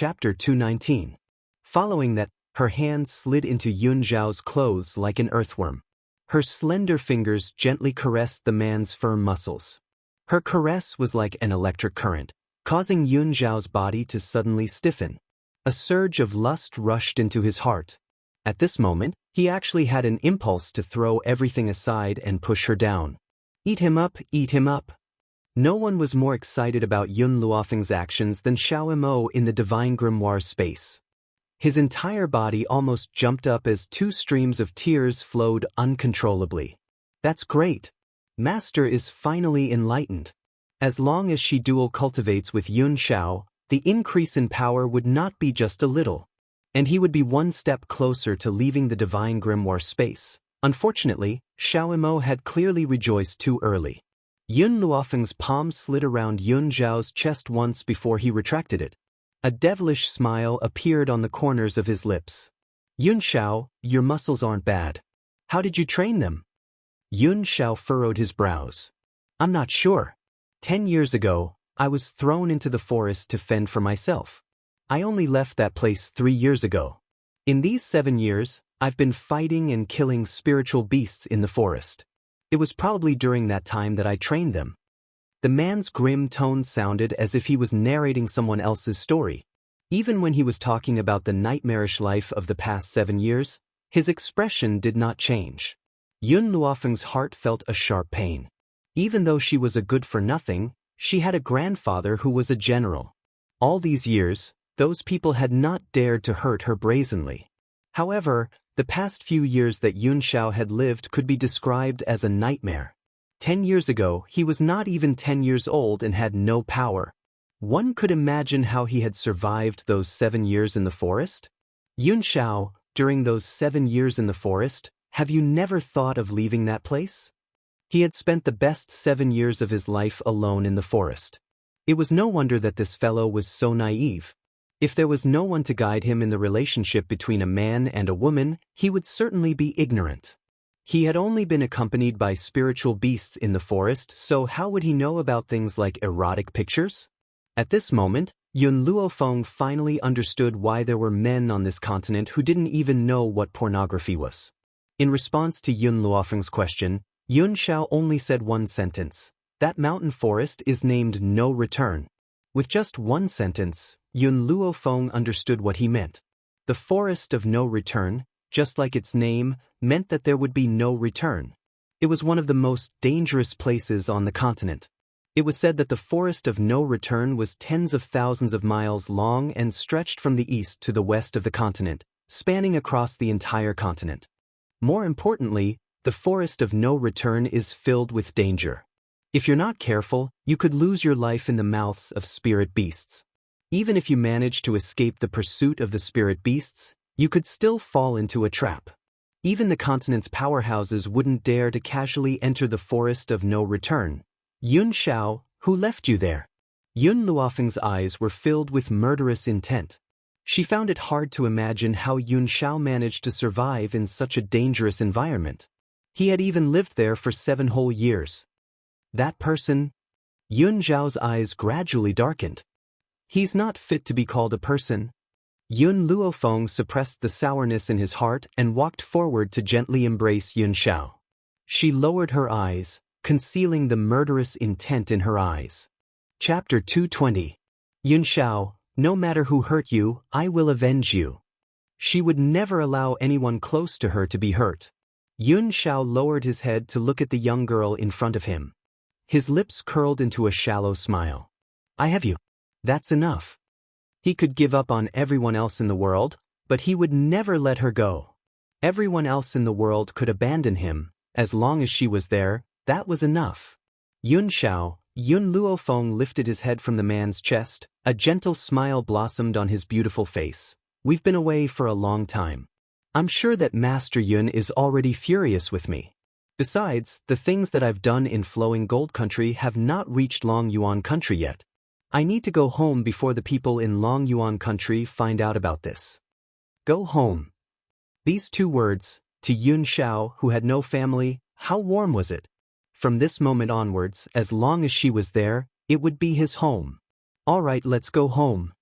Chapter 219. Following that, her hand slid into Yun Zhao's clothes like an earthworm. Her slender fingers gently caressed the man's firm muscles. Her caress was like an electric current, causing Yun Zhao's body to suddenly stiffen. A surge of lust rushed into his heart. At this moment, he actually had an impulse to throw everything aside and push her down. Eat him up, eat him up. No one was more excited about Yun Luofeng's actions than Xiao Mo in the Divine Grimoire space. His entire body almost jumped up as two streams of tears flowed uncontrollably. That's great. Master is finally enlightened. As long as she dual cultivates with Yun Xiao, the increase in power would not be just a little. And he would be one step closer to leaving the Divine Grimoire space. Unfortunately, Xiao Mo had clearly rejoiced too early. Yun Luofeng's palm slid around Yun Zhao's chest once before he retracted it. A devilish smile appeared on the corners of his lips. Yun Xiao, your muscles aren't bad. How did you train them? Yun Xiao furrowed his brows. I'm not sure. 10 years ago, I was thrown into the forest to fend for myself. I only left that place 3 years ago. In these 7 years, I've been fighting and killing spiritual beasts in the forest. It was probably during that time that I trained them. The man's grim tone sounded as if he was narrating someone else's story. Even when he was talking about the nightmarish life of the past 7 years, his expression did not change. Yun Luofeng's heart felt a sharp pain. Even though she was a good-for-nothing, she had a grandfather who was a general. All these years, those people had not dared to hurt her brazenly. However, the past few years that Yun Xiao had lived could be described as a nightmare. 10 years ago, he was not even 10 years old and had no power. One could imagine how he had survived those 7 years in the forest. Yun Xiao, during those 7 years in the forest, have you never thought of leaving that place? He had spent the best 7 years of his life alone in the forest. It was no wonder that this fellow was so naive. If there was no one to guide him in the relationship between a man and a woman, he would certainly be ignorant. He had only been accompanied by spiritual beasts in the forest, so how would he know about things like erotic pictures? At this moment, Yun Luofeng finally understood why there were men on this continent who didn't even know what pornography was. In response to Yun Luofeng's question, Yun Xiao only said one sentence. That mountain forest is named No Return. With just one sentence, Yun Luofeng understood what he meant. The Forest of No Return, just like its name, meant that there would be no return. It was one of the most dangerous places on the continent. It was said that the Forest of No Return was tens of thousands of miles long and stretched from the east to the west of the continent, spanning across the entire continent. More importantly, the Forest of No Return is filled with danger. If you're not careful, you could lose your life in the mouths of spirit beasts. Even if you manage to escape the pursuit of the spirit beasts, you could still fall into a trap. Even the continent's powerhouses wouldn't dare to casually enter the Forest of No Return. Yun Xiao, who left you there? Yun Luofeng's eyes were filled with murderous intent. She found it hard to imagine how Yun Xiao managed to survive in such a dangerous environment. He had even lived there for 7 whole years. That person? Yun Zhao's eyes gradually darkened. He's not fit to be called a person. Yun Luofeng suppressed the sourness in his heart and walked forward to gently embrace Yun Xiao. She lowered her eyes, concealing the murderous intent in her eyes. Chapter 220. Yun Xiao, no matter who hurt you, I will avenge you. She would never allow anyone close to her to be hurt. Yun Xiao lowered his head to look at the young girl in front of him. His lips curled into a shallow smile. I have you. That's enough. He could give up on everyone else in the world, but he would never let her go. Everyone else in the world could abandon him. As long as she was there, that was enough. Yun Xiao, Yun Luofeng lifted his head from the man's chest. A gentle smile blossomed on his beautiful face. We've been away for a long time. I'm sure that Master Yun is already furious with me. Besides, the things that I've done in Flowing Gold Country have not reached Long Yuan Country yet. I need to go home before the people in Long Yuan Country find out about this. Go home. These 2 words, to Yun Xiao, who had no family, how warm was it? From this moment onwards, as long as she was there, it would be his home. All right, let's go home.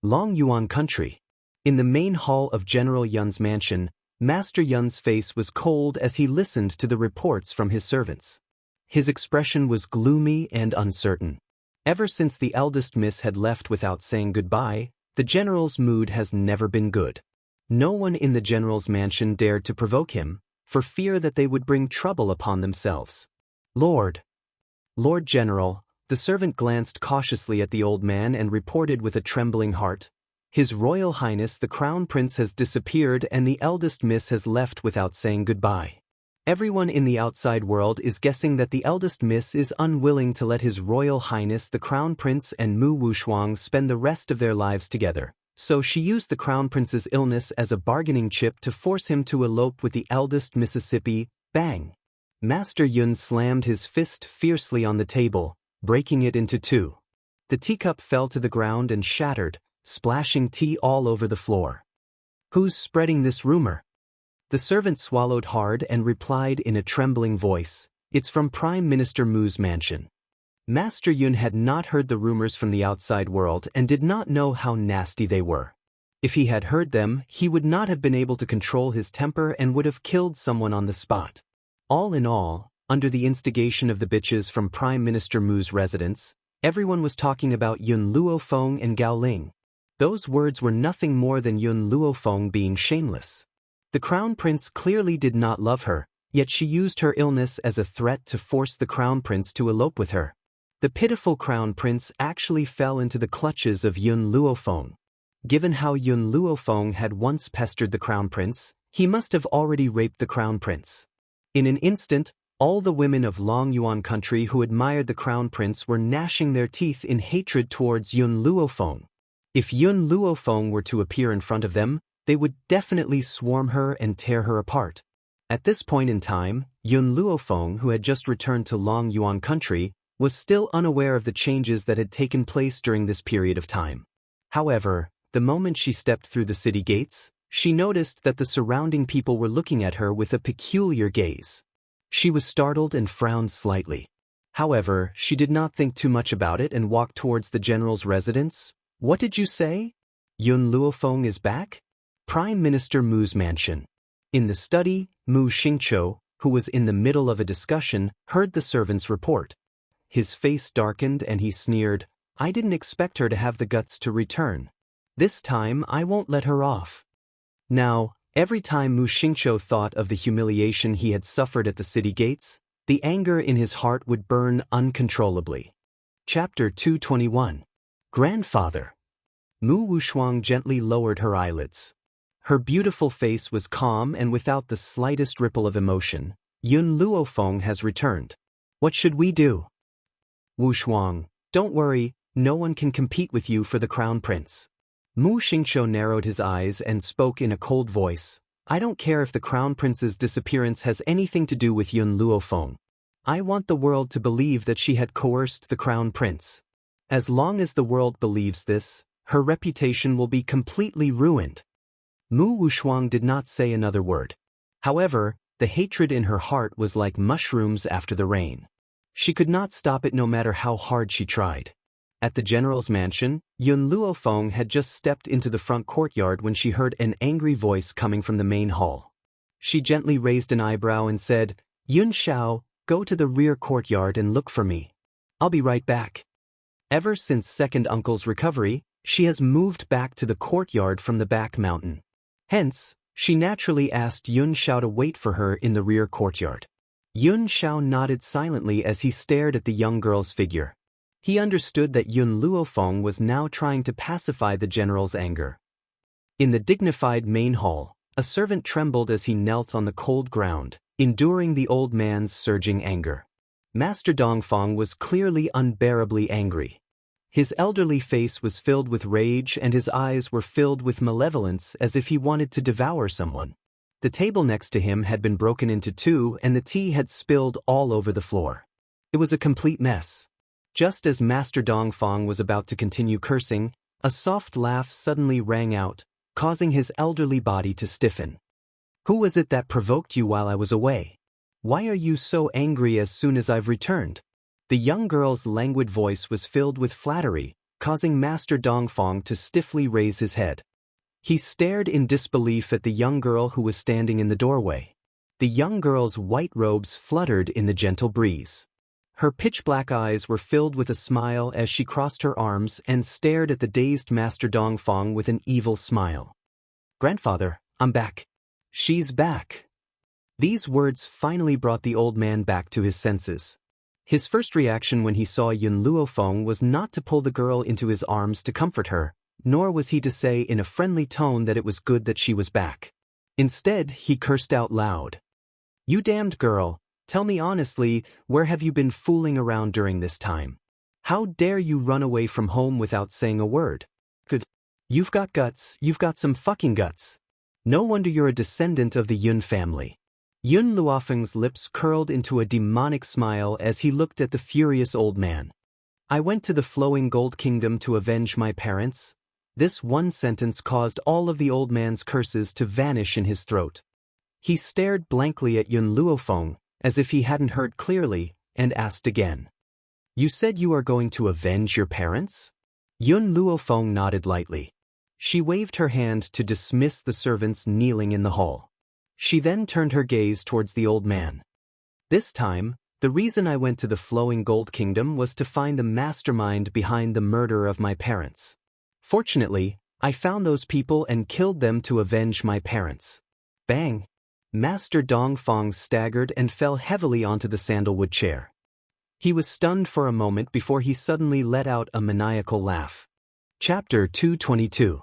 Long Yuan Country. In the main hall of General Yun's mansion, Master Yun's face was cold as he listened to the reports from his servants. His expression was gloomy and uncertain. Ever since the eldest miss had left without saying goodbye, the general's mood has never been good. No one in the general's mansion dared to provoke him, for fear that they would bring trouble upon themselves. Lord General, the servant glanced cautiously at the old man and reported with a trembling heart, His Royal Highness the Crown Prince has disappeared and the eldest miss has left without saying goodbye. Everyone in the outside world is guessing that the eldest miss is unwilling to let His Royal Highness the Crown Prince and Mu Wushuang spend the rest of their lives together, so she used the Crown Prince's illness as a bargaining chip to force him to elope with the eldest Mississippi. Bang! Master Yun slammed his fist fiercely on the table, breaking it into two. The teacup fell to the ground and shattered, splashing tea all over the floor. Who's spreading this rumor? The servant swallowed hard and replied in a trembling voice, It's from Prime Minister Mu's mansion. Master Yun had not heard the rumors from the outside world and did not know how nasty they were. If he had heard them, he would not have been able to control his temper and would have killed someone on the spot. All in all, under the instigation of the bitches from Prime Minister Mu's residence, everyone was talking about Yun Luofeng and Gao Ling. Those words were nothing more than Yun Luofeng being shameless. The Crown Prince clearly did not love her, yet she used her illness as a threat to force the Crown Prince to elope with her. The pitiful Crown Prince actually fell into the clutches of Yun Luofeng. Given how Yun Luofeng had once pestered the Crown Prince, he must have already raped the Crown Prince. In an instant, all the women of Long Yuan Country who admired the Crown Prince were gnashing their teeth in hatred towards Yun Luofeng. If Yun Luofeng were to appear in front of them, they would definitely swarm her and tear her apart. At this point in time, Yun Luofeng, who had just returned to Long Yuan Country, was still unaware of the changes that had taken place during this period of time. However, the moment she stepped through the city gates, she noticed that the surrounding people were looking at her with a peculiar gaze. She was startled and frowned slightly. However, she did not think too much about it and walked towards the general's residence. What did you say? Yun Luofeng is back? Prime Minister Mu's mansion. In the study, Mu Xingqiu, who was in the middle of a discussion, heard the servant's report. His face darkened and he sneered, I didn't expect her to have the guts to return. This time I won't let her off. Now, every time Mu Xingqiu thought of the humiliation he had suffered at the city gates, the anger in his heart would burn uncontrollably. Chapter 221. Grandfather. Mu Wushuang gently lowered her eyelids. Her beautiful face was calm and without the slightest ripple of emotion. Yun Luofeng has returned. What should we do? Wushuang, don't worry, no one can compete with you for the Crown Prince. Mu Xingqiu narrowed his eyes and spoke in a cold voice. I don't care if the Crown Prince's disappearance has anything to do with Yun Luofeng. I want the world to believe that she had coerced the Crown Prince. As long as the world believes this, her reputation will be completely ruined. Mu Wushuang did not say another word. However, the hatred in her heart was like mushrooms after the rain. She could not stop it no matter how hard she tried. At the general's mansion, Yun Luofeng had just stepped into the front courtyard when she heard an angry voice coming from the main hall. She gently raised an eyebrow and said, Yun Xiao, go to the rear courtyard and look for me. I'll be right back. Ever since second uncle's recovery, she has moved back to the courtyard from the back mountain. Hence, she naturally asked Yun Xiao to wait for her in the rear courtyard. Yun Xiao nodded silently as he stared at the young girl's figure. He understood that Yun Luofeng was now trying to pacify the general's anger. In the dignified main hall, a servant trembled as he knelt on the cold ground, enduring the old man's surging anger. Master Dongfang was clearly unbearably angry. His elderly face was filled with rage and his eyes were filled with malevolence as if he wanted to devour someone. The table next to him had been broken into two and the tea had spilled all over the floor. It was a complete mess. Just as Master Dongfang was about to continue cursing, a soft laugh suddenly rang out, causing his elderly body to stiffen. Who was it that provoked you while I was away? Why are you so angry as soon as I've returned? The young girl's languid voice was filled with flattery, causing Master Dongfang to stiffly raise his head. He stared in disbelief at the young girl who was standing in the doorway. The young girl's white robes fluttered in the gentle breeze. Her pitch-black eyes were filled with a smile as she crossed her arms and stared at the dazed Master Dongfang with an evil smile. "Grandfather, I'm back." "She's back." These words finally brought the old man back to his senses. His first reaction when he saw Yun Luofeng was not to pull the girl into his arms to comfort her, nor was he to say in a friendly tone that it was good that she was back. Instead, he cursed out loud. "You damned girl, tell me honestly, where have you been fooling around during this time? How dare you run away from home without saying a word? Good. You've got guts, you've got some fucking guts. No wonder you're a descendant of the Yun family." Yun Luofeng's lips curled into a demonic smile as he looked at the furious old man. "I went to the flowing gold kingdom to avenge my parents." This one sentence caused all of the old man's curses to vanish in his throat. He stared blankly at Yun Luofeng, as if he hadn't heard clearly, and asked again. "You said you are going to avenge your parents?" Yun Luofeng nodded lightly. She waved her hand to dismiss the servants kneeling in the hall. She then turned her gaze towards the old man. "This time, the reason I went to the flowing gold kingdom was to find the mastermind behind the murder of my parents. Fortunately, I found those people and killed them to avenge my parents." Bang! Master Dongfang staggered and fell heavily onto the sandalwood chair. He was stunned for a moment before he suddenly let out a maniacal laugh. Chapter 222.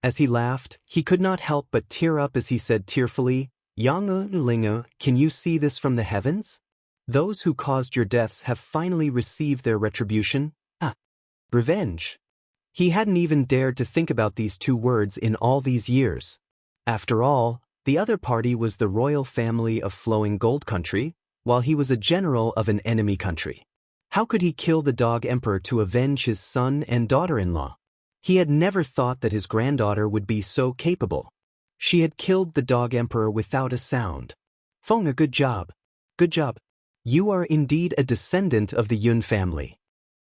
As he laughed, he could not help but tear up as he said tearfully, "Yang Linge, can you see this from the heavens? Those who caused your deaths have finally received their retribution. Revenge." He hadn't even dared to think about these two words in all these years. After all, the other party was the royal family of Flowing Gold Country, while he was a general of an enemy country. How could he kill the Dog Emperor to avenge his son and daughter-in-law? He had never thought that his granddaughter would be so capable. She had killed the Dog Emperor without a sound. "Feng, good job. Good job. You are indeed a descendant of the Yun family."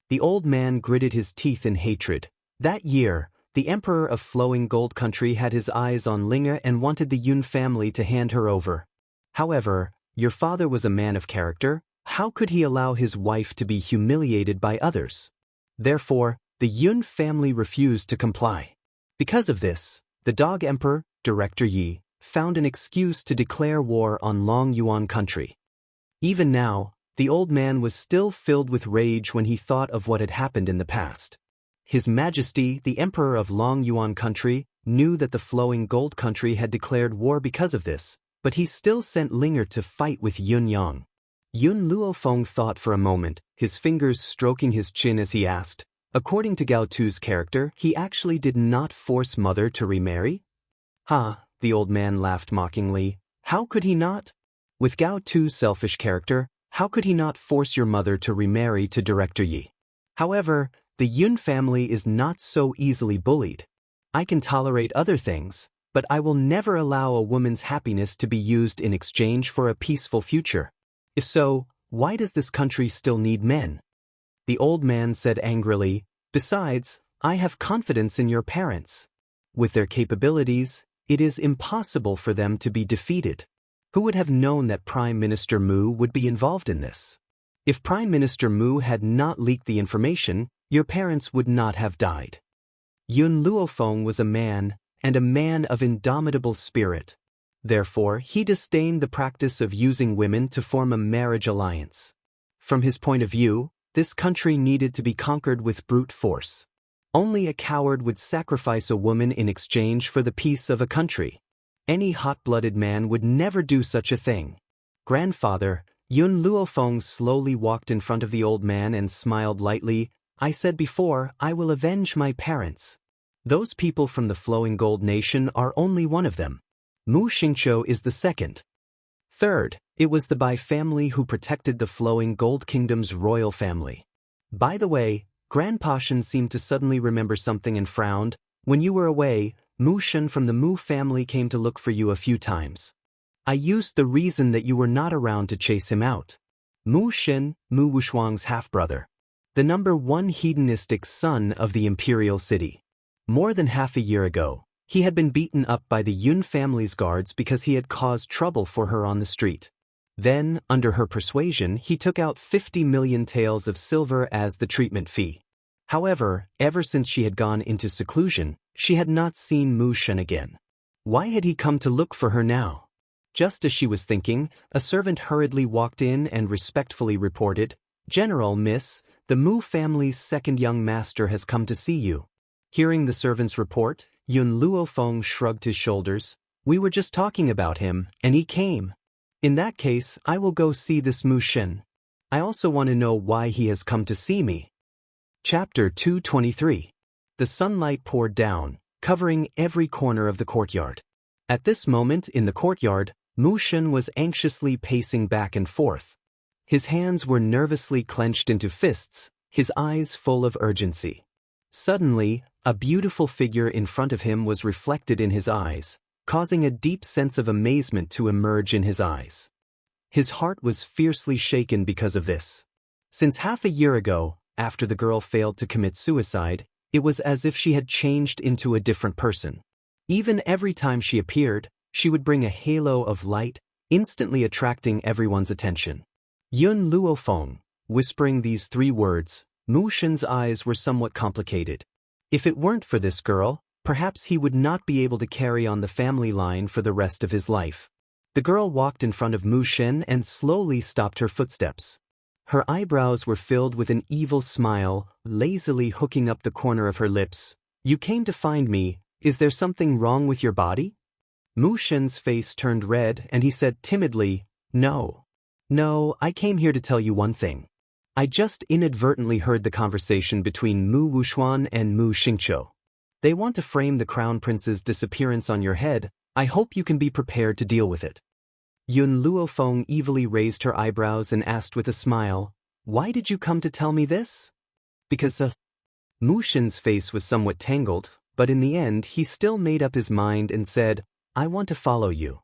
The old man gritted his teeth in hatred. That year, the Emperor of Flowing Gold Country had his eyes on Linge and wanted the Yun family to hand her over. "However, your father was a man of character. How could he allow his wife to be humiliated by others?" Therefore, the Yun family refused to comply. Because of this, the Dog Emperor, Director Yi, found an excuse to declare war on Long Yuan country. Even now, the old man was still filled with rage when he thought of what had happened in the past. His Majesty, the Emperor of Long Yuan country, knew that the Flowing Gold country had declared war because of this, but he still sent Linger to fight with Yun Yang. Yun Luofeng thought for a moment, his fingers stroking his chin as he asked, "According to Gao Tu's character, he actually did not force Mother to remarry?" The old man laughed mockingly. "How could he not? With Gao Tu's selfish character, how could he not force your mother to remarry to Director Yi? However, the Yun family is not so easily bullied. I can tolerate other things, but I will never allow a woman's happiness to be used in exchange for a peaceful future. If so, why does this country still need men?" The old man said angrily, "Besides, I have confidence in your parents. With their capabilities, it is impossible for them to be defeated. Who would have known that Prime Minister Mu would be involved in this? If Prime Minister Mu had not leaked the information, your parents would not have died." Yun Luofeng was a man, and a man of indomitable spirit. Therefore, he disdained the practice of using women to form a marriage alliance. From his point of view, this country needed to be conquered with brute force. Only a coward would sacrifice a woman in exchange for the peace of a country. Any hot-blooded man would never do such a thing. "Grandfather," Yun Luofeng slowly walked in front of the old man and smiled lightly, "I said before, I will avenge my parents. Those people from the Flowing Gold Nation are only one of them. Mu Xingqiu is the second. Third, it was the Bai family who protected the Flowing Gold Kingdom's royal family. By the way," Grandpa Shen seemed to suddenly remember something and frowned, "when you were away, Mu Shen from the Mu family came to look for you a few times. I used the reason that you were not around to chase him out." Mu Shen, Mu Wushuang's half-brother. the #1 hedonistic son of the imperial city. More than half a year ago, he had been beaten up by the Yun family's guards because he had caused trouble for her on the street. Then, under her persuasion, he took out 50 million taels of silver as the treatment fee. However, ever since she had gone into seclusion, she had not seen Mu Shen again. Why had he come to look for her now? Just as she was thinking, a servant hurriedly walked in and respectfully reported, "General, miss, the Mu family's second young master has come to see you." Hearing the servant's report, Yun Luofeng shrugged his shoulders. "We were just talking about him, and he came. In that case, I will go see this Mu Shen. I also want to know why he has come to see me." Chapter 223. The sunlight poured down, covering every corner of the courtyard. At this moment in the courtyard, Mu Shen was anxiously pacing back and forth. His hands were nervously clenched into fists, his eyes full of urgency. Suddenly, a beautiful figure in front of him was reflected in his eyes, causing a deep sense of amazement to emerge in his eyes. His heart was fiercely shaken because of this. Since half a year ago, after the girl failed to commit suicide, it was as if she had changed into a different person. Even every time she appeared, she would bring a halo of light, instantly attracting everyone's attention. Yun Luofeng, whispering these 3 words, Mu Shen's eyes were somewhat complicated. If it weren't for this girl, perhaps he would not be able to carry on the family line for the rest of his life. The girl walked in front of Mu Shen and slowly stopped her footsteps. Her eyebrows were filled with an evil smile, lazily hooking up the corner of her lips. "You came to find me. Is there something wrong with your body?" Mu Shen's face turned red and he said timidly, No, I came here to tell you one thing. I just inadvertently heard the conversation between Mu Wuxuan and Mu Xingqiu. They want to frame the crown prince's disappearance on your head. I hope you can be prepared to deal with it." Yun Luofeng evilly raised her eyebrows and asked with a smile, "Why did you come to tell me this?" "Because Mu Shen's face was somewhat tangled, but in the end he still made up his mind and said, "I want to follow you."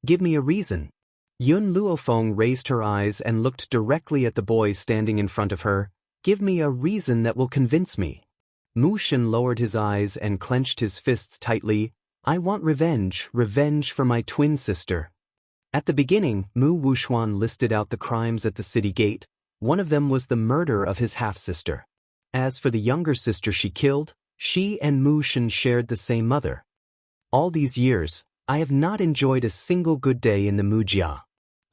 "Give me a reason." Yun Luofeng raised her eyes and looked directly at the boy standing in front of her. "Give me a reason that will convince me." Mu Shen lowered his eyes and clenched his fists tightly. "I want revenge for my twin sister." At the beginning, Mu Wuxuan listed out the crimes at the city gate. One of them was the murder of his half-sister. As for the younger sister she killed, she and Mu Shen shared the same mother. All these years, I have not enjoyed a single good day in the Mu Jia.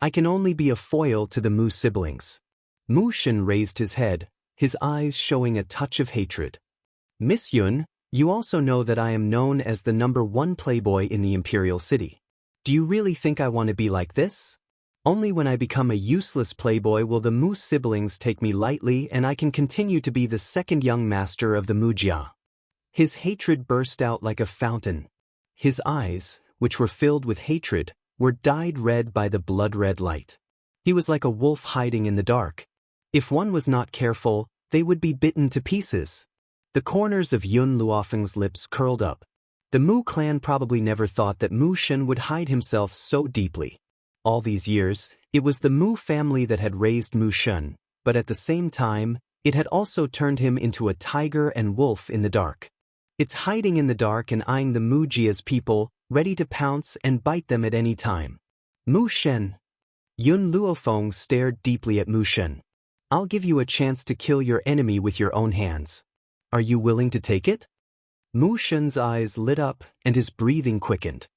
I can only be a foil to the Mu siblings. Mu Shen raised his head, his eyes showing a touch of hatred. "Miss Yun, you also know that I am known as the #1 playboy in the imperial city. Do you really think I want to be like this? Only when I become a useless playboy will the Mu siblings take me lightly and I can continue to be the second young master of the Mu Jia." His hatred burst out like a fountain. His eyes, which were filled with hatred, were dyed red by the blood-red light. He was like a wolf hiding in the dark. If one was not careful, they would be bitten to pieces. The corners of Yun Luofeng's lips curled up. The Mu clan probably never thought that Mu Shen would hide himself so deeply. All these years, it was the Mu family that had raised Mu Shen, but at the same time, it had also turned him into a tiger and wolf in the dark. It's hiding in the dark and eyeing the Mu Jia's people, ready to pounce and bite them at any time. Mu Shen. Yun Luofeng stared deeply at Mu Shen. "I'll give you a chance to kill your enemy with your own hands. Are you willing to take it?" Mu Shen's eyes lit up and his breathing quickened.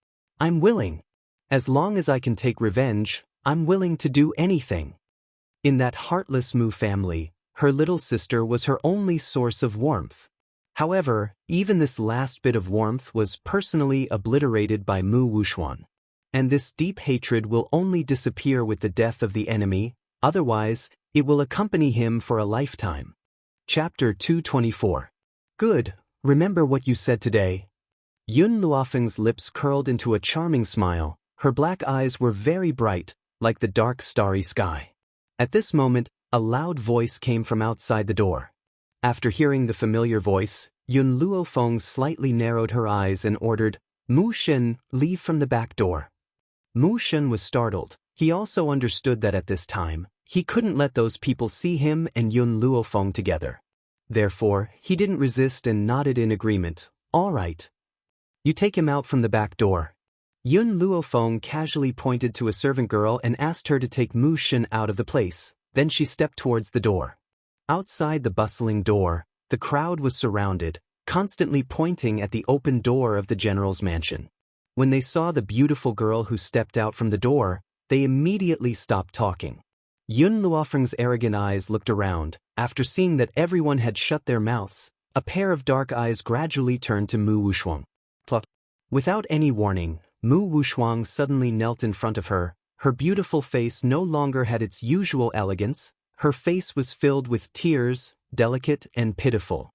"I'm willing. As long as I can take revenge, I'm willing to do anything." In that heartless Mu family, her little sister was her only source of warmth. However, even this last bit of warmth was personally obliterated by Mu Wuxuan. And this deep hatred will only disappear with the death of the enemy, otherwise, it will accompany him for a lifetime. Chapter 224. Good. Remember what you said today. Yun Luofeng's lips curled into a charming smile. Her black eyes were very bright, like the dark starry sky. At this moment, a loud voice came from outside the door. After hearing the familiar voice, Yun Luofeng slightly narrowed her eyes and ordered, "Mu Shen, leave from the back door." Mu Shen was startled. He also understood that at this time, He couldn't let those people see him and Yun Luofeng together. Therefore, he didn't resist and nodded in agreement. All right. You take him out from the back door. Yun Luofeng casually pointed to a servant girl and asked her to take Mu Shen out of the place. Then she stepped towards the door. Outside the bustling door, the crowd was surrounded, constantly pointing at the open door of the general's mansion. When they saw the beautiful girl who stepped out from the door, they immediately stopped talking. Yun Luofeng's arrogant eyes looked around. After seeing that everyone had shut their mouths, a pair of dark eyes gradually turned to Mu Wushuang. Plop. Without any warning, Mu Wushuang suddenly knelt in front of her. Her beautiful face no longer had its usual elegance. Her face was filled with tears, delicate and pitiful.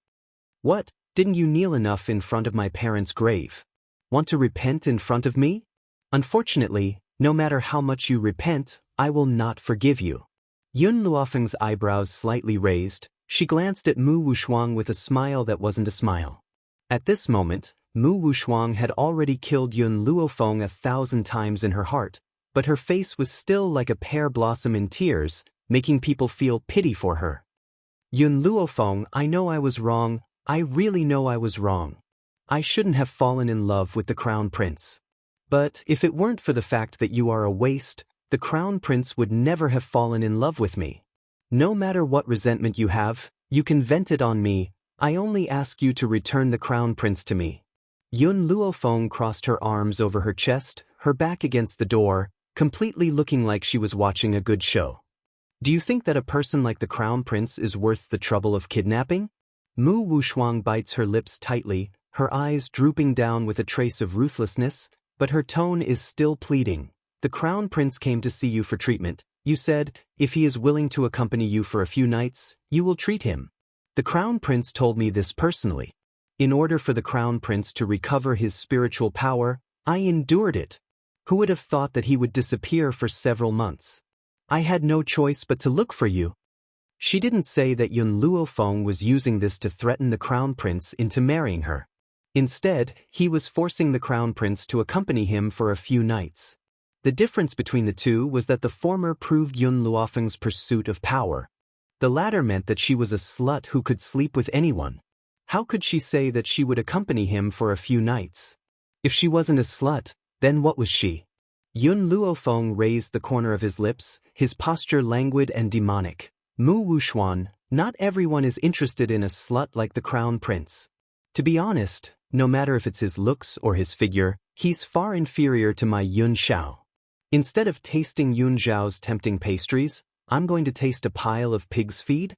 What? Didn't you kneel enough in front of my parents' grave? Want to repent in front of me? Unfortunately, no matter how much you repent, I will not forgive you. Yun Luofeng's eyebrows slightly raised. She glanced at Mu Wushuang with a smile that wasn't a smile. At this moment, Mu Wushuang had already killed Yun Luofeng 1,000 times in her heart, but her face was still like a pear blossom in tears, making people feel pity for her. Yun Luofeng, I know I was wrong. I really know I was wrong. I shouldn't have fallen in love with the Crown Prince. But if it weren't for the fact that you are a waste, the Crown Prince would never have fallen in love with me. No matter what resentment you have, you can vent it on me. I only ask you to return the Crown Prince to me. Yun Luofeng crossed her arms over her chest, her back against the door, completely looking like she was watching a good show. Do you think that a person like the Crown Prince is worth the trouble of kidnapping? Mu Wushuang bites her lips tightly, her eyes drooping down with a trace of ruthlessness, but her tone is still pleading. The Crown Prince came to see you for treatment. You said, if he is willing to accompany you for a few nights, you will treat him. The Crown Prince told me this personally. In order for the Crown Prince to recover his spiritual power, I endured it. Who would have thought that he would disappear for several months? I had no choice but to look for you. She didn't say that Yun Luofeng was using this to threaten the Crown Prince into marrying her. Instead, he was forcing the Crown Prince to accompany him for a few nights. The difference between the two was that the former proved Yun Luofeng's pursuit of power. The latter meant that she was a slut who could sleep with anyone. How could she say that she would accompany him for a few nights? If she wasn't a slut, then what was she? Yun Luofeng raised the corner of his lips, his posture languid and demonic. Mu Wushuang, not everyone is interested in a slut like the Crown Prince. To be honest, no matter if it's his looks or his figure, he's far inferior to my Yun Xiao. Instead of tasting Yun Xiao's tempting pastries, I'm going to taste a pile of pig's feed?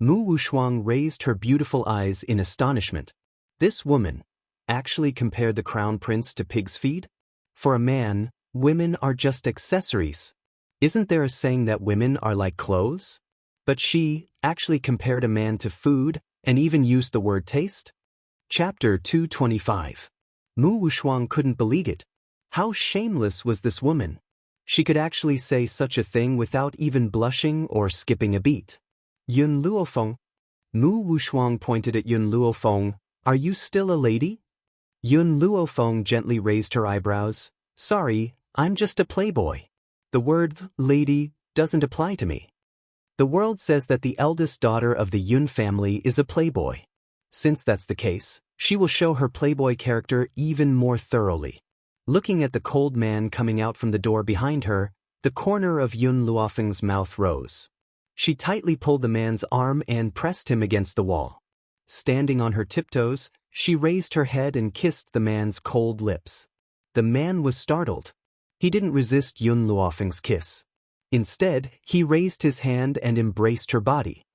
Mu Wushuang raised her beautiful eyes in astonishment. This woman actually compared the Crown Prince to pig's feed? For a man, women are just accessories. Isn't there a saying that women are like clothes? But she actually compared a man to food and even used the word taste? Chapter 225. Mu Wushuang couldn't believe it. How shameless was this woman? She could actually say such a thing without even blushing or skipping a beat. Yun Luofeng. Mu Wushuang pointed at Yun Luofeng. Are you still a lady? Yun Luofeng gently raised her eyebrows. Sorry, I'm just a playboy. The word lady doesn't apply to me. The world says that the eldest daughter of the Yun family is a playboy. Since that's the case, she will show her playboy character even more thoroughly. Looking at the cold man coming out from the door behind her, the corner of Yun Luofeng's mouth rose. She tightly pulled the man's arm and pressed him against the wall. Standing on her tiptoes, she raised her head and kissed the man's cold lips. The man was startled. He didn't resist Yun Luofeng's kiss. Instead, he raised his hand and embraced her body.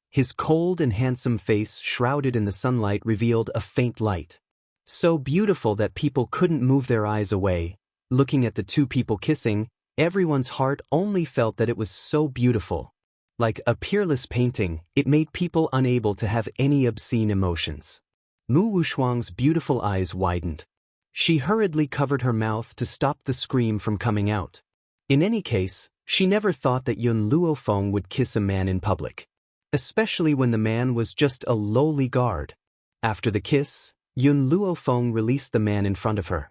His cold and handsome face shrouded in the sunlight revealed a faint light. So beautiful that people couldn't move their eyes away. Looking at the two people kissing, everyone's heart only felt that it was so beautiful. Like a peerless painting, it made people unable to have any obscene emotions. Mu Wushuang's beautiful eyes widened. She hurriedly covered her mouth to stop the scream from coming out. In any case, she never thought that Yun Luofeng would kiss a man in public. Especially when the man was just a lowly guard. After the kiss, Yun Luofeng released the man in front of her.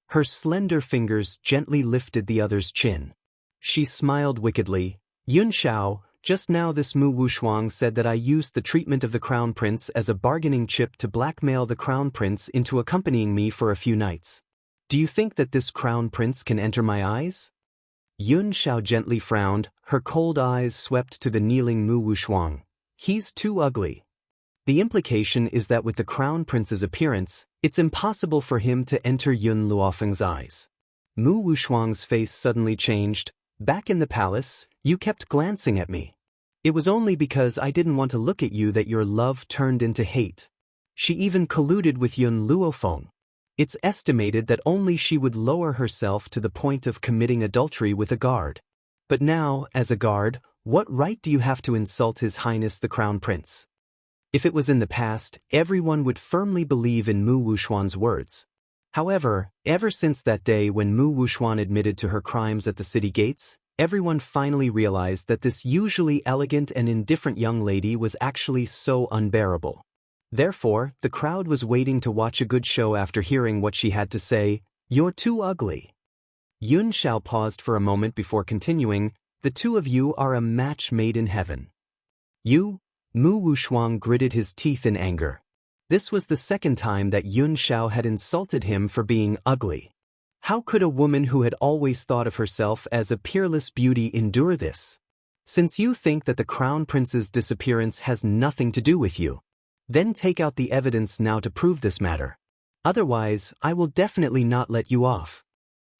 Her slender fingers gently lifted the other's chin. She smiled wickedly. Yun Xiao, just now this Mu Wushuang said that I used the treatment of the Crown Prince as a bargaining chip to blackmail the Crown Prince into accompanying me for a few nights. Do you think that this Crown Prince can enter my eyes? Yun Xiao gently frowned, her cold eyes swept to the kneeling Mu Wushuang. He's too ugly. The implication is that with the Crown Prince's appearance, it's impossible for him to enter Yun Luofeng's eyes. Mu Wushuang's face suddenly changed. Back in the palace, you kept glancing at me. It was only because I didn't want to look at you that your love turned into hate. She even colluded with Yun Luofeng. It's estimated that only she would lower herself to the point of committing adultery with a guard. But now, as a guard, what right do you have to insult His Highness the Crown Prince? If it was in the past, everyone would firmly believe in Mu Wushuan's words. However, ever since that day when Mu Wushuan admitted to her crimes at the city gates, everyone finally realized that this usually elegant and indifferent young lady was actually so unbearable. Therefore, the crowd was waiting to watch a good show after hearing what she had to say. You're too ugly. Yun Xiao paused for a moment before continuing, the two of you are a match made in heaven. You? Mu Wushuang gritted his teeth in anger. This was the second time that Yun Xiao had insulted him for being ugly. How could a woman who had always thought of herself as a peerless beauty endure this? Since you think that the Crown Prince's disappearance has nothing to do with you, then take out the evidence now to prove this matter. Otherwise, I will definitely not let you off.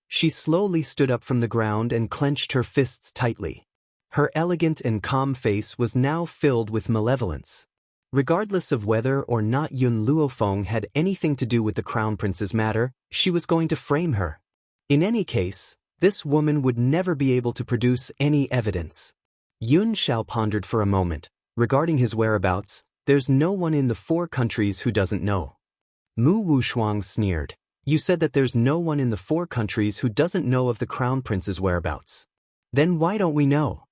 She slowly stood up from the ground and clenched her fists tightly. Her elegant and calm face was now filled with malevolence. Regardless of whether or not Yun Luofeng had anything to do with the Crown Prince's matter, she was going to frame her. In any case, this woman would never be able to produce any evidence. Yun Xiao pondered for a moment. Regarding his whereabouts, there's no one in the 4 countries who doesn't know. Mu Wushuang sneered. You said that there's no one in the 4 countries who doesn't know of the Crown Prince's whereabouts. Then why don't we know?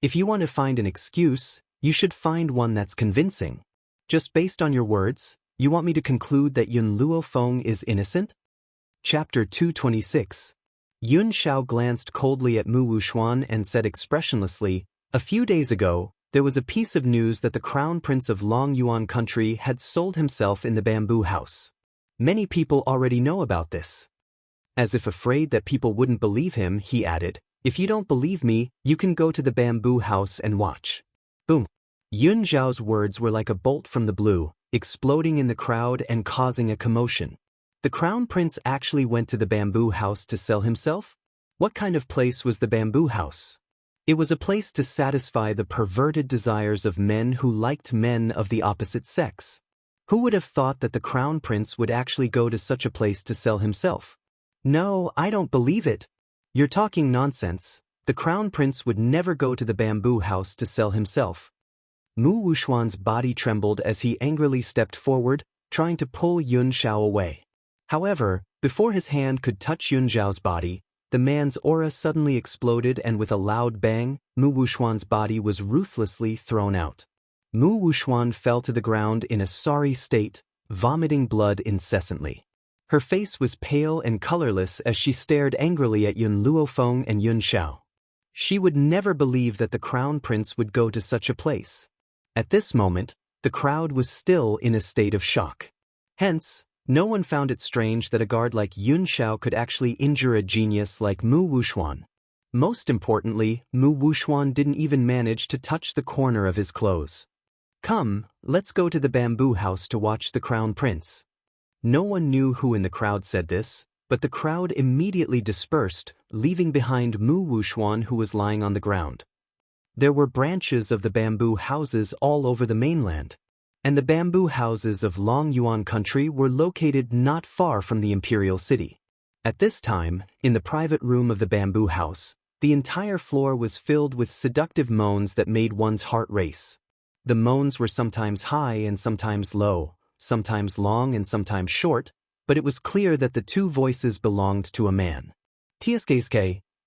If you want to find an excuse, you should find one that's convincing. Just based on your words, you want me to conclude that Yun Luofeng is innocent? Chapter 226. Yun Xiao glanced coldly at Mu Wushuan and said expressionlessly, a few days ago, there was a piece of news that the Crown Prince of Long Yuan country had sold himself in the bamboo house. Many people already know about this. As if afraid that people wouldn't believe him, he added, if you don't believe me, you can go to the bamboo house and watch. Boom. Yun Xiao's words were like a bolt from the blue, exploding in the crowd and causing a commotion. The Crown Prince actually went to the bamboo house to sell himself? What kind of place was the bamboo house? It was a place to satisfy the perverted desires of men who liked men of the opposite sex. Who would have thought that the Crown Prince would actually go to such a place to sell himself? No, I don't believe it. You're talking nonsense. The Crown Prince would never go to the bamboo house to sell himself. Mu Wushuan's body trembled as he angrily stepped forward, trying to pull Yun Xiao away. However, before his hand could touch Yun Xiao's body, the man's aura suddenly exploded and with a loud bang, Mu Wushuan's body was ruthlessly thrown out. Mu Wushuan fell to the ground in a sorry state, vomiting blood incessantly. Her face was pale and colorless as she stared angrily at Yun Luofeng and Yun Xiao. She would never believe that the Crown Prince would go to such a place. At this moment, the crowd was still in a state of shock. Hence, no one found it strange that a guard like Yun Xiao could actually injure a genius like Mu Wushuan. Most importantly, Mu Wushuan didn't even manage to touch the corner of his clothes. Come, let's go to the bamboo house to watch the Crown Prince. No one knew who in the crowd said this, but the crowd immediately dispersed, leaving behind Mu Wushuan who was lying on the ground. There were branches of the bamboo houses all over the mainland, and the bamboo houses of Long Yuan country were located not far from the imperial city. At this time, in the private room of the bamboo house, the entire floor was filled with seductive moans that made one's heart race. The moans were sometimes high and sometimes low, sometimes long and sometimes short, but it was clear that the 2 voices belonged to a man. Tsk,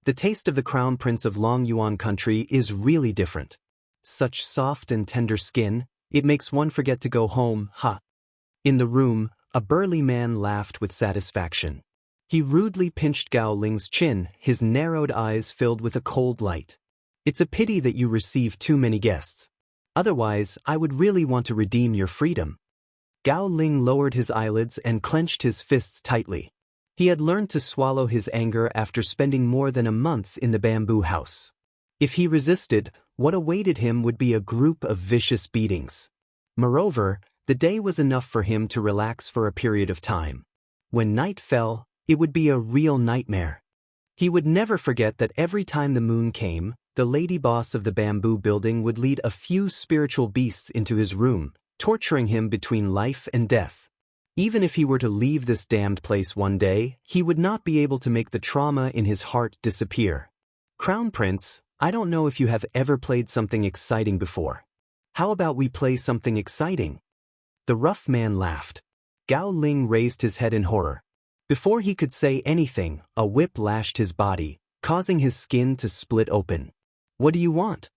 the taste of the Crown Prince of Long Yuan country is really different. Such soft and tender skin, it makes one forget to go home, ha. In the room, a burly man laughed with satisfaction. He rudely pinched Gao Ling's chin, his narrowed eyes filled with a cold light. It's a pity that you receive too many guests. Otherwise, I would really want to redeem your freedom. Gao Ling lowered his eyelids and clenched his fists tightly. He had learned to swallow his anger after spending more than a month in the bamboo house. If he resisted, what awaited him would be a group of vicious beatings. Moreover, the day was enough for him to relax for a period of time. When night fell, it would be a real nightmare. He would never forget that every time the moon came, the lady boss of the bamboo building would lead a few spiritual beasts into his room, torturing him between life and death. Even if he were to leave this damned place one day, he would not be able to make the trauma in his heart disappear. Crown Prince, I don't know if you have ever played something exciting before. How about we play something exciting? The rough man laughed. Gao Ling raised his head in horror. Before he could say anything, a whip lashed his body, causing his skin to split open. What do you want?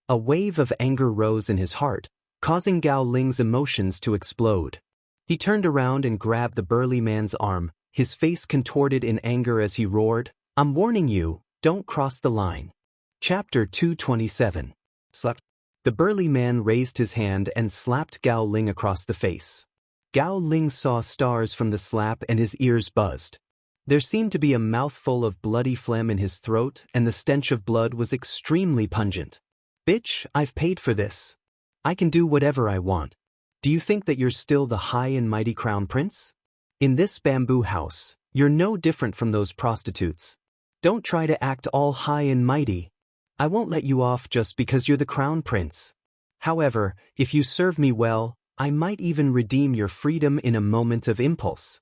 A wave of anger rose in his heart, causing Gao Ling's emotions to explode. He turned around and grabbed the burly man's arm, his face contorted in anger as he roared, "I'm warning you, don't cross the line." Chapter 227. Slap. The burly man raised his hand and slapped Gao Ling across the face. Gao Ling saw stars from the slap and his ears buzzed. There seemed to be a mouthful of bloody phlegm in his throat, and the stench of blood was extremely pungent. "Bitch, I've paid for this. I can do whatever I want. Do you think that you're still the high and mighty crown prince? In this bamboo house, you're no different from those prostitutes. Don't try to act all high and mighty. I won't let you off just because you're the crown prince. However, if you serve me well, I might even redeem your freedom in a moment of impulse."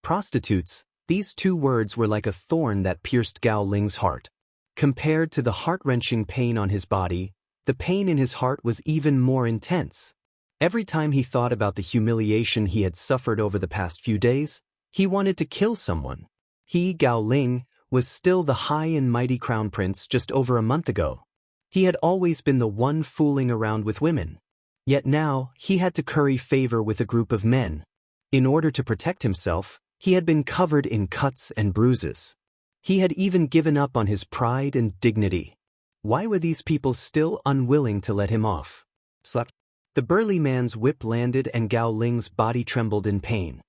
Prostitutes, these two words were like a thorn that pierced Gao Ling's heart. Compared to the heart-wrenching pain on his body, the pain in his heart was even more intense. Every time he thought about the humiliation he had suffered over the past few days, he wanted to kill someone. He, Gao Ling, was still the high and mighty crown prince just over a month ago. He had always been the one fooling around with women. Yet now, he had to curry favor with a group of men. In order to protect himself, he had been covered in cuts and bruises. He had even given up on his pride and dignity. Why were these people still unwilling to let him off? Slap. The burly man's whip landed and Gao Ling's body trembled in pain.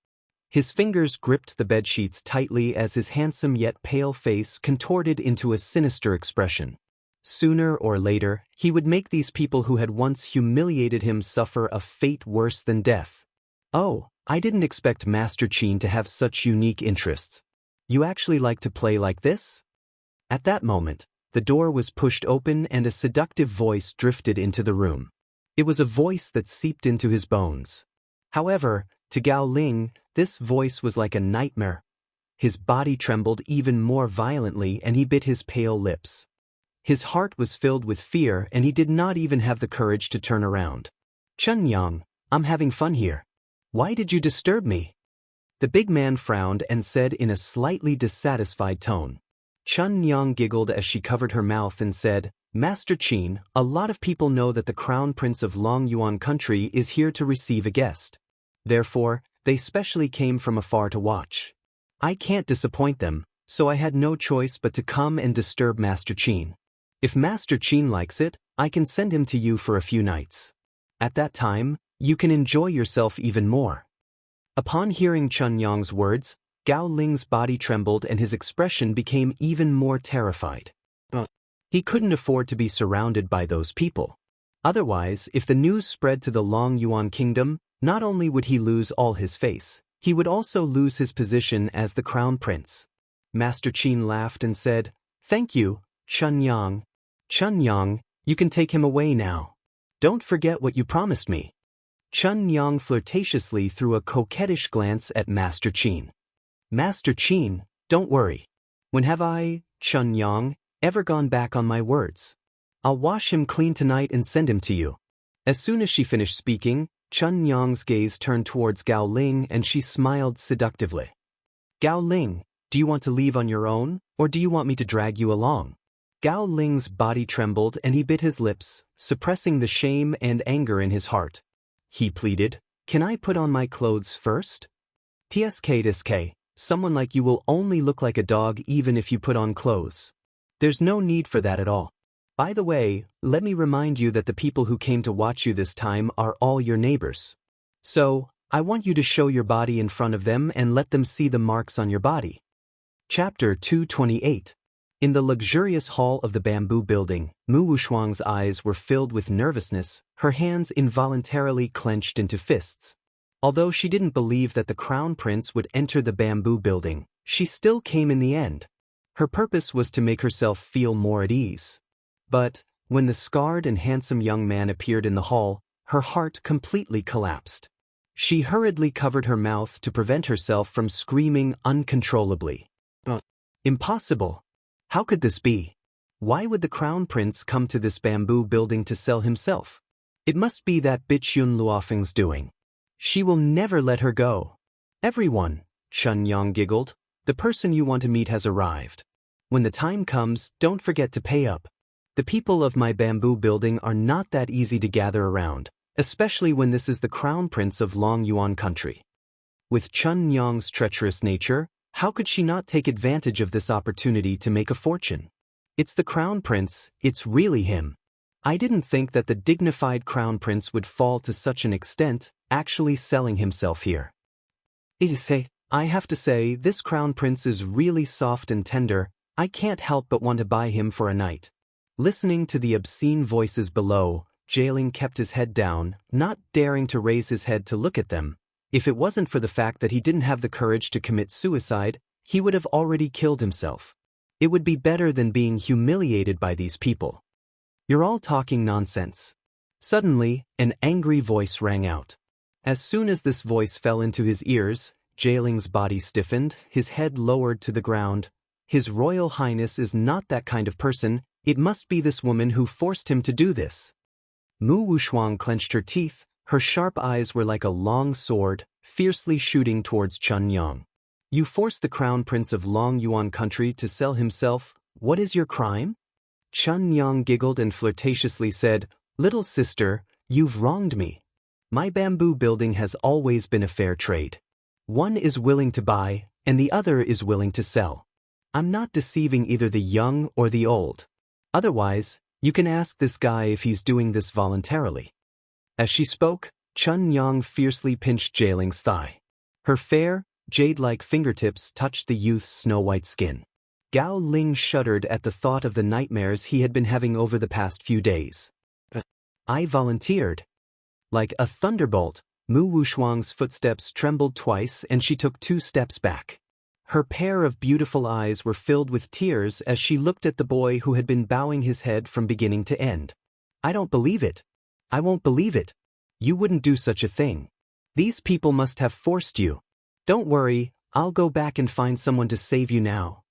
His fingers gripped the bedsheets tightly as his handsome yet pale face contorted into a sinister expression. Sooner or later, he would make these people who had once humiliated him suffer a fate worse than death. "Oh, I didn't expect Master Qin to have such unique interests. You actually like to play like this?" At that moment, the door was pushed open and a seductive voice drifted into the room. It was a voice that seeped into his bones. However, to Gao Ling, this voice was like a nightmare. His body trembled even more violently and he bit his pale lips. His heart was filled with fear and he did not even have the courage to turn around. "Chunyang, I'm having fun here. Why did you disturb me?" The big man frowned and said in a slightly dissatisfied tone. Chunyang giggled as she covered her mouth and said, "Master Qin, a lot of people know that the Crown Prince of Long Yuan country is here to receive a guest. Therefore, they specially came from afar to watch. I can't disappoint them, so I had no choice but to come and disturb Master Qin. If Master Qin likes it, I can send him to you for a few nights. At that time, you can enjoy yourself even more." Upon hearing Chunyang's words, Gao Ling's body trembled and his expression became even more terrified. He couldn't afford to be surrounded by those people. Otherwise, if the news spread to the Long Yuan kingdom, not only would he lose all his face, he would also lose his position as the crown prince. Master Qin laughed and said, "Thank you, Chunyang. Chunyang, you can take him away now. Don't forget what you promised me." Chunyang flirtatiously threw a coquettish glance at Master Qin. "Master Qin, don't worry. When have I, Chunyang, ever gone back on my words? I'll wash him clean tonight and send him to you." As soon as she finished speaking, Chunyang's gaze turned towards Gao Ling and she smiled seductively. "Gao Ling, do you want to leave on your own, or do you want me to drag you along?" Gao Ling's body trembled and he bit his lips, suppressing the shame and anger in his heart. He pleaded, "Can I put on my clothes first? TSK, someone like you will only look like a dog even if you put on clothes. There's no need for that at all. By the way, let me remind you that the people who came to watch you this time are all your neighbors. So, I want you to show your body in front of them and let them see the marks on your body. Chapter 228. In the luxurious hall of the bamboo building, Mu Wushuang's eyes were filled with nervousness, her hands involuntarily clenched into fists. Although she didn't believe that the crown prince would enter the bamboo building, she still came in the end. Her purpose was to make herself feel more at ease. But, when the scarred and handsome young man appeared in the hall, her heart completely collapsed. She hurriedly covered her mouth to prevent herself from screaming uncontrollably. Impossible! How could this be? Why would the crown prince come to this bamboo building to sell himself? It must be that bitch Yun Luofeng's doing. She will never let her go. Everyone, Chun Yang giggled, the person you want to meet has arrived. When the time comes, don't forget to pay up. The people of my bamboo building are not that easy to gather around, especially when this is the crown prince of Long Yuan country. With Chun Yang's treacherous nature, how could she not take advantage of this opportunity to make a fortune? It's the crown prince, it's really him. I didn't think that the dignified crown prince would fall to such an extent, actually selling himself here. I have to say, this crown prince is really soft and tender, I can't help but want to buy him for a night. Listening to the obscene voices below, Jailing kept his head down, not daring to raise his head to look at them. If it wasn't for the fact that he didn't have the courage to commit suicide, he would have already killed himself. It would be better than being humiliated by these people. You're all talking nonsense. Suddenly, an angry voice rang out. As soon as this voice fell into his ears, Jailing's body stiffened, his head lowered to the ground. His Royal Highness is not that kind of person, it must be this woman who forced him to do this. Mu Wushuang clenched her teeth, her sharp eyes were like a long sword, fiercely shooting towards Chun Yang. You forced the crown prince of Long Yuan country to sell himself, what is your crime? Chun Yang giggled and flirtatiously said, Little sister, you've wronged me. My bamboo building has always been a fair trade. One is willing to buy, and the other is willing to sell. I'm not deceiving either the young or the old. Otherwise, you can ask this guy if he's doing this voluntarily. As she spoke, Chun Yang fiercely pinched Jailing's thigh. Her fair, jade-like fingertips touched the youth's snow-white skin. Gao Ling shuddered at the thought of the nightmares he had been having over the past few days. I volunteered. Like a thunderbolt, Mu Wushuang's footsteps trembled twice and she took 2 steps back. Her pair of beautiful eyes were filled with tears as she looked at the boy who had been bowing his head from beginning to end. I don't believe it. I won't believe it. You wouldn't do such a thing. These people must have forced you. Don't worry, I'll go back and find someone to save you now.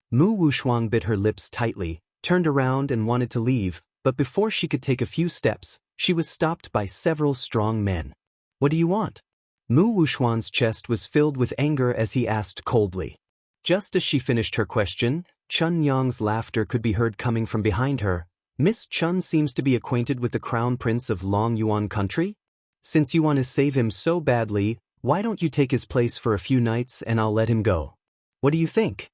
Mu Wushuang bit her lips tightly, turned around and wanted to leave, but before she could take a few steps, she was stopped by several strong men. What do you want? Mu Wushuang's chest was filled with anger as he asked coldly. Just as she finished her question, Chun Yang's laughter could be heard coming from behind her. Miss Chun seems to be acquainted with the crown prince of Long Yuan country? Since you want to save him so badly, why don't you take his place for a few nights and I'll let him go? What do you think?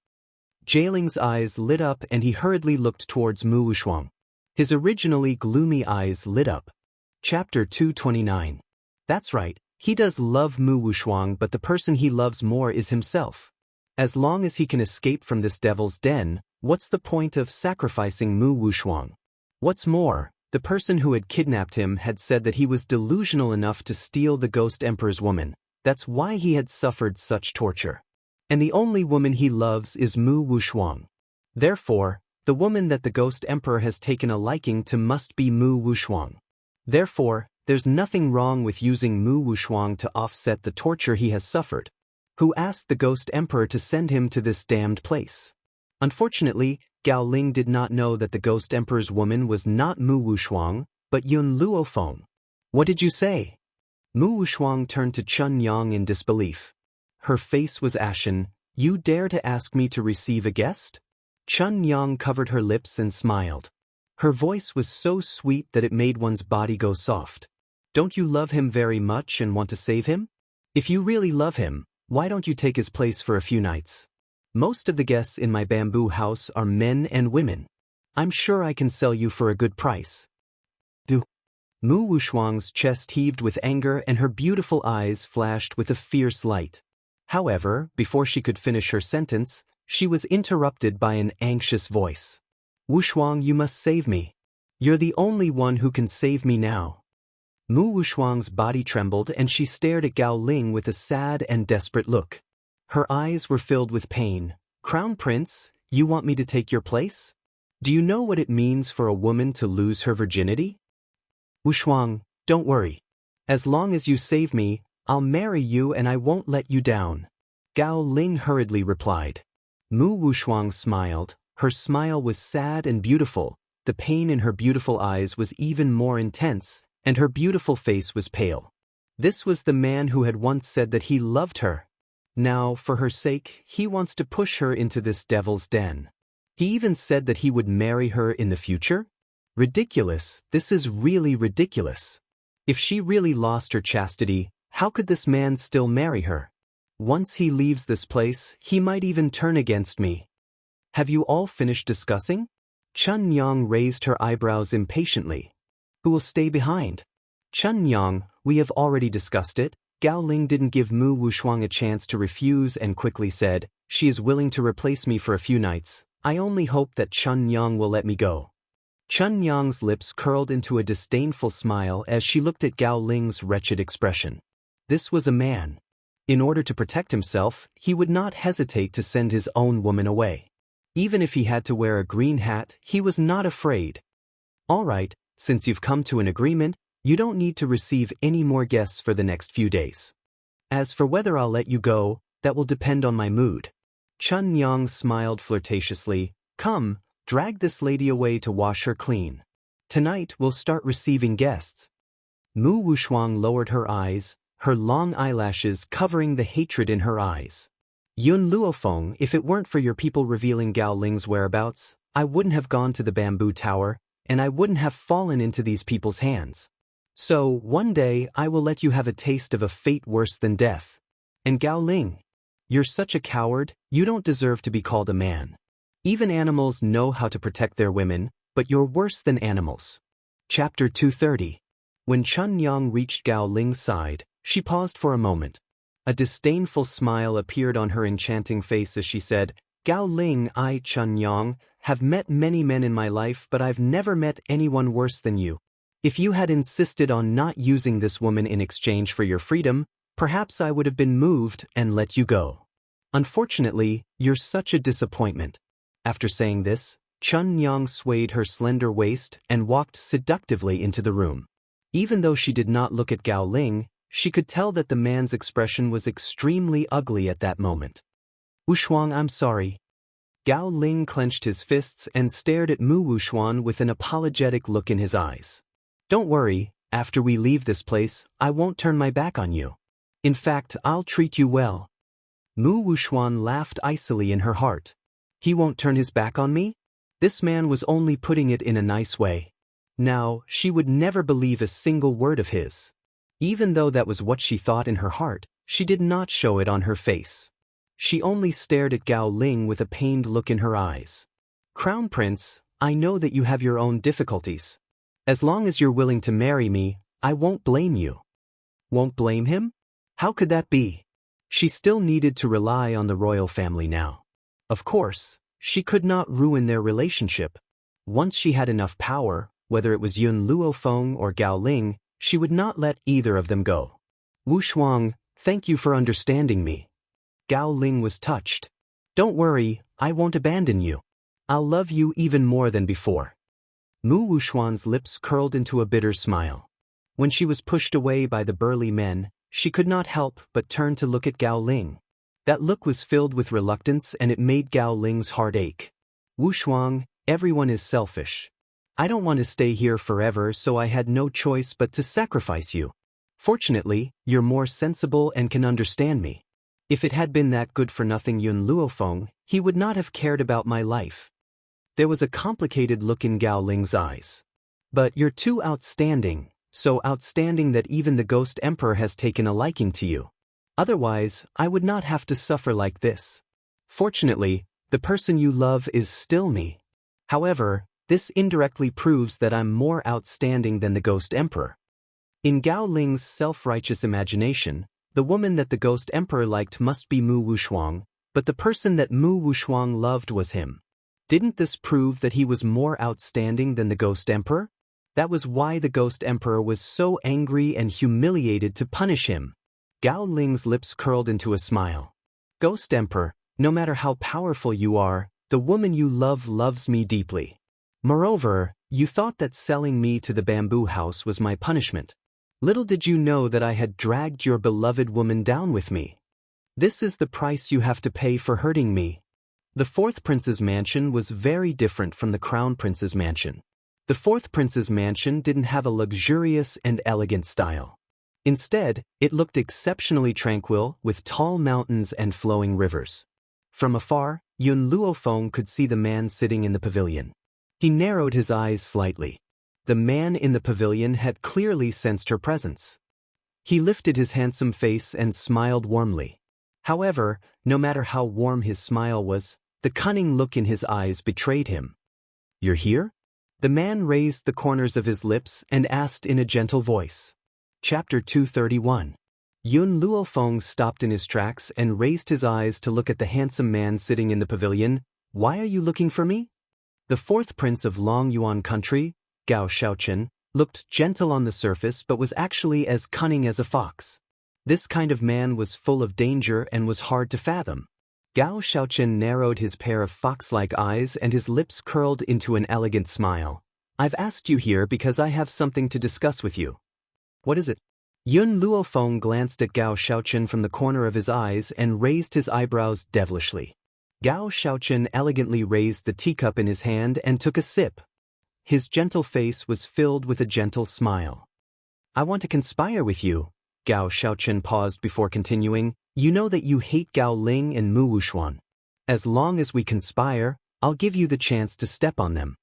Jailing's eyes lit up and he hurriedly looked towards Mu Wushuang. His originally gloomy eyes lit up. Chapter 229. That's right, he does love Mu Wushuang, but the person he loves more is himself. As long as he can escape from this devil's den, what's the point of sacrificing Mu Wushuang? What's more, the person who had kidnapped him had said that he was delusional enough to steal the Ghost Emperor's woman. That's why he had suffered such torture. And the only woman he loves is Mu Wushuang. Therefore, the woman that the Ghost Emperor has taken a liking to must be Mu Wushuang. Therefore, there's nothing wrong with using Mu Wushuang to offset the torture he has suffered. Who asked the Ghost Emperor to send him to this damned place? Unfortunately, Gao Ling did not know that the Ghost Emperor's woman was not Mu Wushuang, but Yun Luofeng. What did you say? Mu Wushuang turned to Chun Yang in disbelief. Her face was ashen. You dare to ask me to receive a guest? Chun Yang covered her lips and smiled. Her voice was so sweet that it made one's body go soft. Don't you love him very much and want to save him? If you really love him, why don't you take his place for a few nights? Most of the guests in my bamboo house are men and women. I'm sure I can sell you for a good price. Do. Mu Wushuang's chest heaved with anger and her beautiful eyes flashed with a fierce light. However, before she could finish her sentence, she was interrupted by an anxious voice. Wushuang, you must save me. You're the only one who can save me now. Mu Wushuang's body trembled and she stared at Gao Ling with a sad and desperate look. Her eyes were filled with pain. Crown Prince, you want me to take your place? Do you know what it means for a woman to lose her virginity? Wushuang, don't worry. As long as you save me, I'll marry you and I won't let you down. Gao Ling hurriedly replied. Mu Wushuang smiled. Her smile was sad and beautiful. The pain in her beautiful eyes was even more intense, and her beautiful face was pale. This was the man who had once said that he loved her. Now, for her sake, he wants to push her into this devil's den. He even said that he would marry her in the future? Ridiculous, this is really ridiculous. If she really lost her chastity, how could this man still marry her? Once he leaves this place, he might even turn against me. Have you all finished discussing? Chun Yang raised her eyebrows impatiently. Who will stay behind? Chun Yang, we have already discussed it. Gao Ling didn't give Mu Wushuang a chance to refuse and quickly said, she is willing to replace me for a few nights. I only hope that Chun Yang will let me go. Chun Yang's lips curled into a disdainful smile as she looked at Gao Ling's wretched expression. This was a man. In order to protect himself, he would not hesitate to send his own woman away. Even if he had to wear a green hat, he was not afraid. All right, since you've come to an agreement, you don't need to receive any more guests for the next few days. As for whether I'll let you go, that will depend on my mood. Chun Yang smiled flirtatiously. Come, drag this lady away to wash her clean. Tonight we'll start receiving guests. Mu Wushuang lowered her eyes, her long eyelashes covering the hatred in her eyes. Yun Luofeng, if it weren't for your people revealing Gao Ling's whereabouts, I wouldn't have gone to the bamboo tower, and I wouldn't have fallen into these people's hands. So, one day I will let you have a taste of a fate worse than death. And Gao Ling, you're such a coward, you don't deserve to be called a man. Even animals know how to protect their women, but you're worse than animals. Chapter 230. When Chun Yang reached Gao Ling's side, she paused for a moment. A disdainful smile appeared on her enchanting face as she said, Gao Ling, I, Chun Yang, have met many men in my life, but I've never met anyone worse than you. If you had insisted on not using this woman in exchange for your freedom, perhaps I would have been moved and let you go. Unfortunately, you're such a disappointment. After saying this, Chun Yang swayed her slender waist and walked seductively into the room. Even though she did not look at Gao Ling, she could tell that the man's expression was extremely ugly at that moment. Wushuang, I'm sorry. Gao Ling clenched his fists and stared at Mu Wushuang with an apologetic look in his eyes. Don't worry, after we leave this place, I won't turn my back on you. In fact, I'll treat you well. Mu Wushuang laughed icily in her heart. He won't turn his back on me? This man was only putting it in a nice way. Now, she would never believe a single word of his. Even though that was what she thought in her heart, she did not show it on her face. She only stared at Gao Ling with a pained look in her eyes. Crown Prince, I know that you have your own difficulties. As long as you're willing to marry me, I won't blame you. Won't blame him? How could that be? She still needed to rely on the royal family now. Of course, she could not ruin their relationship. Once she had enough power, whether it was Yun Luofeng or Gao Ling, she would not let either of them go. Wushuang, thank you for understanding me. Gao Ling was touched. Don't worry, I won't abandon you. I'll love you even more than before. Mu Wushuang's lips curled into a bitter smile. When she was pushed away by the burly men, she could not help but turn to look at Gao Ling. That look was filled with reluctance and it made Gao Ling's heart ache. Wushuang, everyone is selfish. I don't want to stay here forever, so I had no choice but to sacrifice you. Fortunately, you're more sensible and can understand me. If it had been that good-for-nothing Yun Luofeng, he would not have cared about my life. There was a complicated look in Gao Ling's eyes. But you're too outstanding, so outstanding that even the Ghost Emperor has taken a liking to you. Otherwise, I would not have to suffer like this. Fortunately, the person you love is still me. However, This indirectly proves that I'm more outstanding than the Ghost Emperor. In Gao Ling's self-righteous imagination, the woman that the Ghost Emperor liked must be Mu Wushuang, but the person that Mu Wushuang loved was him. Didn't this prove that he was more outstanding than the Ghost Emperor? That was why the Ghost Emperor was so angry and humiliated to punish him. Gao Ling's lips curled into a smile. Ghost Emperor, no matter how powerful you are, the woman you love loves me deeply. Moreover, you thought that selling me to the bamboo house was my punishment. Little did you know that I had dragged your beloved woman down with me. This is the price you have to pay for hurting me. The fourth prince's mansion was very different from the crown prince's mansion. The fourth prince's mansion didn't have a luxurious and elegant style. Instead, it looked exceptionally tranquil with tall mountains and flowing rivers. From afar, Yun Luofeng could see the man sitting in the pavilion. He narrowed his eyes slightly. The man in the pavilion had clearly sensed her presence. He lifted his handsome face and smiled warmly. However, no matter how warm his smile was, the cunning look in his eyes betrayed him. "You're here?" The man raised the corners of his lips and asked in a gentle voice. Chapter 231. Yun Luofeng stopped in his tracks and raised his eyes to look at the handsome man sitting in the pavilion. "Why are you looking for me?" The fourth prince of Long Yuan country, Gao Xiaochen, looked gentle on the surface but was actually as cunning as a fox. This kind of man was full of danger and was hard to fathom. Gao Xiaochen narrowed his pair of fox-like eyes and his lips curled into an elegant smile. "I've asked you here because I have something to discuss with you." "What is it?" Yun Luofeng glanced at Gao Xiaochen from the corner of his eyes and raised his eyebrows devilishly. Gao Xiaochen elegantly raised the teacup in his hand and took a sip. His gentle face was filled with a gentle smile. "I want to conspire with you." Gao Xiaochen paused before continuing. "You know that you hate Gao Ling and Mu Wushuan. As long as we conspire, I'll give you the chance to step on them."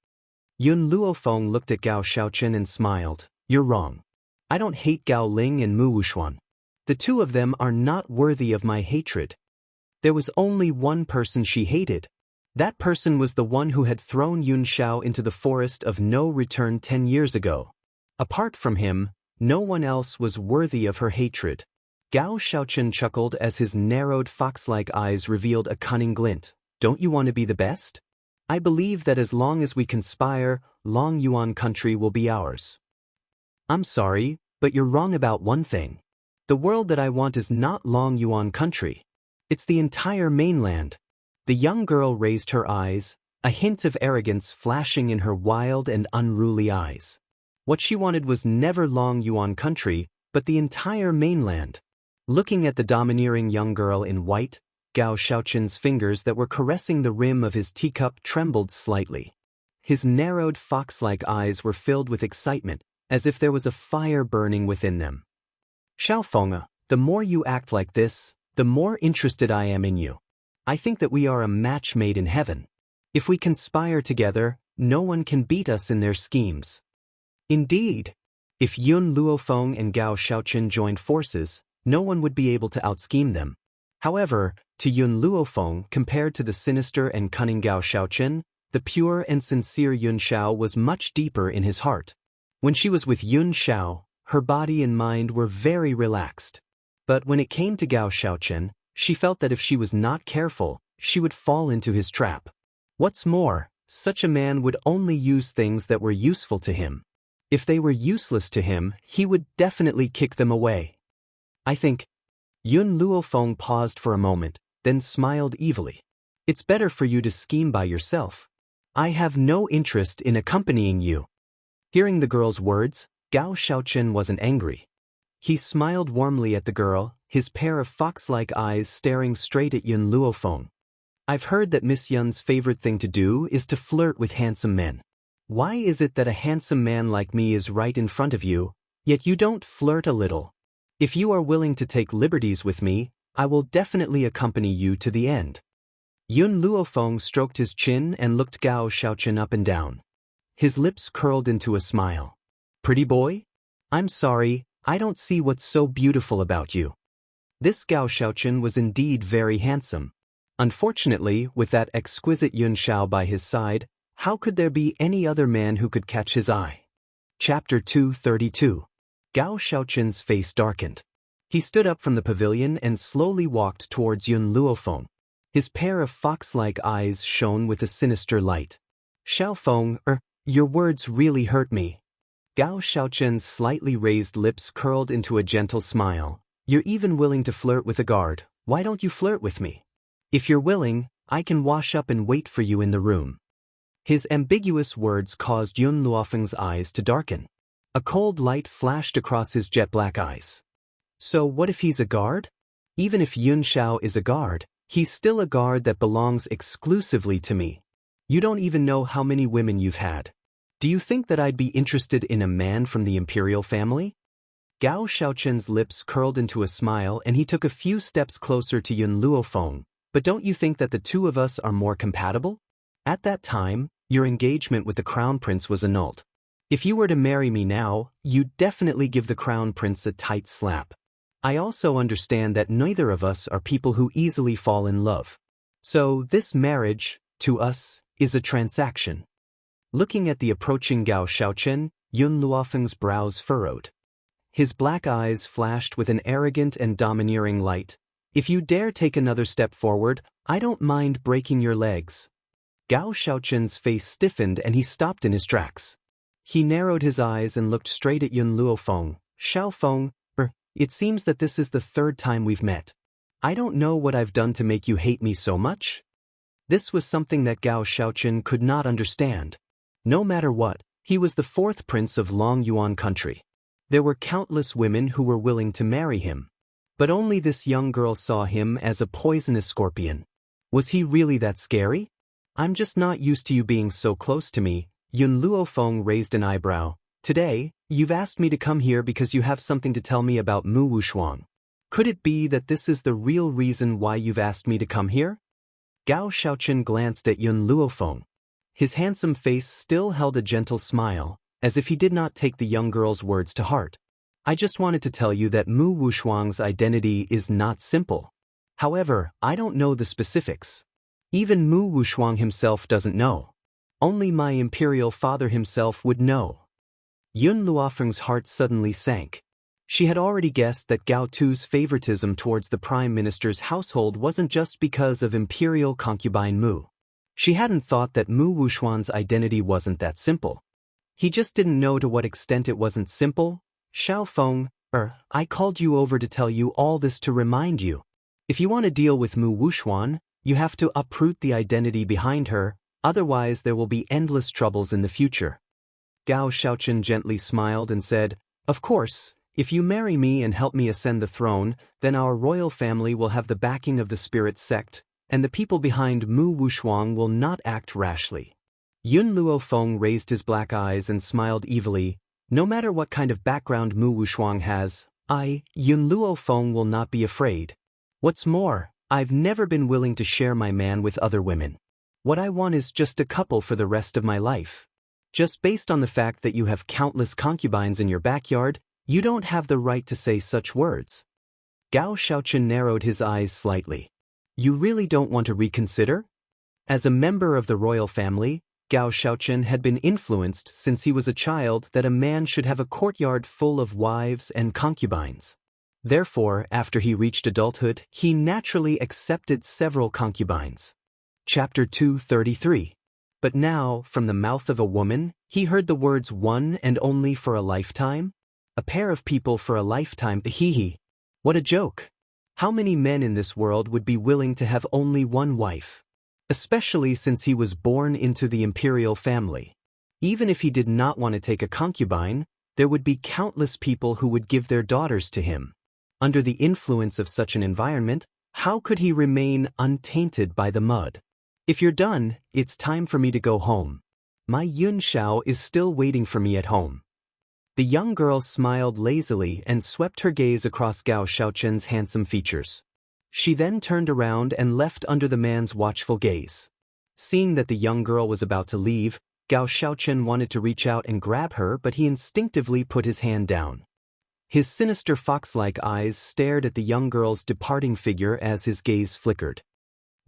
Yun Luofeng looked at Gao Xiaochen and smiled. "You're wrong. I don't hate Gao Ling and Mu Wushuan. The two of them are not worthy of my hatred. There was only one person she hated. That person was the one who had thrown Yun Xiao into the forest of no return 10 years ago. Apart from him, no one else was worthy of her hatred." Gao Xiaochen chuckled as his narrowed fox-like eyes revealed a cunning glint. "Don't you want to be the best? I believe that as long as we conspire, Long Yuan country will be ours." "I'm sorry, but you're wrong about one thing. The world that I want is not Long Yuan country. It's the entire mainland." The young girl raised her eyes, a hint of arrogance flashing in her wild and unruly eyes. What she wanted was never Long Yuan country, but the entire mainland. Looking at the domineering young girl in white, Gao Xiaochen's fingers that were caressing the rim of his teacup trembled slightly. His narrowed fox-like eyes were filled with excitement, as if there was a fire burning within them. "Xiaofeng, the more you act like this, the more interested I am in you. I think that we are a match made in heaven. If we conspire together, no one can beat us in their schemes." Indeed, if Yun Luofeng and Gao Xiaochen joined forces, no one would be able to outscheme them. However, to Yun Luofeng, compared to the sinister and cunning Gao Xiaochen, the pure and sincere Yun Xiao was much deeper in his heart. When she was with Yun Xiao, her body and mind were very relaxed. But when it came to Gao Xiaochen, she felt that if she was not careful, she would fall into his trap. What's more, such a man would only use things that were useful to him. If they were useless to him, he would definitely kick them away. "I think." Yun Luofeng paused for a moment, then smiled evilly. "It's better for you to scheme by yourself. I have no interest in accompanying you." Hearing the girl's words, Gao Xiaochen wasn't angry. He smiled warmly at the girl, his pair of fox-like eyes staring straight at Yun Luofeng. "I've heard that Miss Yun's favorite thing to do is to flirt with handsome men. Why is it that a handsome man like me is right in front of you, yet you don't flirt a little? If you are willing to take liberties with me, I will definitely accompany you to the end." Yun Luofeng stroked his chin and looked Gao Xiaochen up and down. His lips curled into a smile. "Pretty boy? I'm sorry, I don't see what's so beautiful about you." This Gao Xiaochen was indeed very handsome. Unfortunately, with that exquisite Yun Xiao by his side, How could there be any other man who could catch his eye? Chapter 232. Gao Xiaoqin's face darkened. He stood up from the pavilion and slowly walked towards Yun Luofeng. His pair of fox-like eyes shone with a sinister light. Xiaofeng, your words really hurt me. Gao Xiaoqin's slightly raised lips curled into a gentle smile. You're even willing to flirt with a guard. Why don't you flirt with me? If you're willing, I can wash up and wait for you in the room. His ambiguous words caused Yun Luofeng's eyes to darken. A cold light flashed across his jet-black eyes. So what if he's a guard? Even if Yun Xiao is a guard, he's still a guard that belongs exclusively to me. You don't even know how many women you've had. Do you think that I'd be interested in a man from the imperial family? Gao Xiaoqin's lips curled into a smile and he took a few steps closer to Yun Luofeng. But don't you think that the two of us are more compatible? At that time, your engagement with the crown prince was annulled. If you were to marry me now, you'd definitely give the crown prince a tight slap. I also understand that neither of us are people who easily fall in love. So this marriage, to us, is a transaction. Looking at the approaching Gao Xiaoqin, Yun Luofeng's brows furrowed. His black eyes flashed with an arrogant and domineering light. If you dare take another step forward, I don't mind breaking your legs. Gao Xiaoqin's face stiffened and he stopped in his tracks. He narrowed his eyes and looked straight at Yun Luofeng. Xiaofeng, it seems that this is the third time we've met. I don't know what I've done to make you hate me so much. This was something that Gao Xiaoqin could not understand. No matter what, he was the fourth prince of Long Yuan country. There were countless women who were willing to marry him. But only this young girl saw him as a poisonous scorpion. Was he really that scary? I'm just not used to you being so close to me. Yun Luofeng raised an eyebrow. Today, you've asked me to come here because you have something to tell me about Mu Wushuang. Could it be that this is the real reason why you've asked me to come here? Gao Xiaoqin glanced at Yun Luofeng. His handsome face still held a gentle smile, as if he did not take the young girl's words to heart. I just wanted to tell you that Mu Wushuang's identity is not simple. However, I don't know the specifics. Even Mu Wushuang himself doesn't know. Only my imperial father himself would know. Yun Luofeng's heart suddenly sank. She had already guessed that Gao Tu's favoritism towards the prime minister's household wasn't just because of imperial concubine Mu. She hadn't thought that Mu Wushuang's identity wasn't that simple. He just didn't know to what extent it wasn't simple. Xiaofeng, I called you over to tell you all this to remind you. If you want to deal with Mu Wushuang, you have to uproot the identity behind her, otherwise there will be endless troubles in the future. Gao Xiaoqin gently smiled and said, Of course, if you marry me and help me ascend the throne, then our royal family will have the backing of the spirit sect, and the people behind Mu Wushuang will not act rashly. Yun Luofeng raised his black eyes and smiled evilly. No matter what kind of background Mu Wushuang has, Yun Luofeng will not be afraid. What's more, I've never been willing to share my man with other women. What I want is just a couple for the rest of my life. Just based on the fact that you have countless concubines in your backyard, you don't have the right to say such words. Gao Xiaoqin narrowed his eyes slightly. You really don't want to reconsider? As a member of the royal family, Gao Xiaoqin had been influenced since he was a child that a man should have a courtyard full of wives and concubines. Therefore, after he reached adulthood, he naturally accepted several concubines. Chapter 233. But now, from the mouth of a woman, he heard the words one and only for a lifetime? A pair of people for a lifetime, hee. What a joke. How many men in this world would be willing to have only one wife? Especially since he was born into the imperial family. Even if he did not want to take a concubine, there would be countless people who would give their daughters to him. Under the influence of such an environment, how could he remain untainted by the mud? If you're done, it's time for me to go home. My Yun Xiao is still waiting for me at home. The young girl smiled lazily and swept her gaze across Gao Xiaoqin's handsome features. She then turned around and left under the man's watchful gaze. Seeing that the young girl was about to leave, Gao Xiaoqin wanted to reach out and grab her, but he instinctively put his hand down. His sinister fox-like eyes stared at the young girl's departing figure as his gaze flickered.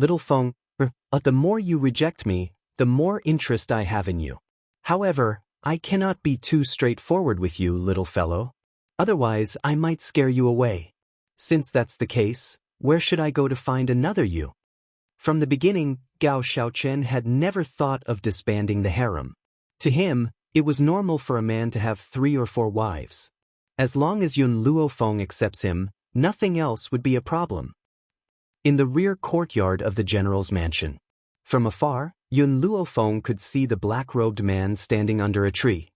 Little Feng, the more you reject me, the more interest I have in you. However, I cannot be too straightforward with you, little fellow. Otherwise, I might scare you away. Since that's the case, where should I go to find another you? From the beginning, Gao Xiaochen had never thought of disbanding the harem. To him, it was normal for a man to have 3 or 4 wives. As long as Yun Luofeng accepts him, nothing else would be a problem. In the rear courtyard of the general's mansion. From afar, Yun Luofeng could see the black-robed man standing under a tree.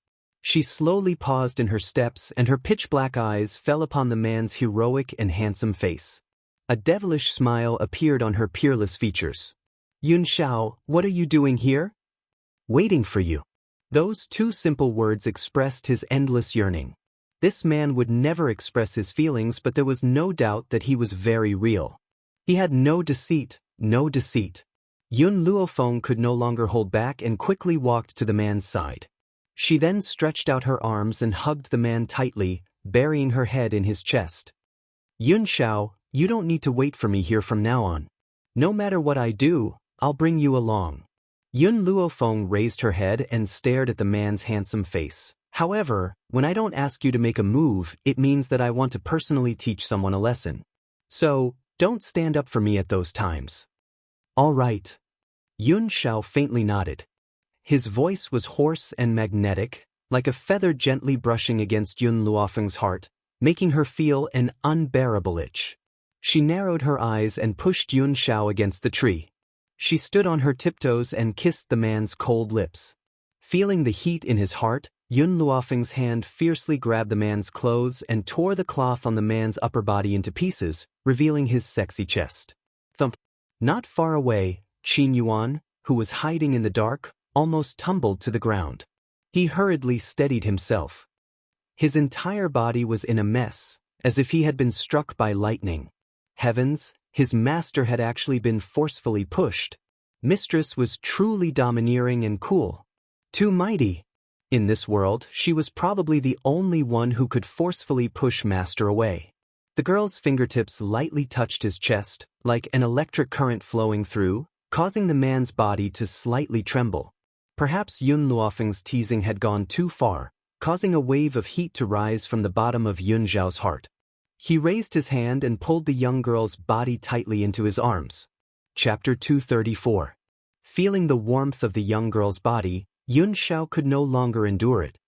She slowly paused in her steps and her pitch-black eyes fell upon the man's heroic and handsome face. A devilish smile appeared on her peerless features. Yun Xiao, what are you doing here? Waiting for you. Those 2 simple words expressed his endless yearning. This man would never express his feelings, but there was no doubt that he was very real. He had no deceit, no deceit. Yun Luofeng could no longer hold back and quickly walked to the man's side. She then stretched out her arms and hugged the man tightly, burying her head in his chest. Yun Xiao, you don't need to wait for me here from now on. No matter what I do, I'll bring you along. Yun Luofeng raised her head and stared at the man's handsome face. However, when I don't ask you to make a move, it means that I want to personally teach someone a lesson. So, don't stand up for me at those times. All right. Yun Xiao faintly nodded. His voice was hoarse and magnetic, like a feather gently brushing against Yun Luofeng's heart, making her feel an unbearable itch. She narrowed her eyes and pushed Yun Xiao against the tree. She stood on her tiptoes and kissed the man's cold lips. Feeling the heat in his heart, Yun Luofeng's hand fiercely grabbed the man's clothes and tore the cloth on the man's upper body into pieces, revealing his sexy chest. Thump. Not far away, Qin Yuan, who was hiding in the dark, almost tumbled to the ground. He hurriedly steadied himself. His entire body was in a mess, as if he had been struck by lightning. Heavens, his master had actually been forcefully pushed. Mistress was truly domineering and cool. Too mighty. In this world, she was probably the only one who could forcefully push master away. The girl's fingertips lightly touched his chest, like an electric current flowing through, causing the man's body to slightly tremble. Perhaps Yun Luofeng's teasing had gone too far, causing a wave of heat to rise from the bottom of Yun Zhao's heart. He raised his hand and pulled the young girl's body tightly into his arms. Chapter 234. Feeling the warmth of the young girl's body, Yun Xiao could no longer endure it.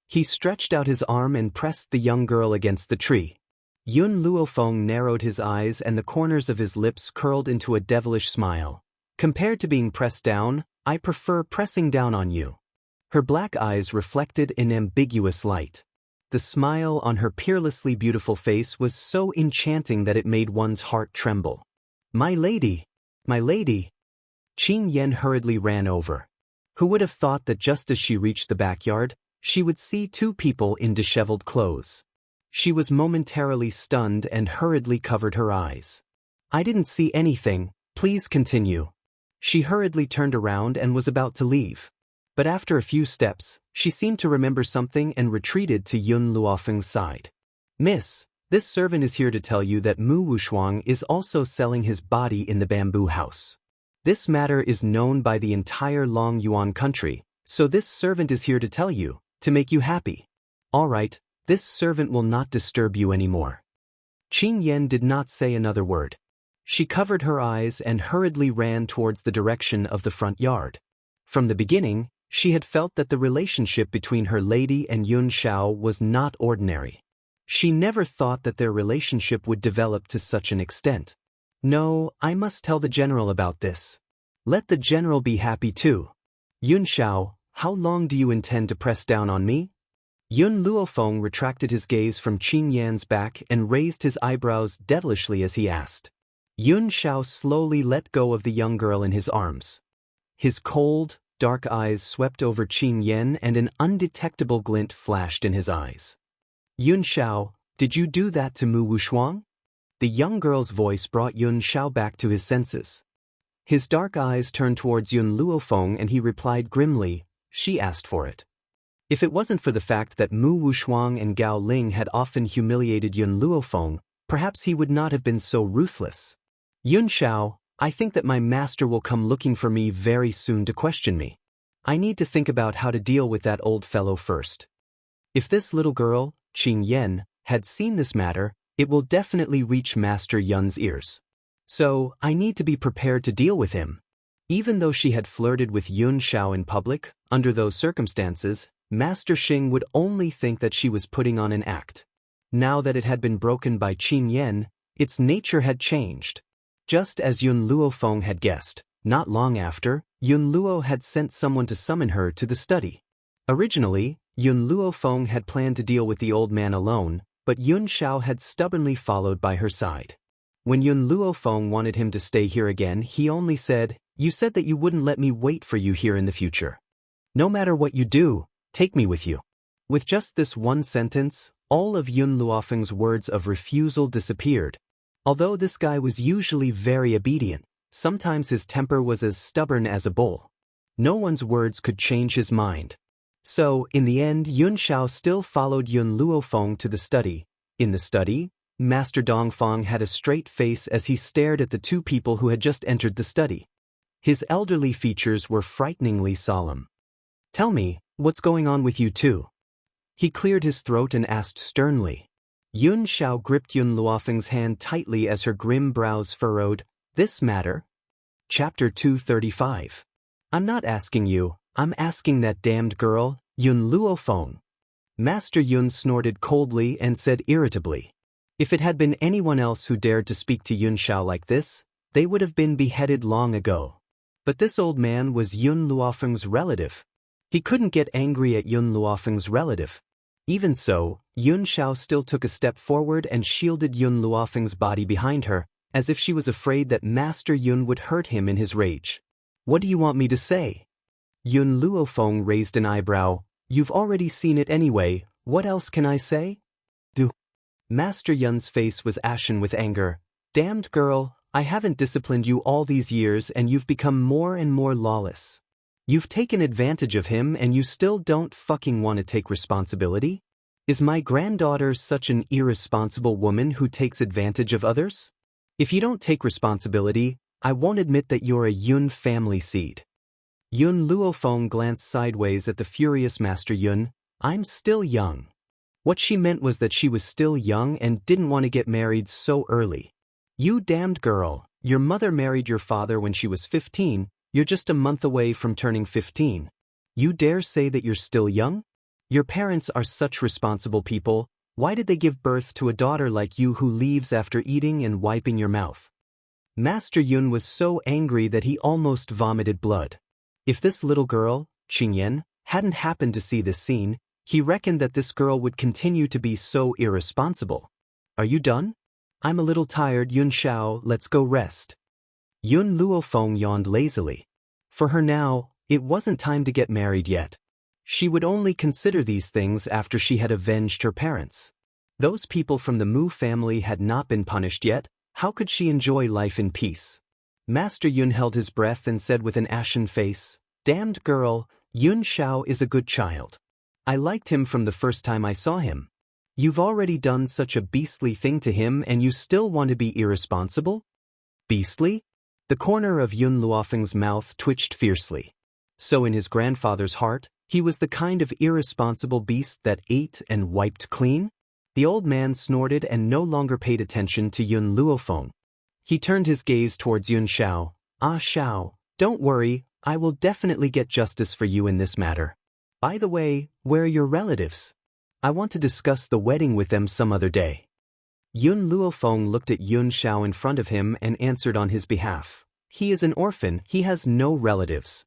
He stretched out his arm and pressed the young girl against the tree. Yun Luofeng narrowed his eyes and the corners of his lips curled into a devilish smile. Compared to being pressed down, I prefer pressing down on you. Her black eyes reflected an ambiguous light. The smile on her peerlessly beautiful face was so enchanting that it made one's heart tremble. My lady! My lady! Qin Yen hurriedly ran over. Who would have thought that just as she reached the backyard, she would see 2 people in disheveled clothes. She was momentarily stunned and hurriedly covered her eyes. I didn't see anything, please continue. She hurriedly turned around and was about to leave. But after a few steps, she seemed to remember something and retreated to Yun Luofeng's side. Miss, this servant is here to tell you that Mu Wushuang is also selling his body in the bamboo house. This matter is known by the entire Long Yuan country, so this servant is here to tell you, to make you happy. All right, this servant will not disturb you anymore. Qin Yen did not say another word. She covered her eyes and hurriedly ran towards the direction of the front yard. From the beginning, she had felt that the relationship between her lady and Yun Xiao was not ordinary. She never thought that their relationship would develop to such an extent. No, I must tell the general about this. Let the general be happy too. Yun Xiao, how long do you intend to press down on me? Yun Luofeng retracted his gaze from Qin Yan's back and raised his eyebrows devilishly as he asked. Yun Xiao slowly let go of the young girl in his arms. His cold, dark eyes swept over Qin Yan and an undetectable glint flashed in his eyes. Yun Xiao, did you do that to Mu Wushuang? The young girl's voice brought Yun Xiao back to his senses. His dark eyes turned towards Yun Luofeng and he replied grimly, she asked for it. If it wasn't for the fact that Mu Wushuang and Gao Ling had often humiliated Yun Luofeng, perhaps he would not have been so ruthless. Yun Xiao, I think that my master will come looking for me very soon to question me. I need to think about how to deal with that old fellow first. If this little girl, Qing Yan, had seen this matter, it will definitely reach Master Yun's ears. So, I need to be prepared to deal with him. Even though she had flirted with Yun Xiao in public, under those circumstances, Master Xing would only think that she was putting on an act. Now that it had been broken by Qing Yan, its nature had changed. Just as Yun Luofeng had guessed, not long after, Yun Luo had sent someone to summon her to the study. Originally, Yun Luofeng had planned to deal with the old man alone, but Yun Xiao had stubbornly followed by her side. When Yun Luofeng wanted him to stay here again, he only said, "You said that you wouldn't let me wait for you here in the future. No matter what you do, take me with you." With just this one sentence, all of Yun Luofeng's words of refusal disappeared. Although this guy was usually very obedient, sometimes his temper was as stubborn as a bull. No one's words could change his mind. So, in the end, Yun Xiao still followed Yun Luofeng to the study. In the study, Master Dongfang had a straight face as he stared at the two people who had just entered the study. His elderly features were frighteningly solemn. "Tell me, what's going on with you two?" He cleared his throat and asked sternly. Yun Xiao gripped Yun Luofeng's hand tightly as her grim brows furrowed. "This matter?" Chapter 235. "I'm not asking you, I'm asking that damned girl, Yun Luofeng." Master Yun snorted coldly and said irritably. If it had been anyone else who dared to speak to Yun Xiao like this, they would have been beheaded long ago. But this old man was Yun Luofeng's relative. He couldn't get angry at Yun Luofeng's relative. Even so, Yun Xiao still took a step forward and shielded Yun Luofeng's body behind her, as if she was afraid that Master Yun would hurt him in his rage. "What do you want me to say?" Yun Luofeng raised an eyebrow. "You've already seen it anyway, what else can I say?" "Do." Master Yun's face was ashen with anger. "Damned girl, I haven't disciplined you all these years and you've become more and more lawless. You've taken advantage of him and you still don't fucking want to take responsibility? Is my granddaughter such an irresponsible woman who takes advantage of others? If you don't take responsibility, I won't admit that you're a Yun family seed." Yun Luofeng glanced sideways at the furious Master Yun. "I'm still young." What she meant was that she was still young and didn't want to get married so early. "You damned girl, your mother married your father when she was 15, you're just a month away from turning 15. You dare say that you're still young? Your parents are such responsible people, why did they give birth to a daughter like you who leaves after eating and wiping your mouth?" Master Yun was so angry that he almost vomited blood. If this little girl, Qing Yan, hadn't happened to see this scene, he reckoned that this girl would continue to be so irresponsible. "Are you done? I'm a little tired, Yun Xiao, let's go rest." Yun Luofeng yawned lazily. For her now, it wasn't time to get married yet. She would only consider these things after she had avenged her parents. Those people from the Mu family had not been punished yet, how could she enjoy life in peace? Master Yun held his breath and said with an ashen face, "Damned girl, Yun Xiao is a good child. I liked him from the first time I saw him. You've already done such a beastly thing to him and you still want to be irresponsible?" "Beastly?" The corner of Yun Luofeng's mouth twitched fiercely. So in his grandfather's heart, he was the kind of irresponsible beast that ate and wiped clean? The old man snorted and no longer paid attention to Yun Luofeng. He turned his gaze towards Yun Xiao. "Ah Xiao, don't worry, I will definitely get justice for you in this matter. By the way, where are your relatives? I want to discuss the wedding with them some other day." Yun Luofeng looked at Yun Xiao in front of him and answered on his behalf. "He is an orphan, he has no relatives."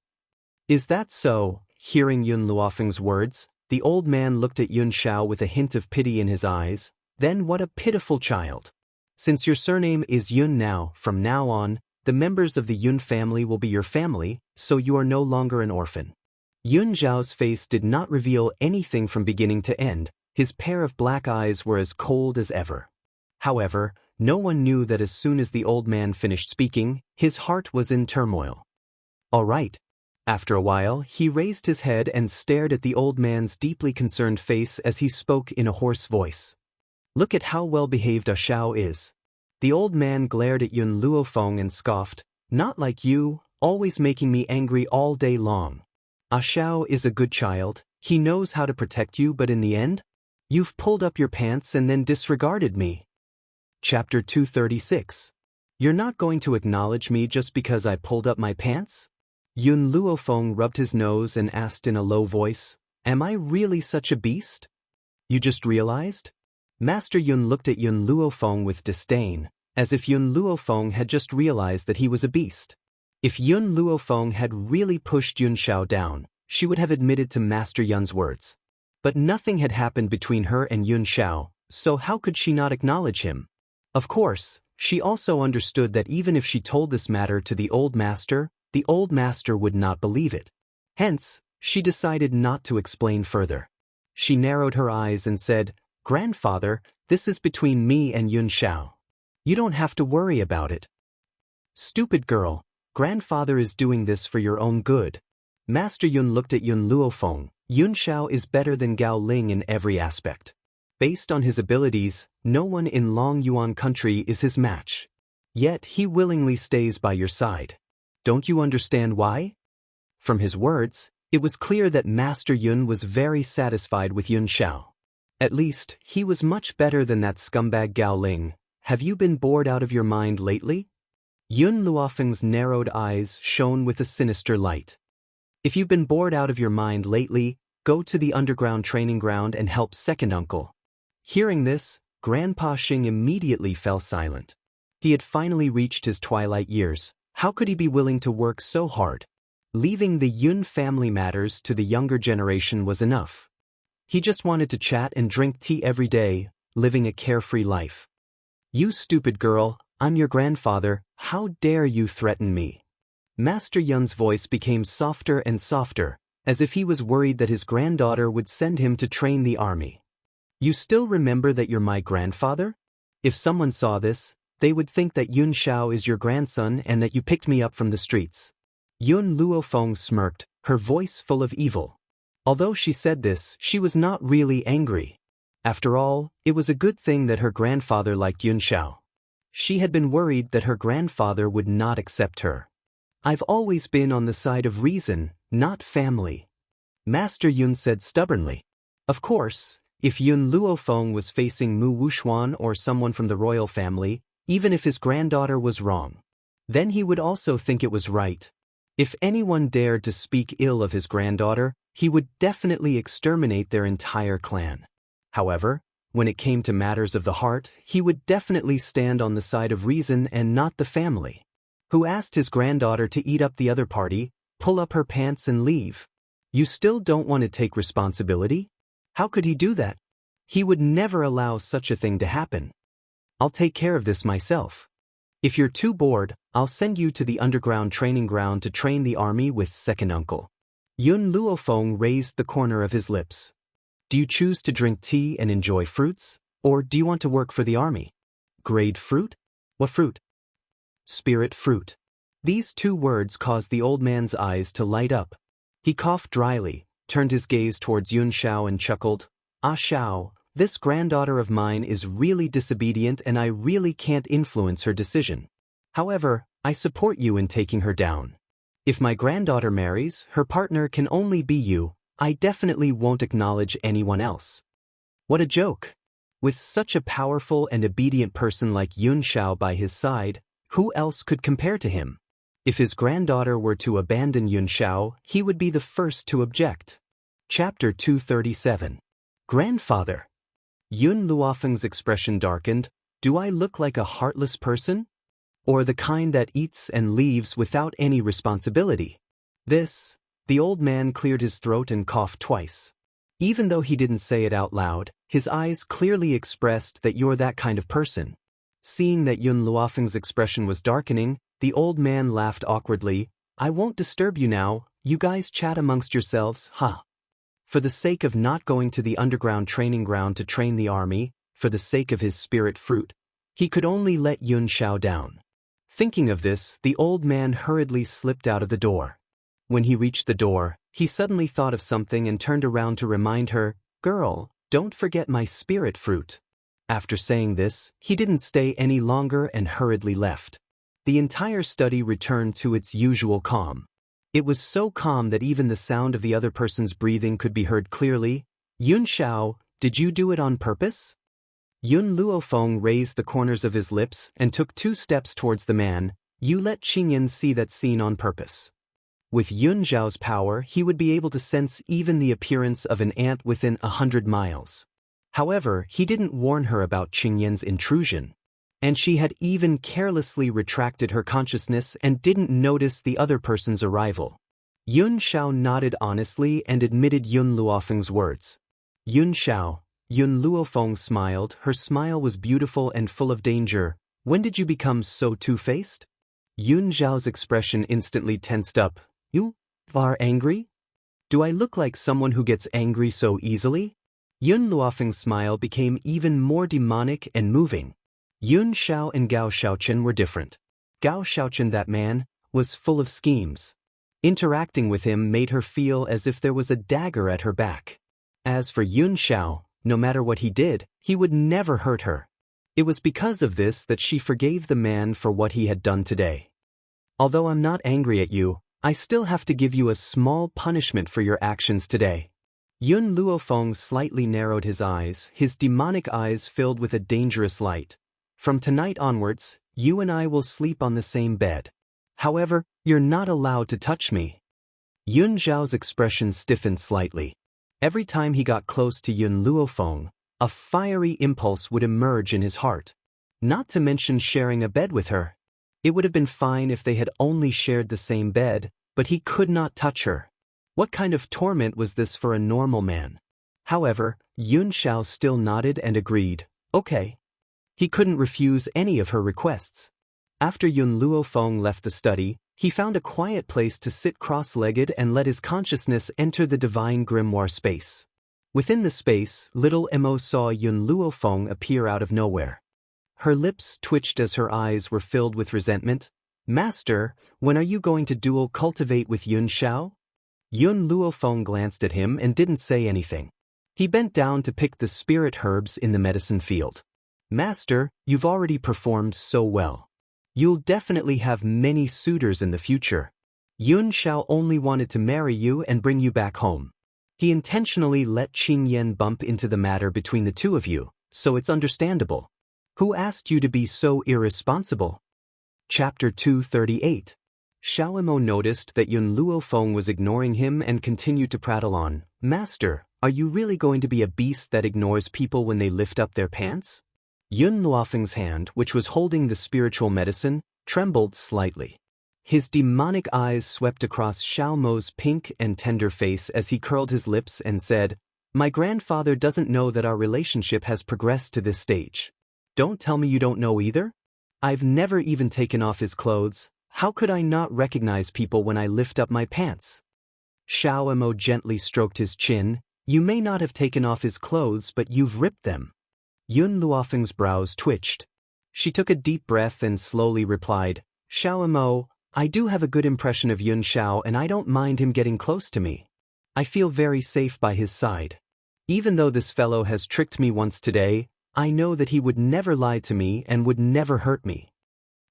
"Is that so?" Hearing Yun Luofeng's words, the old man looked at Yun Xiao with a hint of pity in his eyes. "Then what a pitiful child. Since your surname is Yun now, from now on, the members of the Yun family will be your family, so you are no longer an orphan." Yun Zhao's face did not reveal anything from beginning to end, his pair of black eyes were as cold as ever. However, no one knew that as soon as the old man finished speaking, his heart was in turmoil. "All right." After a while, he raised his head and stared at the old man's deeply concerned face as he spoke in a hoarse voice. "Look at how well behaved A Xiao is." The old man glared at Yun Luofeng and scoffed. Not like you, always making me angry all day long. Ah Xiao is a good child, he knows how to protect you, but in the end, you've pulled up your pants and then disregarded me. Chapter 236. You're not going to acknowledge me just because I pulled up my pants? Yun Luofeng rubbed his nose and asked in a low voice, Am I really such a beast? You just realized? Master Yun looked at Yun Luofeng with disdain, as if Yun Luofeng had just realized that he was a beast. If Yun Luofeng had really pushed Yun Xiao down, she would have admitted to Master Yun's words. But nothing had happened between her and Yun Xiao, so how could she not acknowledge him? Of course, she also understood that even if she told this matter to the old master would not believe it. Hence, she decided not to explain further. She narrowed her eyes and said, Grandfather, this is between me and Yun Xiao. You don't have to worry about it. Stupid girl, grandfather is doing this for your own good. Master Yun looked at Yun Luofeng. Yun Xiao is better than Gao Ling in every aspect. Based on his abilities, no one in Long Yuan country is his match. Yet he willingly stays by your side. Don't you understand why? From his words, it was clear that Master Yun was very satisfied with Yun Xiao. At least, he was much better than that scumbag Gao Ling. Have you been bored out of your mind lately? Yun Luofeng's narrowed eyes shone with a sinister light. If you've been bored out of your mind lately, go to the underground training ground and help second uncle. Hearing this, Grandpa Xing immediately fell silent. He had finally reached his twilight years. How could he be willing to work so hard? Leaving the Yun family matters to the younger generation was enough. He just wanted to chat and drink tea every day, living a carefree life. You stupid girl, I'm your grandfather, how dare you threaten me? Master Yun's voice became softer and softer, as if he was worried that his granddaughter would send him to train the army. You still remember that you're my grandfather? If someone saw this, they would think that Yun Xiao is your grandson and that you picked me up from the streets. Yun Luofeng smirked, her voice full of evil. Although she said this, she was not really angry. After all, it was a good thing that her grandfather liked Yun Xiao. She had been worried that her grandfather would not accept her. I've always been on the side of reason, not family. Master Yun said stubbornly. Of course, if Yun Luofeng was facing Mu Wuxuan or someone from the royal family, even if his granddaughter was wrong, then he would also think it was right. If anyone dared to speak ill of his granddaughter, he would definitely exterminate their entire clan. However, when it came to matters of the heart, he would definitely stand on the side of reason and not the family. Who asked his granddaughter to eat up the other party, pull up her pants and leave? You still don't want to take responsibility? How could he do that? He would never allow such a thing to happen. I'll take care of this myself. If you're too bored, I'll send you to the underground training ground to train the army with second uncle. Yun Luofeng raised the corner of his lips. Do you choose to drink tea and enjoy fruits, or do you want to work for the army? Grade fruit? What fruit? Spirit fruit. These two words caused the old man's eyes to light up. He coughed dryly, turned his gaze towards Yun Xiao and chuckled. Ah Xiao, this granddaughter of mine is really disobedient and I really can't influence her decision. However, I support you in taking her down. If my granddaughter marries, her partner can only be you. I definitely won't acknowledge anyone else. What a joke! With such a powerful and obedient person like Yun Xiao by his side, who else could compare to him? If his granddaughter were to abandon Yun Xiao, he would be the first to object. Chapter 237. Grandfather. Yun Luofeng's expression darkened. Do I look like a heartless person? Or the kind that eats and leaves without any responsibility? The old man cleared his throat and coughed twice. Even though he didn't say it out loud, his eyes clearly expressed that you're that kind of person. Seeing that Yun Luofeng's expression was darkening, the old man laughed awkwardly. I won't disturb you now, you guys chat amongst yourselves, huh? For the sake of not going to the underground training ground to train the army, for the sake of his spirit fruit, he could only let Yun Xiao down. Thinking of this, the old man hurriedly slipped out of the door. When he reached the door, he suddenly thought of something and turned around to remind her, Girl, don't forget my spirit fruit. After saying this, he didn't stay any longer and hurriedly left. the entire study returned to its usual calm. It was so calm that even the sound of the other person's breathing could be heard clearly. Yun Xiao, did you do it on purpose? Yun Luofeng raised the corners of his lips and took 2 steps towards the man. You let Qingyan see that scene on purpose. With Yun Zhao's power, he would be able to sense even the appearance of an ant within 100 miles. However, he didn't warn her about Qingyan's intrusion. And she had even carelessly retracted her consciousness and didn't notice the other person's arrival. Yun Xiao nodded honestly and admitted Yun Luofeng's words. Yun Xiao, Yun Luofeng smiled. Her smile was beautiful and full of danger. When did you become so two-faced? Yun Zhao's expression instantly tensed up. You are angry? Do I look like someone who gets angry so easily? Yun Luofeng's smile became even more demonic and moving. Yun Xiao and Gao Xiaochen were different. Gao Xiaochen, that man, was full of schemes. Interacting with him made her feel as if there was a dagger at her back. As for Yun Xiao, no matter what he did, he would never hurt her. It was because of this that she forgave the man for what he had done today. Although I'm not angry at you, I still have to give you a small punishment for your actions today. Yun Luofeng slightly narrowed his eyes, his demonic eyes filled with a dangerous light. From tonight onwards, you and I will sleep on the same bed. However, you're not allowed to touch me. Yun Zhao's expression stiffened slightly. Every time he got close to Yun Luofeng, a fiery impulse would emerge in his heart. Not to mention sharing a bed with her. It would have been fine if they had only shared the same bed, but he could not touch her. What kind of torment was this for a normal man? However, Yun Xiao still nodded and agreed. Okay. He couldn't refuse any of her requests. After Yun Luofeng left the study, he found a quiet place to sit cross-legged and let his consciousness enter the divine grimoire space. Within the space, little Mo saw Yun Luofeng appear out of nowhere. Her lips twitched as her eyes were filled with resentment. Master, when are you going to duel cultivate with Yun Xiao? Yun Luofeng glanced at him and didn't say anything. He bent down to pick the spirit herbs in the medicine field. Master, you've already performed so well. You'll definitely have many suitors in the future. Yun Xiao only wanted to marry you and bring you back home. He intentionally let Qingyan bump into the matter between the two of you, so it's understandable. Who asked you to be so irresponsible? Chapter 238. Xiaomo noticed that Yun Luofeng was ignoring him and continued to prattle on. Master, are you really going to be a beast that ignores people when they lift up their pants? Yun Luofeng's hand, which was holding the spiritual medicine, trembled slightly. His demonic eyes swept across Xiaomo's pink and tender face as he curled his lips and said, My grandfather doesn't know that our relationship has progressed to this stage. Don't tell me you don't know either? I've never even taken off his clothes. How could I not recognize people when I lift up my pants? Xiaomo gently stroked his chin. You may not have taken off his clothes, but you've ripped them. Yun Luofeng's brows twitched. She took a deep breath and slowly replied, Xiaomo, I do have a good impression of Yun Xiao and I don't mind him getting close to me. I feel very safe by his side. Even though this fellow has tricked me once today, I know that he would never lie to me and would never hurt me.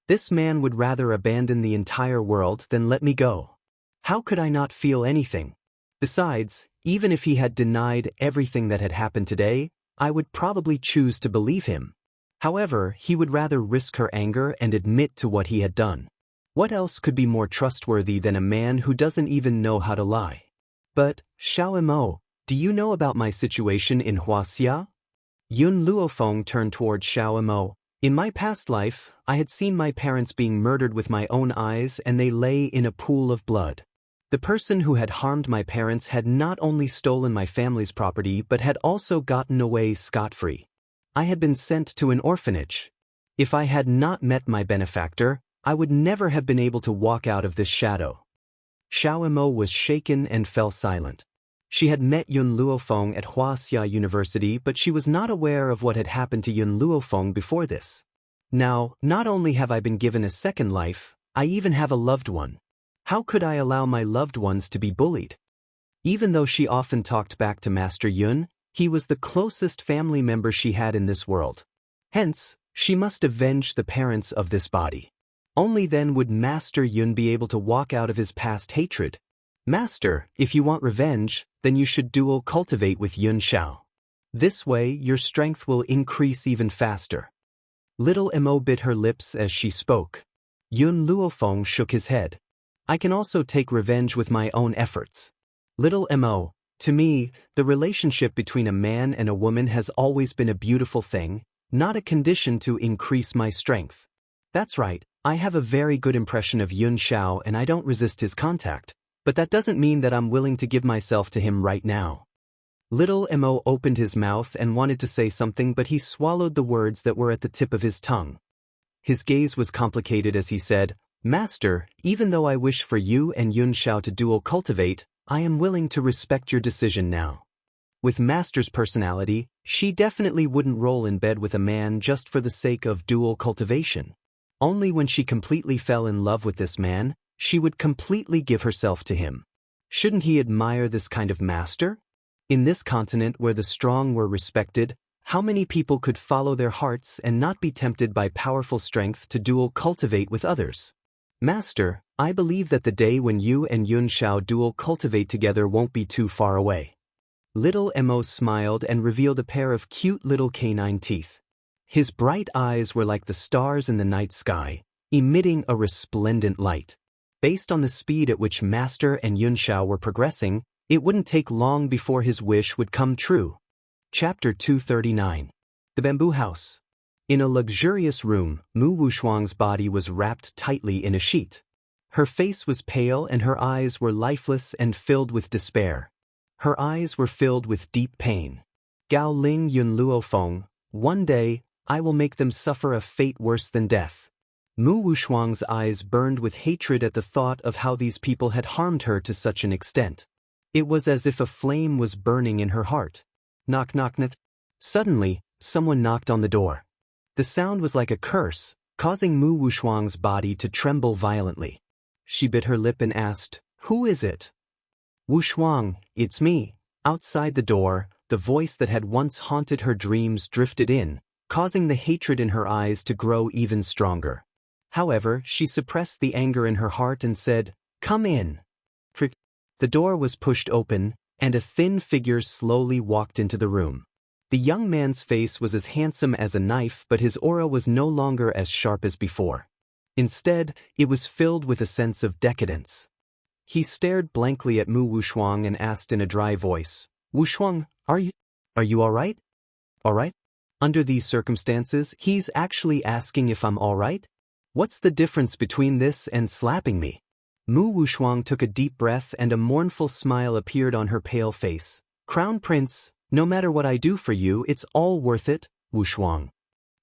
This man would rather abandon the entire world than let me go. How could I not feel anything? Besides, even if he had denied everything that had happened today, I would probably choose to believe him. However, he would rather risk her anger and admit to what he had done. What else could be more trustworthy than a man who doesn't even know how to lie? But, Xiaomo, do you know about my situation in Wuxia? Yun Luofeng turned toward Xiaomo. In my past life, I had seen my parents being murdered with my own eyes and they lay in a pool of blood. The person who had harmed my parents had not only stolen my family's property but had also gotten away scot-free. I had been sent to an orphanage. If I had not met my benefactor, I would never have been able to walk out of this shadow. Xiaomo was shaken and fell silent. She had met Yun Luofeng at Wuxia University, but she was not aware of what had happened to Yun Luofeng before this. Now, not only have I been given a second life, I even have a loved one. How could I allow my loved ones to be bullied? Even though she often talked back to Master Yun, he was the closest family member she had in this world. Hence, she must avenge the parents of this body. Only then would Master Yun be able to walk out of his past hatred. Master, if you want revenge, then you should dual cultivate with Yun Xiao. This way, your strength will increase even faster. Little Mo bit her lips as she spoke. Yun Luofeng shook his head. I can also take revenge with my own efforts. Little Mo, to me, the relationship between a man and a woman has always been a beautiful thing, not a condition to increase my strength. That's right, I have a very good impression of Yun Xiao and I don't resist his contact, but that doesn't mean that I'm willing to give myself to him right now. Little Mo opened his mouth and wanted to say something, but he swallowed the words that were at the tip of his tongue. His gaze was complicated as he said, Master, even though I wish for you and Yun Xiao to dual cultivate, I am willing to respect your decision now. With Master's personality, she definitely wouldn't roll in bed with a man just for the sake of dual cultivation. Only when she completely fell in love with this man, she would completely give herself to him. Shouldn't he admire this kind of master? In this continent where the strong were respected, how many people could follow their hearts and not be tempted by powerful strength to dual cultivate with others? Master, I believe that the day when you and Yun Xiao dual cultivate together won't be too far away. Little Mo smiled and revealed a pair of cute little canine teeth. His bright eyes were like the stars in the night sky, emitting a resplendent light. Based on the speed at which Master and Yun Xiao were progressing, it wouldn't take long before his wish would come true. Chapter 239. The Bamboo House. In a luxurious room, Mu Wushuang's body was wrapped tightly in a sheet. Her face was pale and her eyes were lifeless and filled with despair. Her eyes were filled with deep pain. Gao Ling Yun Luofeng, one day, I will make them suffer a fate worse than death. Mu Wushuang's eyes burned with hatred at the thought of how these people had harmed her to such an extent. It was as if a flame was burning in her heart. Knock knock knock. Suddenly, someone knocked on the door. The sound was like a curse, causing Mu Wushuang's body to tremble violently. She bit her lip and asked, Who is it? Wushuang, it's me. Outside the door, the voice that had once haunted her dreams drifted in, causing the hatred in her eyes to grow even stronger. However, she suppressed the anger in her heart and said, Come in. The door was pushed open, and a thin figure slowly walked into the room. The young man's face was as handsome as a knife, but his aura was no longer as sharp as before. Instead, it was filled with a sense of decadence. He stared blankly at Mu Wushuang and asked in a dry voice, Wushuang, are you all right? All right? Under these circumstances, he's actually asking if I'm all right? What's the difference between this and slapping me? Mu Wushuang took a deep breath and a mournful smile appeared on her pale face. Crown Prince, no matter what I do for you, it's all worth it, Wushuang.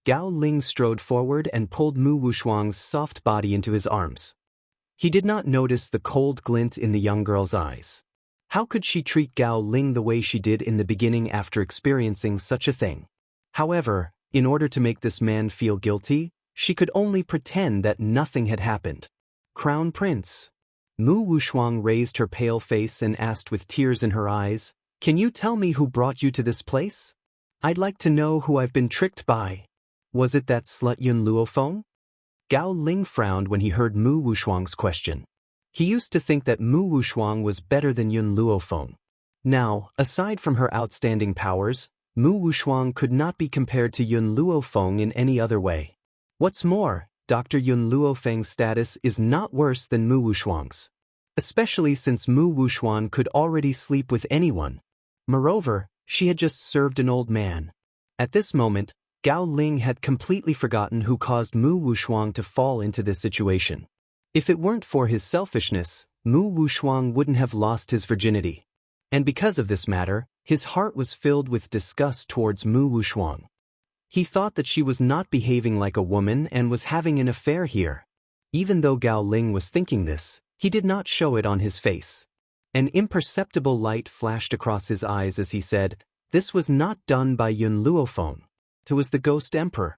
Gao Ling strode forward and pulled Mu Wushuang's soft body into his arms. He did not notice the cold glint in the young girl's eyes. How could she treat Gao Ling the way she did in the beginning after experiencing such a thing? However, in order to make this man feel guilty, she could only pretend that nothing had happened. Crown Prince. Mu Wushuang raised her pale face and asked with tears in her eyes, Can you tell me who brought you to this place? I'd like to know who I've been tricked by. Was it that slut Yun Luofeng? Gao Ling frowned when he heard Mu Wushuang's question. He used to think that Mu Wushuang was better than Yun Luofeng. Now, aside from her outstanding powers, Mu Wushuang could not be compared to Yun Luofeng in any other way. What's more, Dr. Yun Luofeng's status is not worse than Mu Wushuang's. Especially since Mu Wushuang could already sleep with anyone. Moreover, she had just served an old man. At this moment, Gao Ling had completely forgotten who caused Mu Wushuang to fall into this situation. If it weren't for his selfishness, Mu Wushuang wouldn't have lost his virginity. And because of this matter, his heart was filled with disgust towards Mu Wushuang. He thought that she was not behaving like a woman and was having an affair here. Even though Gao Ling was thinking this, he did not show it on his face. An imperceptible light flashed across his eyes as he said, This was not done by Yun Luofeng. It was the Ghost Emperor.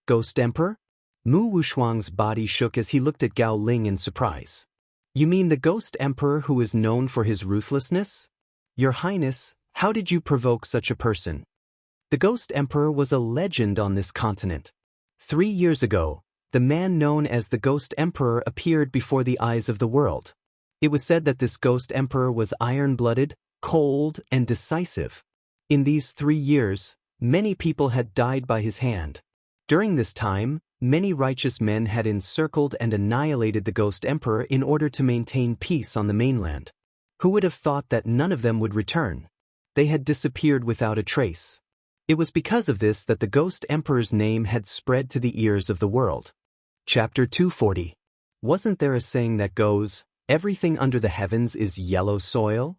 Ghost Emperor? Mu Wushuang's body shook as he looked at Gao Ling in surprise. You mean the Ghost Emperor who is known for his ruthlessness? Your Highness, how did you provoke such a person? The Ghost Emperor was a legend on this continent. 3 years ago, the man known as the Ghost Emperor appeared before the eyes of the world. It was said that this Ghost Emperor was iron-blooded, cold, and decisive. In these 3 years, many people had died by his hand. During this time, many righteous men had encircled and annihilated the Ghost Emperor in order to maintain peace on the mainland. Who would have thought that none of them would return? They had disappeared without a trace. It was because of this that the Ghost Emperor's name had spread to the ears of the world. Chapter 240. Wasn't there a saying that goes, "Everything under the heavens is yellow soil"?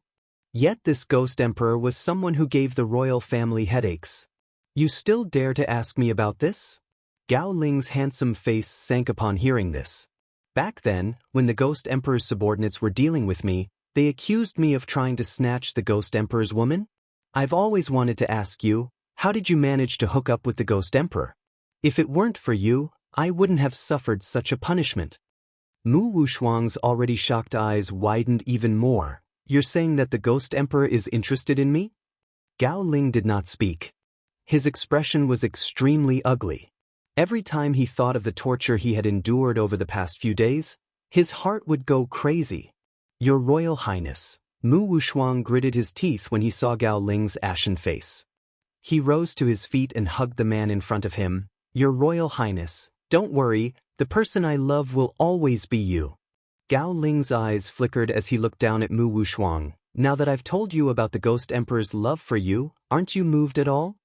Yet this Ghost Emperor was someone who gave the royal family headaches. You still dare to ask me about this? Gao Ling's handsome face sank upon hearing this. Back then, when the Ghost Emperor's subordinates were dealing with me, they accused me of trying to snatch the Ghost Emperor's woman. I've always wanted to ask you, how did you manage to hook up with the Ghost Emperor? If it weren't for you, I wouldn't have suffered such a punishment. Mu Wushuang's already shocked eyes widened even more. You're saying that the Ghost Emperor is interested in me? Gao Ling did not speak. His expression was extremely ugly. Every time he thought of the torture he had endured over the past few days, his heart would go crazy. Your Royal Highness. Mu Wushuang gritted his teeth when he saw Gao Ling's ashen face. He rose to his feet and hugged the man in front of him. Your Royal Highness, don't worry, the person I love will always be you. Gao Ling's eyes flickered as he looked down at Mu Wushuang. Now that I've told you about the Ghost Emperor's love for you, aren't you moved at all?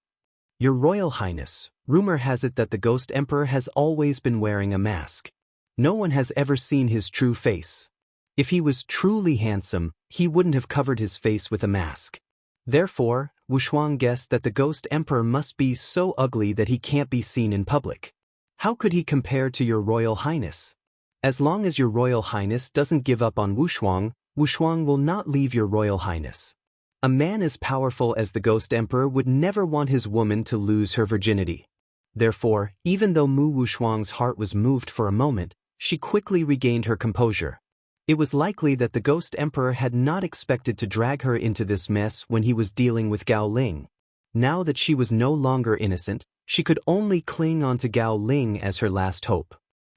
Your Royal Highness, rumor has it that the Ghost Emperor has always been wearing a mask. No one has ever seen his true face. If he was truly handsome, he wouldn't have covered his face with a mask. Therefore, Wushuang guessed that the Ghost Emperor must be so ugly that he can't be seen in public. How could he compare to your Royal Highness? As long as your Royal Highness doesn't give up on Wushuang, Wushuang will not leave your Royal Highness. A man as powerful as the Ghost Emperor would never want his woman to lose her virginity. Therefore, even though Mu Wushuang's heart was moved for a moment, she quickly regained her composure. It was likely that the Ghost Emperor had not expected to drag her into this mess when he was dealing with Gao Ling. Now that she was no longer innocent, she could only cling onto Gao Ling as her last hope.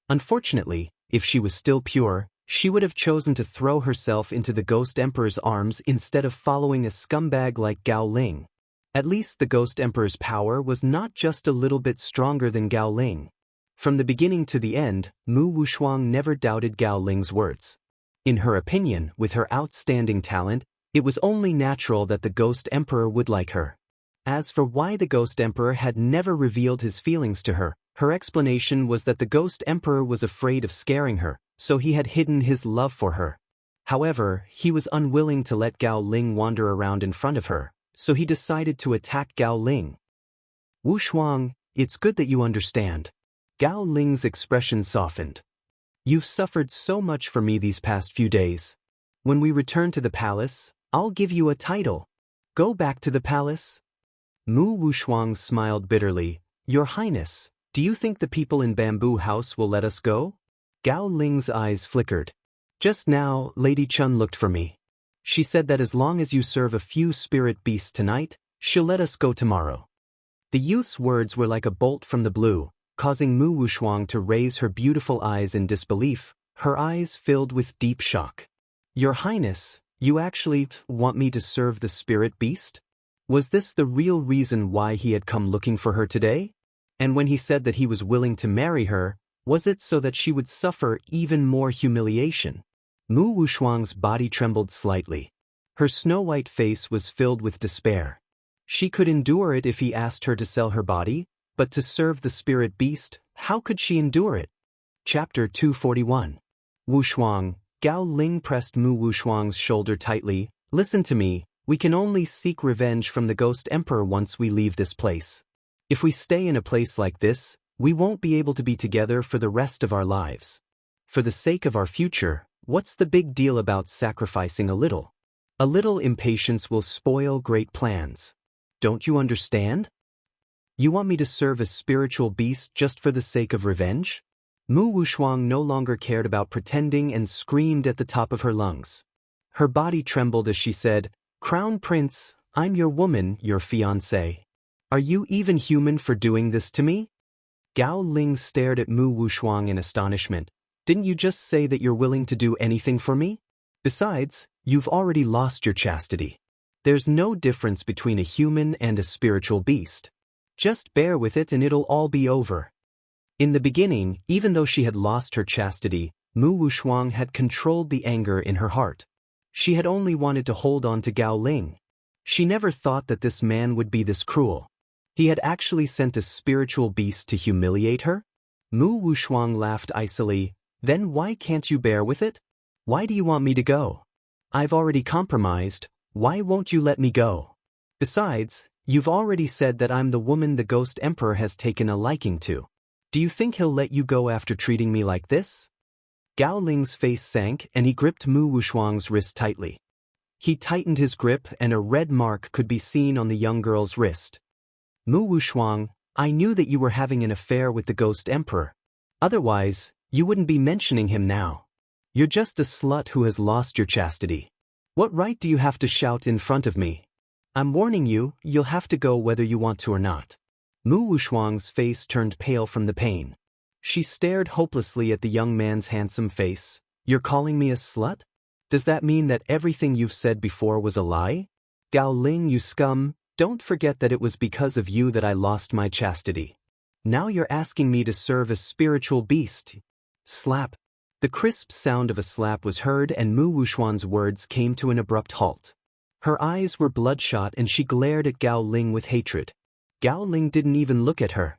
Unfortunately, if she was still pure, she would have chosen to throw herself into the Ghost Emperor's arms instead of following a scumbag like Gao Ling. At least the Ghost Emperor's power was not just a little bit stronger than Gao Ling. From the beginning to the end, Mu Wushuang never doubted Gao Ling's words. In her opinion, with her outstanding talent, it was only natural that the Ghost Emperor would like her. As for why the Ghost Emperor had never revealed his feelings to her, her explanation was that the Ghost Emperor was afraid of scaring her, so he had hidden his love for her. However, he was unwilling to let Gao Ling wander around in front of her, so he decided to attack Gao Ling. Wushuang, it's good that you understand. Gao Ling's expression softened. You've suffered so much for me these past few days. When we return to the palace, I'll give you a title. Go back to the palace. Mu Wushuang smiled bitterly. Your Highness, do you think the people in Bamboo House will let us go? Gao Ling's eyes flickered. Just now, Lady Chun looked for me. She said that as long as you serve a few spirit beasts tonight, she'll let us go tomorrow. The youth's words were like a bolt from the blue, causing Mu Wushuang to raise her beautiful eyes in disbelief, her eyes filled with deep shock. Your Highness, you actually want me to serve the spirit beast? Was this the real reason why he had come looking for her today? And when he said that he was willing to marry her, was it so that she would suffer even more humiliation? Mu Wushuang's body trembled slightly. Her snow-white face was filled with despair. She could endure it if he asked her to sell her body, but to serve the spirit beast, how could she endure it? Chapter 241. Wushuang, Gao Ling pressed Mu Wushuang's shoulder tightly. Listen to me, we can only seek revenge from the Ghost Emperor once we leave this place. If we stay in a place like this, we won't be able to be together for the rest of our lives. For the sake of our future, what's the big deal about sacrificing a little? A little impatience will spoil great plans. Don't you understand? You want me to serve a spiritual beast just for the sake of revenge? Mu Wushuang no longer cared about pretending and screamed at the top of her lungs. Her body trembled as she said, Crown Prince, I'm your woman, your fiancé. Are you even human for doing this to me? Gao Ling stared at Mu Wushuang in astonishment. Didn't you just say that you're willing to do anything for me? Besides, you've already lost your chastity. There's no difference between a human and a spiritual beast. Just bear with it and it'll all be over. In the beginning, even though she had lost her chastity, Mu Wushuang had controlled the anger in her heart. She had only wanted to hold on to Gao Ling. She never thought that this man would be this cruel. He had actually sent a spiritual beast to humiliate her? Mu Wushuang laughed icily. Then why can't you bear with it? Why do you want me to go? I've already compromised. Why won't you let me go? Besides, you've already said that I'm the woman the Ghost Emperor has taken a liking to. Do you think he'll let you go after treating me like this? Gao Ling's face sank and he gripped Mu Wushuang's wrist tightly. He tightened his grip and a red mark could be seen on the young girl's wrist. Mu Wushuang, I knew that you were having an affair with the Ghost Emperor. Otherwise, you wouldn't be mentioning him now. You're just a slut who has lost your chastity. What right do you have to shout in front of me? I'm warning you, you'll have to go whether you want to or not. Mu Wushuang's face turned pale from the pain. She stared hopelessly at the young man's handsome face. You're calling me a slut? Does that mean that everything you've said before was a lie? Gao Ling, you scum, don't forget that it was because of you that I lost my chastity. Now you're asking me to serve a spiritual beast. Slap. The crisp sound of a slap was heard and Mu Wushuang's words came to an abrupt halt. Her eyes were bloodshot and she glared at Gao Ling with hatred. Gao Ling didn't even look at her.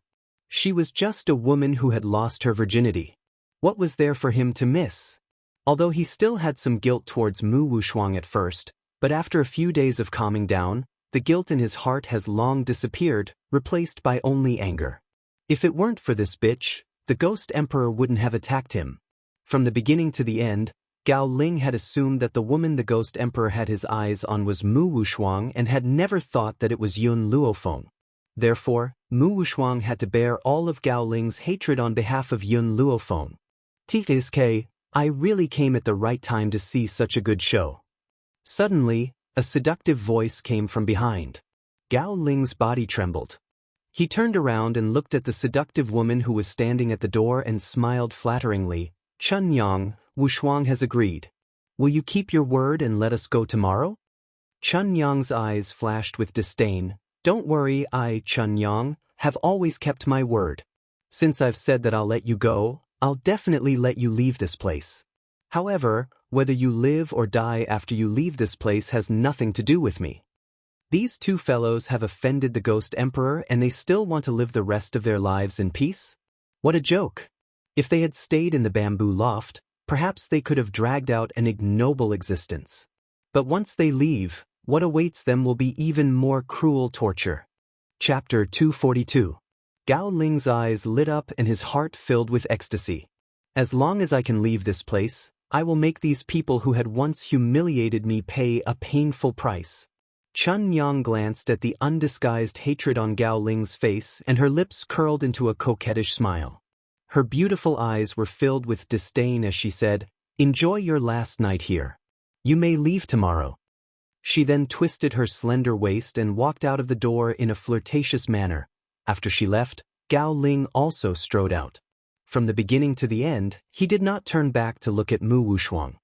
She was just a woman who had lost her virginity. What was there for him to miss? Although he still had some guilt towards Mu Wushuang at first, but after a few days of calming down, the guilt in his heart has long disappeared, replaced by only anger. If it weren't for this bitch, the Ghost Emperor wouldn't have attacked him. From the beginning to the end, Gao Ling had assumed that the woman the Ghost Emperor had his eyes on was Mu Wushuang and had never thought that it was Yun Luofeng. Therefore, Mu Wushuang had to bear all of Gao Ling's hatred on behalf of Yun Luofeng. TKSK, I really came at the right time to see such a good show. Suddenly, a seductive voice came from behind. Gao Ling's body trembled. He turned around and looked at the seductive woman who was standing at the door and smiled flatteringly. Chun Yang, Wushuang has agreed. Will you keep your word and let us go tomorrow? Chun Yang's eyes flashed with disdain. Don't worry, I, Chun Yang, have always kept my word. Since I've said that I'll let you go, I'll definitely let you leave this place. However, whether you live or die after you leave this place has nothing to do with me. These two fellows have offended the Ghost Emperor and they still want to live the rest of their lives in peace? What a joke! If they had stayed in the bamboo loft, perhaps they could have dragged out an ignoble existence. But once they leave, what awaits them will be even more cruel torture. Chapter 242. Gao Ling's eyes lit up and his heart filled with ecstasy. As long as I can leave this place, I will make these people who had once humiliated me pay a painful price. Chun Yang glanced at the undisguised hatred on Gao Ling's face and her lips curled into a coquettish smile. Her beautiful eyes were filled with disdain as she said, Enjoy your last night here. You may leave tomorrow. She then twisted her slender waist and walked out of the door in a flirtatious manner. After she left, Gao Ling also strode out. From the beginning to the end, he did not turn back to look at Mu Wushuang.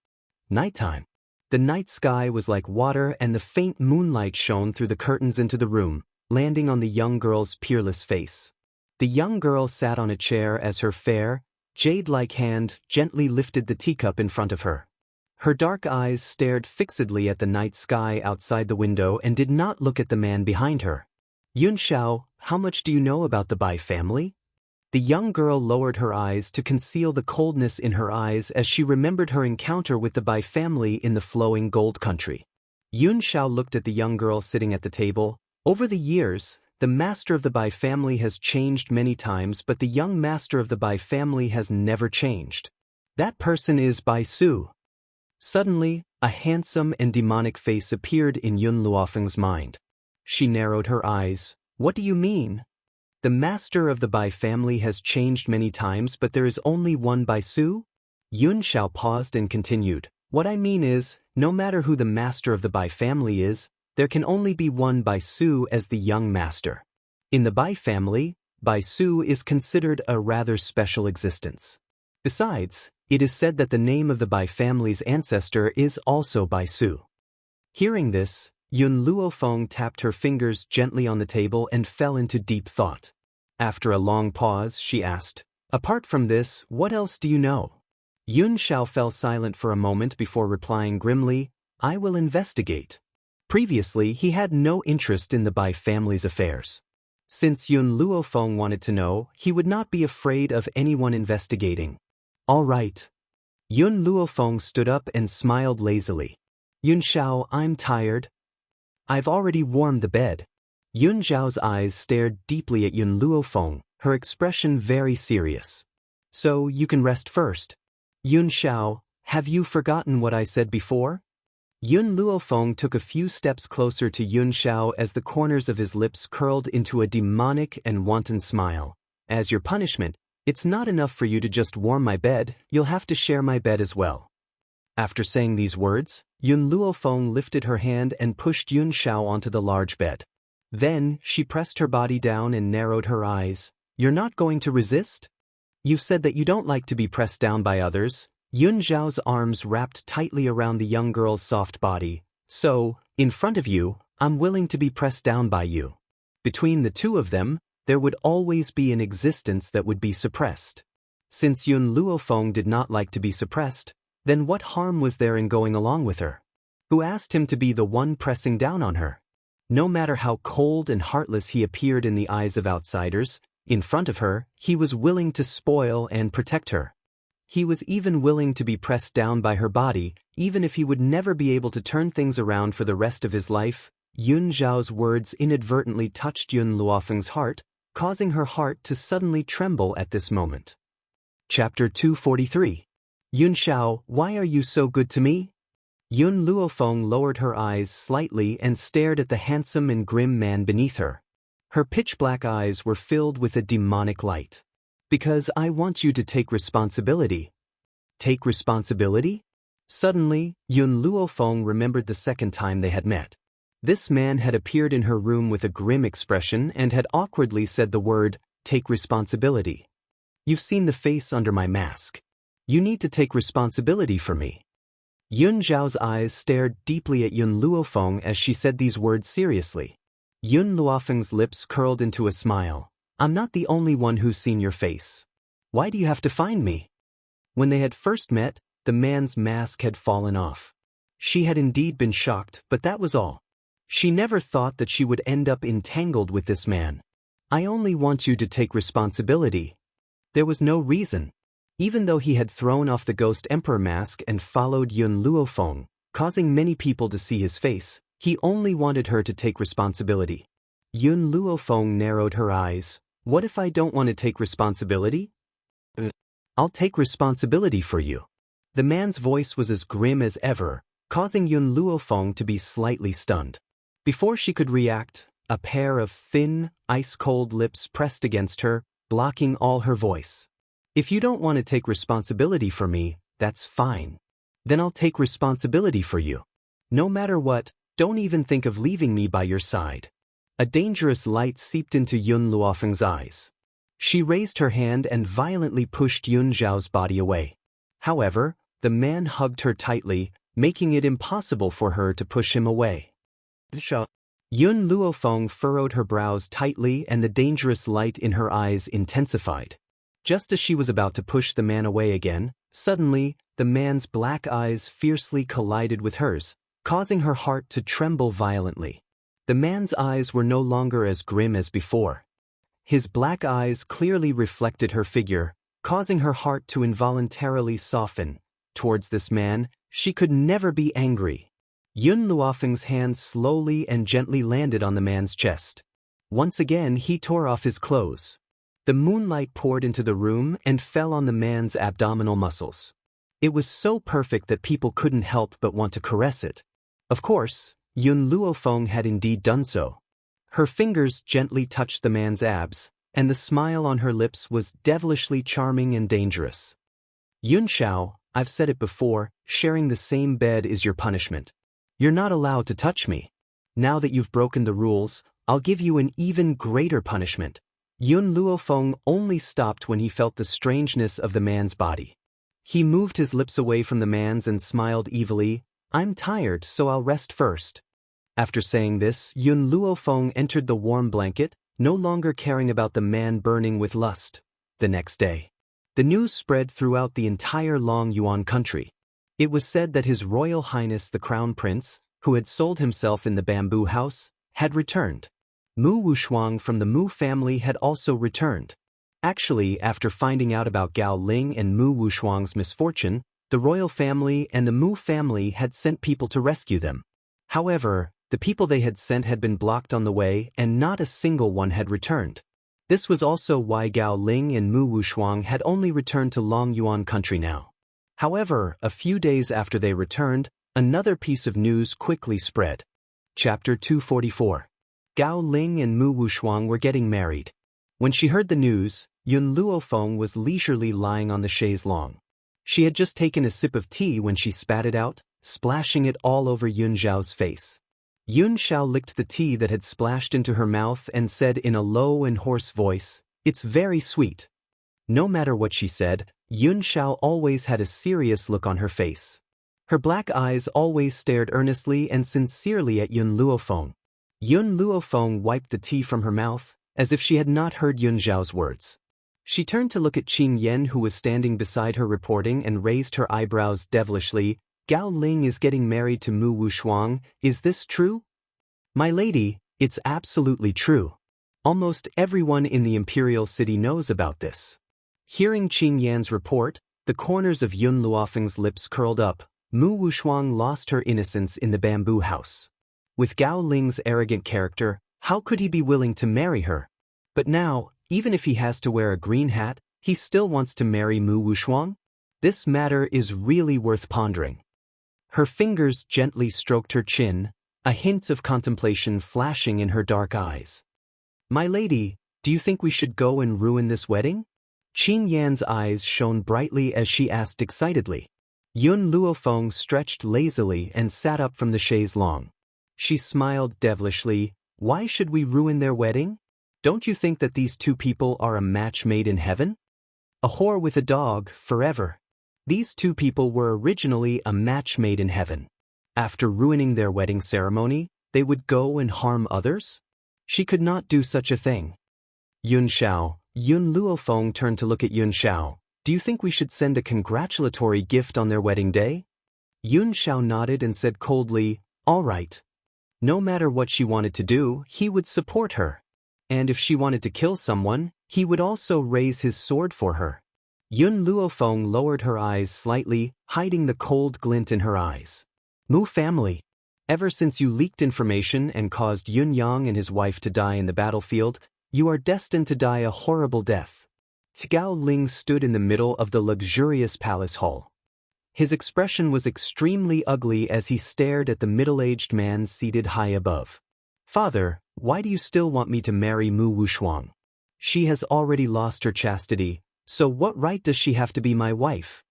Nighttime. The night sky was like water and the faint moonlight shone through the curtains into the room, landing on the young girl's peerless face. The young girl sat on a chair as her fair, jade-like hand gently lifted the teacup in front of her. Her dark eyes stared fixedly at the night sky outside the window and did not look at the man behind her. Yun Xiao, how much do you know about the Bai family? The young girl lowered her eyes to conceal the coldness in her eyes as she remembered her encounter with the Bai family in the flowing gold country. Yun Xiao looked at the young girl sitting at the table. Over the years, the master of the Bai family has changed many times, but the young master of the Bai family has never changed. That person is Bai Su. Suddenly, a handsome and demonic face appeared in Yun Luofeng's mind. She narrowed her eyes. What do you mean? The master of the Bai family has changed many times, but there is only one Bai Su? Yun Xiao paused and continued. What I mean is, no matter who the master of the Bai family is, there can only be one Bai Su as the young master. In the Bai family, Bai Su is considered a rather special existence. Besides, it is said that the name of the Bai family's ancestor is also Bai Su. Hearing this, Yun Luofeng tapped her fingers gently on the table and fell into deep thought. After a long pause, she asked, "Apart from this, what else do you know?" Yun Xiao fell silent for a moment before replying grimly, "I will investigate." Previously, he had no interest in the Bai family's affairs. Since Yun Luofeng wanted to know, he would not be afraid of anyone investigating. "All right." Yun Luofeng stood up and smiled lazily. "Yun Xiao, I'm tired. I've already warmed the bed." Yun Xiao's eyes stared deeply at Yun Luofeng, her expression very serious. "So you can rest first." "Yun Xiao, have you forgotten what I said before?" Yun Luofeng took a few steps closer to Yun Xiao as the corners of his lips curled into a demonic and wanton smile. "As your punishment, it's not enough for you to just warm my bed, you'll have to share my bed as well." After saying these words, Yun Luofeng lifted her hand and pushed Yun Xiao onto the large bed. Then, she pressed her body down and narrowed her eyes. "You're not going to resist? You've said that you don't like to be pressed down by others." Yun Xiao's arms wrapped tightly around the young girl's soft body. "So, in front of you, I'm willing to be pressed down by you." Between the two of them, there would always be an existence that would be suppressed. Since Yun Luofeng did not like to be suppressed, then what harm was there in going along with her? Who asked him to be the one pressing down on her? No matter how cold and heartless he appeared in the eyes of outsiders, in front of her, he was willing to spoil and protect her. He was even willing to be pressed down by her body, even if he would never be able to turn things around for the rest of his life. Yun Xiao's words inadvertently touched Yun Luofeng's heart, causing her heart to suddenly tremble at this moment. Chapter 243. "Yun Xiao, why are you so good to me?" Yun Luofeng lowered her eyes slightly and stared at the handsome and grim man beneath her. Her pitch-black eyes were filled with a demonic light. "Because I want you to take responsibility." "Take responsibility?" Suddenly, Yun Luofeng remembered the second time they had met. This man had appeared in her room with a grim expression and had awkwardly said the word, "Take responsibility." "You've seen the face under my mask. You need to take responsibility for me." Yun Xiao's eyes stared deeply at Yun Luofeng as she said these words seriously. Yun Luofeng's lips curled into a smile. "I'm not the only one who's seen your face. Why do you have to find me?" When they had first met, the man's mask had fallen off. She had indeed been shocked, but that was all. She never thought that she would end up entangled with this man. "I only want you to take responsibility." There was no reason. Even though he had thrown off the Ghost Emperor mask and followed Yun Luofeng, causing many people to see his face, he only wanted her to take responsibility. Yun Luofeng narrowed her eyes. "What if I don't want to take responsibility?" "I'll take responsibility for you." The man's voice was as grim as ever, causing Yun Luofeng to be slightly stunned. Before she could react, a pair of thin, ice-cold lips pressed against her, blocking all her voice. "If you don't want to take responsibility for me, that's fine. Then I'll take responsibility for you. No matter what, don't even think of leaving me by your side." A dangerous light seeped into Yun Luofeng's eyes. She raised her hand and violently pushed Yun Xiao's body away. However, the man hugged her tightly, making it impossible for her to push him away. Yun Luofeng furrowed her brows tightly and the dangerous light in her eyes intensified. Just as she was about to push the man away again, suddenly, the man's black eyes fiercely collided with hers, causing her heart to tremble violently. The man's eyes were no longer as grim as before. His black eyes clearly reflected her figure, causing her heart to involuntarily soften. Towards this man, she could never be angry. Yun Luofeng's hand slowly and gently landed on the man's chest. Once again, he tore off his clothes. The moonlight poured into the room and fell on the man's abdominal muscles. It was so perfect that people couldn't help but want to caress it. Of course, Yun Luofeng had indeed done so. Her fingers gently touched the man's abs, and the smile on her lips was devilishly charming and dangerous. "Yun Xiao, I've said it before, sharing the same bed is your punishment. You're not allowed to touch me. Now that you've broken the rules, I'll give you an even greater punishment. Yun Luofeng only stopped when he felt the strangeness of the man's body. He moved his lips away from the man's and smiled evilly. "I'm tired, so I'll rest first." After saying this, Yun Luofeng entered the warm blanket, no longer caring about the man burning with lust. The next day, the news spread throughout the entire Long Yuan country. It was said that His Royal Highness the Crown Prince, who had sold himself in the bamboo house, had returned. Mu Wushuang from the Mu family had also returned. Actually, after finding out about Gao Ling and Mu Wushuang's misfortune, the royal family and the Mu family had sent people to rescue them. However, the people they had sent had been blocked on the way and not a single one had returned. This was also why Gao Ling and Mu Wushuang had only returned to Long Yuan country now. However, a few days after they returned, another piece of news quickly spread. Chapter 244. Gao Ling and Mu Wushuang were getting married. When she heard the news, Yun Luofeng was leisurely lying on the chaise longue. She had just taken a sip of tea when she spat it out, splashing it all over Yun Zhao's face. Yun Zhao licked the tea that had splashed into her mouth and said in a low and hoarse voice, "It's very sweet." No matter what she said, Yun Zhao always had a serious look on her face. Her black eyes always stared earnestly and sincerely at Yun Luofeng. Yun Luofeng wiped the tea from her mouth, as if she had not heard Yun Zhao's words. She turned to look at Qin Yen, who was standing beside her reporting, and raised her eyebrows devilishly. "Gao Ling is getting married to Mu Wushuang, is this true?" "My lady, it's absolutely true. Almost everyone in the imperial city knows about this." Hearing Qin Yan's report, the corners of Yun Luofeng's lips curled up. Mu Wushuang lost her innocence in the bamboo house. With Gao Ling's arrogant character, how could he be willing to marry her? But now, even if he has to wear a green hat, he still wants to marry Mu Wushuang? This matter is really worth pondering. Her fingers gently stroked her chin, a hint of contemplation flashing in her dark eyes. "My lady, do you think we should go and ruin this wedding?" Qin Yan's eyes shone brightly as she asked excitedly. Yun Luofeng stretched lazily and sat up from the chaise longue. She smiled devilishly. "Why should we ruin their wedding? Don't you think that these two people are a match made in heaven? A whore with a dog, forever." These two people were originally a match made in heaven. After ruining their wedding ceremony, they would go and harm others? She could not do such a thing. Yun Luofeng turned to look at Yun Zhao. "Do you think we should send a congratulatory gift on their wedding day?" Yun Zhao nodded and said coldly, "All right." No matter what she wanted to do, he would support her. And if she wanted to kill someone, he would also raise his sword for her. Yun Luofeng lowered her eyes slightly, hiding the cold glint in her eyes. "Mu family. Ever since you leaked information and caused Yun Yang and his wife to die in the battlefield, you are destined to die a horrible death." Gao Ling stood in the middle of the luxurious palace hall. His expression was extremely ugly as he stared at the middle-aged man seated high above. "Father, why do you still want me to marry Mu Wushuang? She has already lost her chastity, so what right does she have to be my wife?"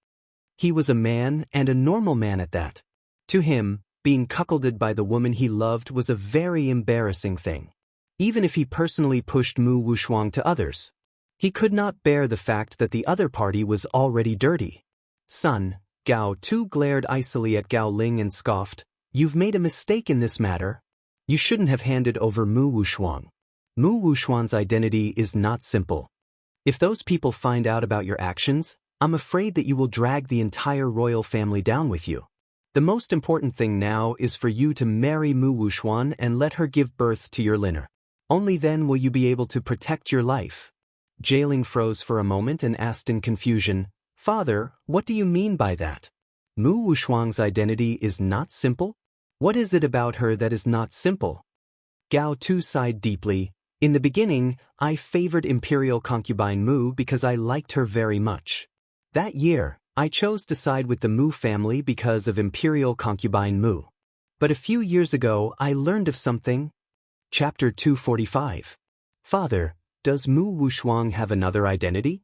He was a man, and a normal man at that. To him, being cuckolded by the woman he loved was a very embarrassing thing. Even if he personally pushed Mu Wushuang to others, he could not bear the fact that the other party was already dirty. "Son," Gao Tu glared icily at Gao Ling and scoffed, "You've made a mistake in this matter. You shouldn't have handed over Mu Wushuang. Mu Wushuang's identity is not simple. If those people find out about your actions, I'm afraid that you will drag the entire royal family down with you. The most important thing now is for you to marry Mu Wushuang and let her give birth to your Liner. Only then will you be able to protect your life." Jailing froze for a moment and asked in confusion, "Father, what do you mean by that? Mu Wushuang's identity is not simple? What is it about her that is not simple?" Gao Tu sighed deeply. "In the beginning, I favored imperial concubine Mu because I liked her very much. That year, I chose to side with the Mu family because of imperial concubine Mu. But a few years ago, I learned of something." Chapter 245. "Father, does Mu Wushuang have another identity?"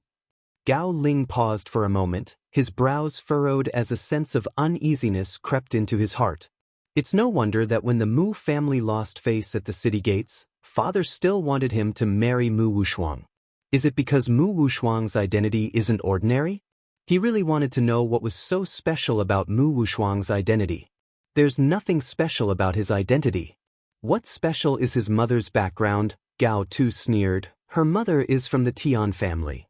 Gao Ling paused for a moment, his brows furrowed as a sense of uneasiness crept into his heart. It's no wonder that when the Mu family lost face at the city gates, father still wanted him to marry Mu Wushuang. Is it because Mu Wushuang's identity isn't ordinary? He really wanted to know what was so special about Mu Wushuang's identity. There's nothing special about his identity. What's special is his mother's background, Gao Tu sneered. Her mother is from the Tian family.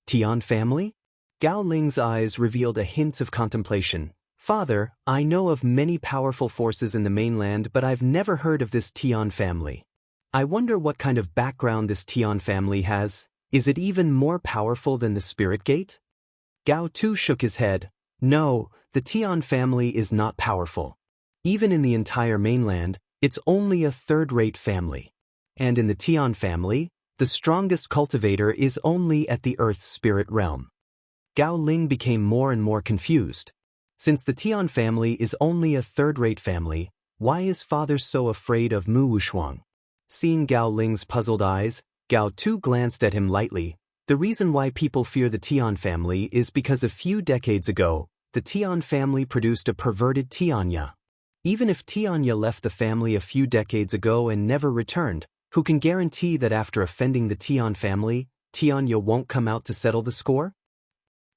Tian family? Gao Ling's eyes revealed a hint of contemplation. Father, I know of many powerful forces in the mainland, but I've never heard of this Tian family. I wonder what kind of background this Tian family has. Is it even more powerful than the Spirit Gate? Gao Tu shook his head. No, the Tian family is not powerful. Even in the entire mainland, it's only a third-rate family. And in the Tian family, the strongest cultivator is only at the Earth Spirit realm. Gao Ling became more and more confused. Since the Tian family is only a third-rate family, why is father so afraid of Mu Wushuang? Seeing Gao Ling's puzzled eyes, Gao Tu glanced at him lightly. The reason why people fear the Tian family is because a few decades ago, the Tian family produced a perverted Xianxia. Even if Xianxia left the family a few decades ago and never returned, who can guarantee that after offending the Tian family, Xianxia won't come out to settle the score?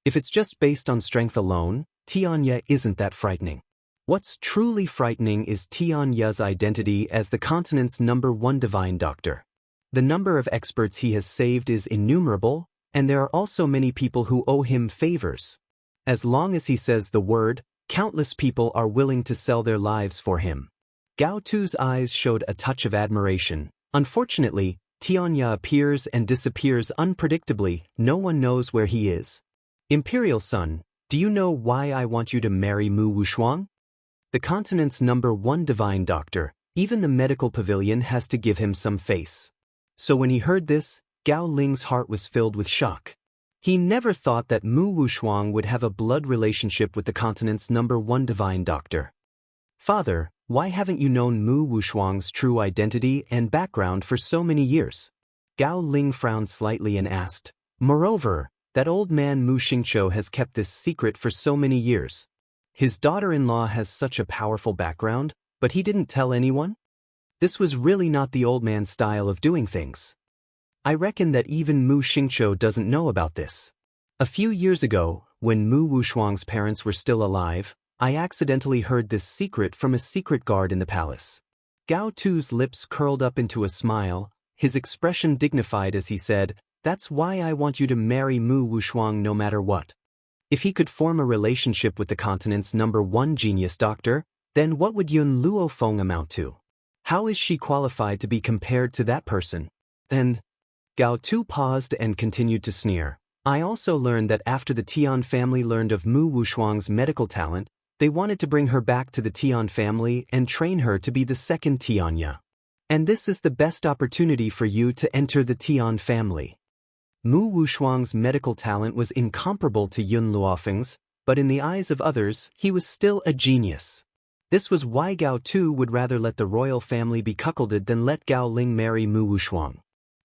If it's just based on strength alone, Xianxia isn't that frightening. What's truly frightening is Xianxia's identity as the continent's #1 divine doctor. The number of experts he has saved is innumerable, and there are also many people who owe him favors. As long as he says the word, countless people are willing to sell their lives for him. Gao Tu's eyes showed a touch of admiration. Unfortunately, Xianxia appears and disappears unpredictably. No one knows where he is. Imperial Son, do you know why I want you to marry Mu Wushuang? The continent's #1 divine doctor, even the medical pavilion has to give him some face. So when he heard this, Gao Ling's heart was filled with shock. He never thought that Mu Wushuang would have a blood relationship with the continent's #1 divine doctor. Father, why haven't you known Mu Wushuang's true identity and background for so many years? Gao Ling frowned slightly and asked. Moreover, that old man Mu Xingqiu has kept this secret for so many years. His daughter-in-law has such a powerful background, but he didn't tell anyone? This was really not the old man's style of doing things. I reckon that even Mu Xingqiu doesn't know about this. A few years ago, when Mu Wushuang's parents were still alive, I accidentally heard this secret from a secret guard in the palace. Gao Tu's lips curled up into a smile, his expression dignified as he said, That's why I want you to marry Mu Wushuang no matter what. If he could form a relationship with the continent's #1 genius doctor, then what would Yun Luofeng amount to? How is she qualified to be compared to that person? Then, Gao Tu paused and continued to sneer. I also learned that after the Tian family learned of Mu Wushuang's medical talent, they wanted to bring her back to the Tian family and train her to be the second Xianxia. And this is the best opportunity for you to enter the Tian family. Mu Wushuang's medical talent was incomparable to Yun Luofeng's, but in the eyes of others, he was still a genius. This was why Gao Tu would rather let the royal family be cuckolded than let Gao Ling marry Mu Wushuang.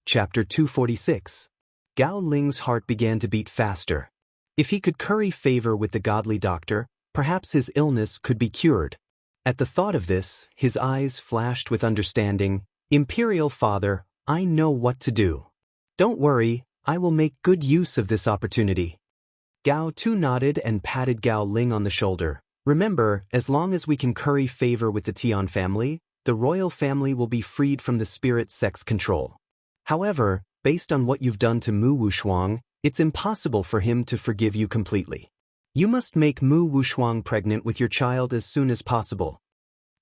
Chapter 246. Gao Ling's heart began to beat faster. If he could curry favor with the godly doctor, perhaps his illness could be cured. At the thought of this, his eyes flashed with understanding. Imperial Father, I know what to do. Don't worry, I will make good use of this opportunity. Gao Tu nodded and patted Gao Ling on the shoulder. Remember, as long as we can curry favor with the Tian family, the royal family will be freed from the spirit sect's control. However, based on what you've done to Mu Wushuang, it's impossible for him to forgive you completely. You must make Mu Wushuang pregnant with your child as soon as possible.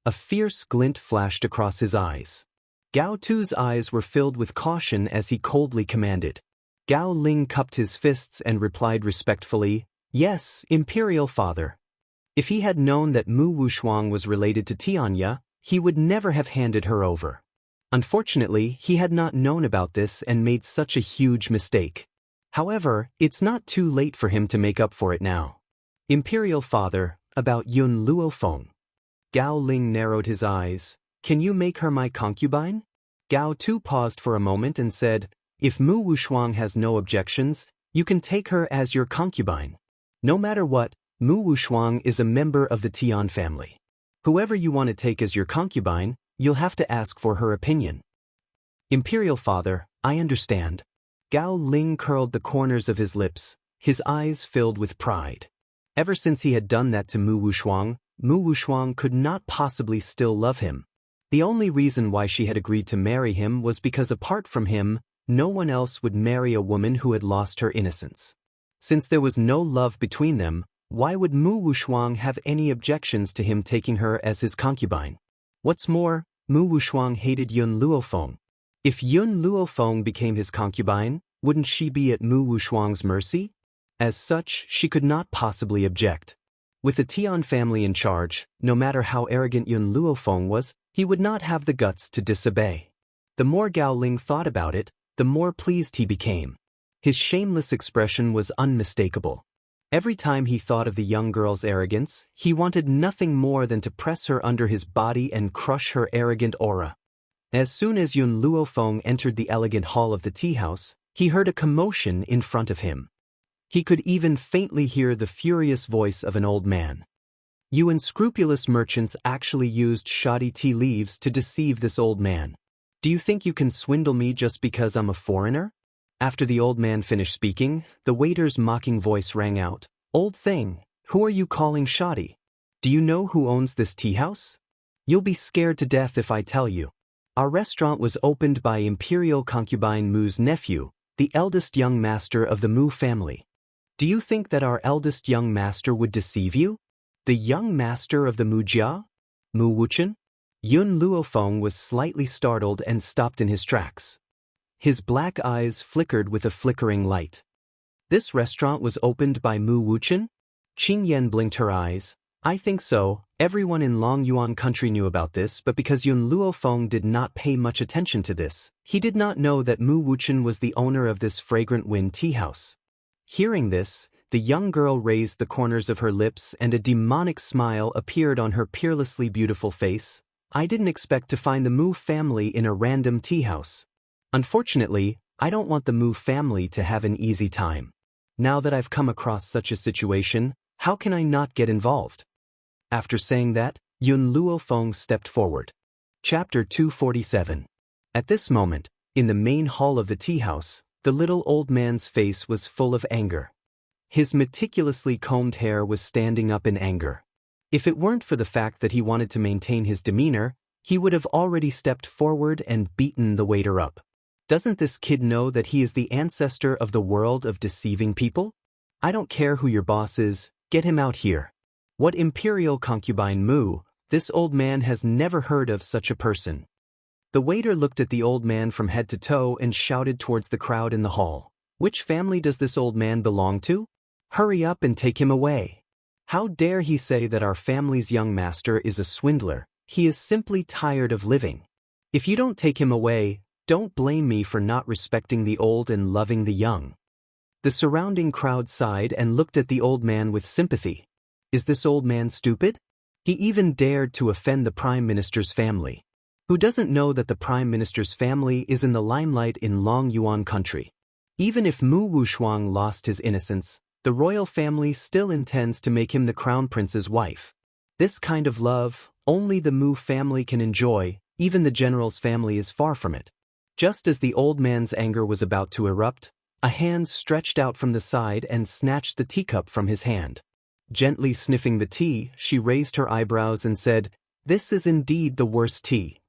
A fierce glint flashed across his eyes. Gao Tu's eyes were filled with caution as he coldly commanded. Gao Ling cupped his fists and replied respectfully, Yes, Imperial Father. If he had known that Mu Wushuang was related to Xianxia, he would never have handed her over. Unfortunately, he had not known about this and made such a huge mistake. However, it's not too late for him to make up for it now. Imperial Father, about Yun Luofeng. Gao Ling narrowed his eyes. Can you make her my concubine? Gao Tu paused for a moment and said, If Mu Wushuang has no objections, you can take her as your concubine. No matter what, Mu Wushuang is a member of the Tian family. Whoever you want to take as your concubine, you'll have to ask for her opinion. Imperial Father, I understand. Gao Ling curled the corners of his lips, his eyes filled with pride. Ever since he had done that to Mu Wushuang could not possibly still love him. The only reason why she had agreed to marry him was because apart from him, no one else would marry a woman who had lost her innocence. Since there was no love between them, why would Mu Wushuang have any objections to him taking her as his concubine? What's more, Mu Wushuang hated Yun Luofeng. If Yun Luofeng became his concubine, wouldn't she be at Mu Wushuang's mercy? As such, she could not possibly object. With the Tian family in charge, no matter how arrogant Yun Luofeng was, he would not have the guts to disobey. The more Gao Ling thought about it, the more pleased he became. His shameless expression was unmistakable. Every time he thought of the young girl's arrogance, he wanted nothing more than to press her under his body and crush her arrogant aura. As soon as Yun Luofeng entered the elegant hall of the tea house, he heard a commotion in front of him. He could even faintly hear the furious voice of an old man. You unscrupulous merchants actually used shoddy tea leaves to deceive this old man. Do you think you can swindle me just because I'm a foreigner? After the old man finished speaking, the waiter's mocking voice rang out. Old thing, who are you calling shoddy? Do you know who owns this tea house? You'll be scared to death if I tell you. Our restaurant was opened by Imperial concubine Mu's nephew, the eldest young master of the Mu family. Do you think that our eldest young master would deceive you? The young master of the Mujia? Mu Wuchen? Yun Luofeng was slightly startled and stopped in his tracks. His black eyes flickered with a flickering light. This restaurant was opened by Mu Wuchen? Qing Yan blinked her eyes. I think so. Everyone in Long Yuan country knew about this, but because Yun Luofeng did not pay much attention to this, he did not know that Mu Wuchen was the owner of this fragrant wind tea house. Hearing this, the young girl raised the corners of her lips and a demonic smile appeared on her peerlessly beautiful face. I didn't expect to find the Mu family in a random tea house. Unfortunately, I don't want the Mu family to have an easy time. Now that I've come across such a situation, how can I not get involved? After saying that, Yun Luofeng stepped forward. Chapter 247. At this moment, in the main hall of the tea house, the little old man's face was full of anger. His meticulously combed hair was standing up in anger. If it weren't for the fact that he wanted to maintain his demeanor, he would have already stepped forward and beaten the waiter up. Doesn't this kid know that he is the ancestor of the world of deceiving people? I don't care who your boss is, get him out here. What imperial concubine Mu, this old man has never heard of such a person. The waiter looked at the old man from head to toe and shouted towards the crowd in the hall. Which family does this old man belong to? Hurry up and take him away. How dare he say that our family's young master is a swindler? He is simply tired of living. If you don't take him away, don't blame me for not respecting the old and loving the young. The surrounding crowd sighed and looked at the old man with sympathy. Is this old man stupid? He even dared to offend the Prime Minister's family. Who doesn't know that the Prime Minister's family is in the limelight in Long Yuan country? Even if Mu Wushuang lost his innocence, the royal family still intends to make him the crown prince's wife. This kind of love, only the Mu family can enjoy, even the general's family is far from it. Just as the old man's anger was about to erupt, a hand stretched out from the side and snatched the teacup from his hand. Gently sniffing the tea, she raised her eyebrows and said, "This is indeed the worst tea."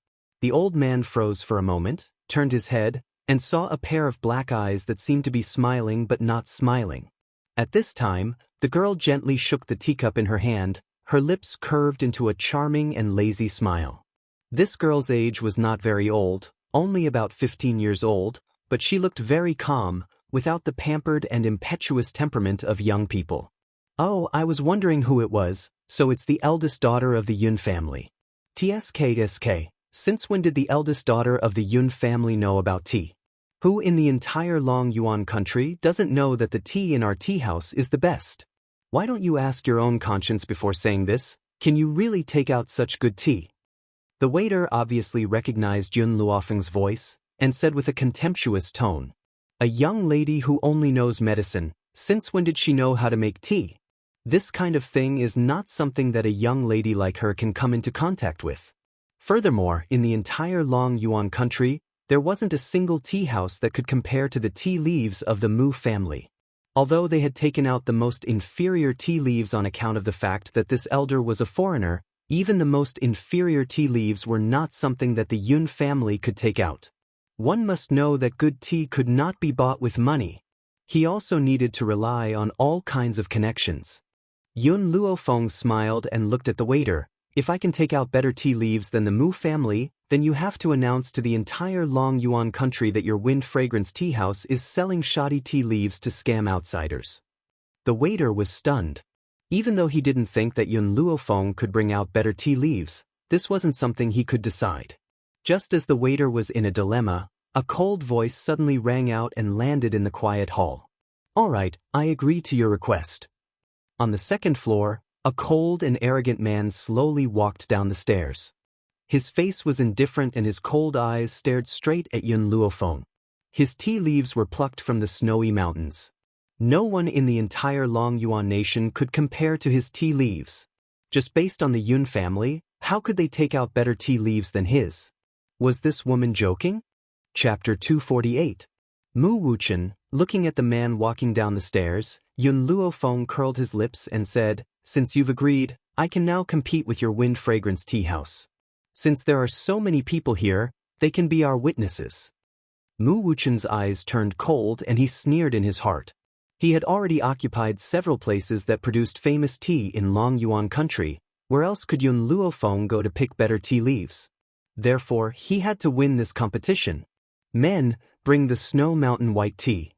The old man froze for a moment, turned his head, and saw a pair of black eyes that seemed to be smiling but not smiling. At this time, the girl gently shook the teacup in her hand, her lips curved into a charming and lazy smile. This girl's age was not very old, only about 15 years old, but she looked very calm, without the pampered and impetuous temperament of young people. Oh, I was wondering who it was, so it's the eldest daughter of the Yun family. TSK. Since when did the eldest daughter of the Yun family know about tea? Who in the entire Long Yuan country doesn't know that the tea in our tea house is the best? Why don't you ask your own conscience before saying this? Can you really take out such good tea? The waiter obviously recognized Yun Luofeng's voice, and said with a contemptuous tone, "A young lady who only knows medicine, since when did she know how to make tea? This kind of thing is not something that a young lady like her can come into contact with. Furthermore, in the entire Long Yuan country, There wasn't a single tea house that could compare to the tea leaves of the Mu family. Although they had taken out the most inferior tea leaves on account of the fact that this elder was a foreigner, even the most inferior tea leaves were not something that the Yun family could take out. One must know that good tea could not be bought with money. He also needed to rely on all kinds of connections. Yun Luofeng smiled and looked at the waiter. If I can take out better tea leaves than the Mu family, then you have to announce to the entire Long Yuan country that your Wind Fragrance tea house is selling shoddy tea leaves to scam outsiders. The waiter was stunned. Even though he didn't think that Yun Luofeng could bring out better tea leaves, this wasn't something he could decide. Just as the waiter was in a dilemma, a cold voice suddenly rang out and landed in the quiet hall. All right, I agree to your request. On the second floor, a cold and arrogant man slowly walked down the stairs. His face was indifferent and his cold eyes stared straight at Yun Luofeng. His tea leaves were plucked from the snowy mountains. No one in the entire Long Yuan nation could compare to his tea leaves. Just based on the Yun family, how could they take out better tea leaves than his? Was this woman joking? Chapter 248. Mu Wuchen, looking at the man walking down the stairs, Yun Luofeng curled his lips and said, Since you've agreed, I can now compete with your Wind Fragrance tea house. Since there are so many people here, they can be our witnesses. Mu Wuchen's eyes turned cold and he sneered in his heart. He had already occupied several places that produced famous tea in Long Yuan country. Where else could Yun Luofeng go to pick better tea leaves? Therefore, he had to win this competition. Men, bring the Snow Mountain white tea.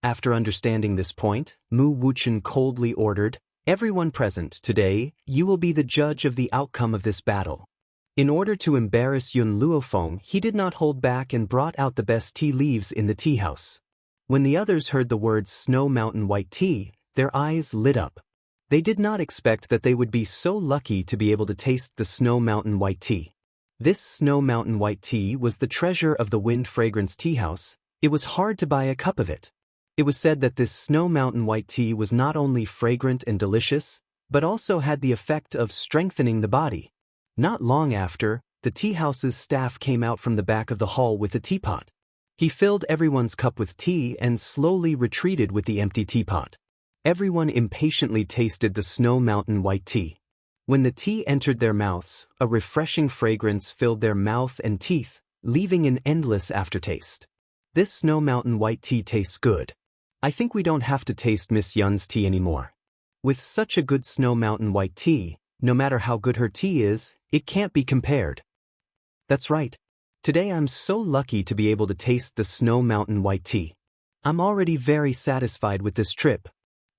After understanding this point, Mu Wuchen coldly ordered, Everyone present today, you will be the judge of the outcome of this battle. In order to embarrass Yun Luofeng, he did not hold back and brought out the best tea leaves in the tea house. When the others heard the words Snow Mountain white tea, their eyes lit up. They did not expect that they would be so lucky to be able to taste the Snow Mountain white tea. This Snow Mountain white tea was the treasure of the Wind Fragrance tea house. It was hard to buy a cup of it. It was said that this Snow Mountain white tea was not only fragrant and delicious, but also had the effect of strengthening the body. Not long after, the tea house's staff came out from the back of the hall with a teapot. He filled everyone's cup with tea and slowly retreated with the empty teapot. Everyone impatiently tasted the Snow Mountain white tea. When the tea entered their mouths, a refreshing fragrance filled their mouth and teeth, leaving an endless aftertaste. This Snow Mountain white tea tastes good. I think we don't have to taste Miss Yun's tea anymore. With such a good Snow Mountain white tea, no matter how good her tea is, it can't be compared. That's right. Today I'm so lucky to be able to taste the Snow Mountain white tea. I'm already very satisfied with this trip.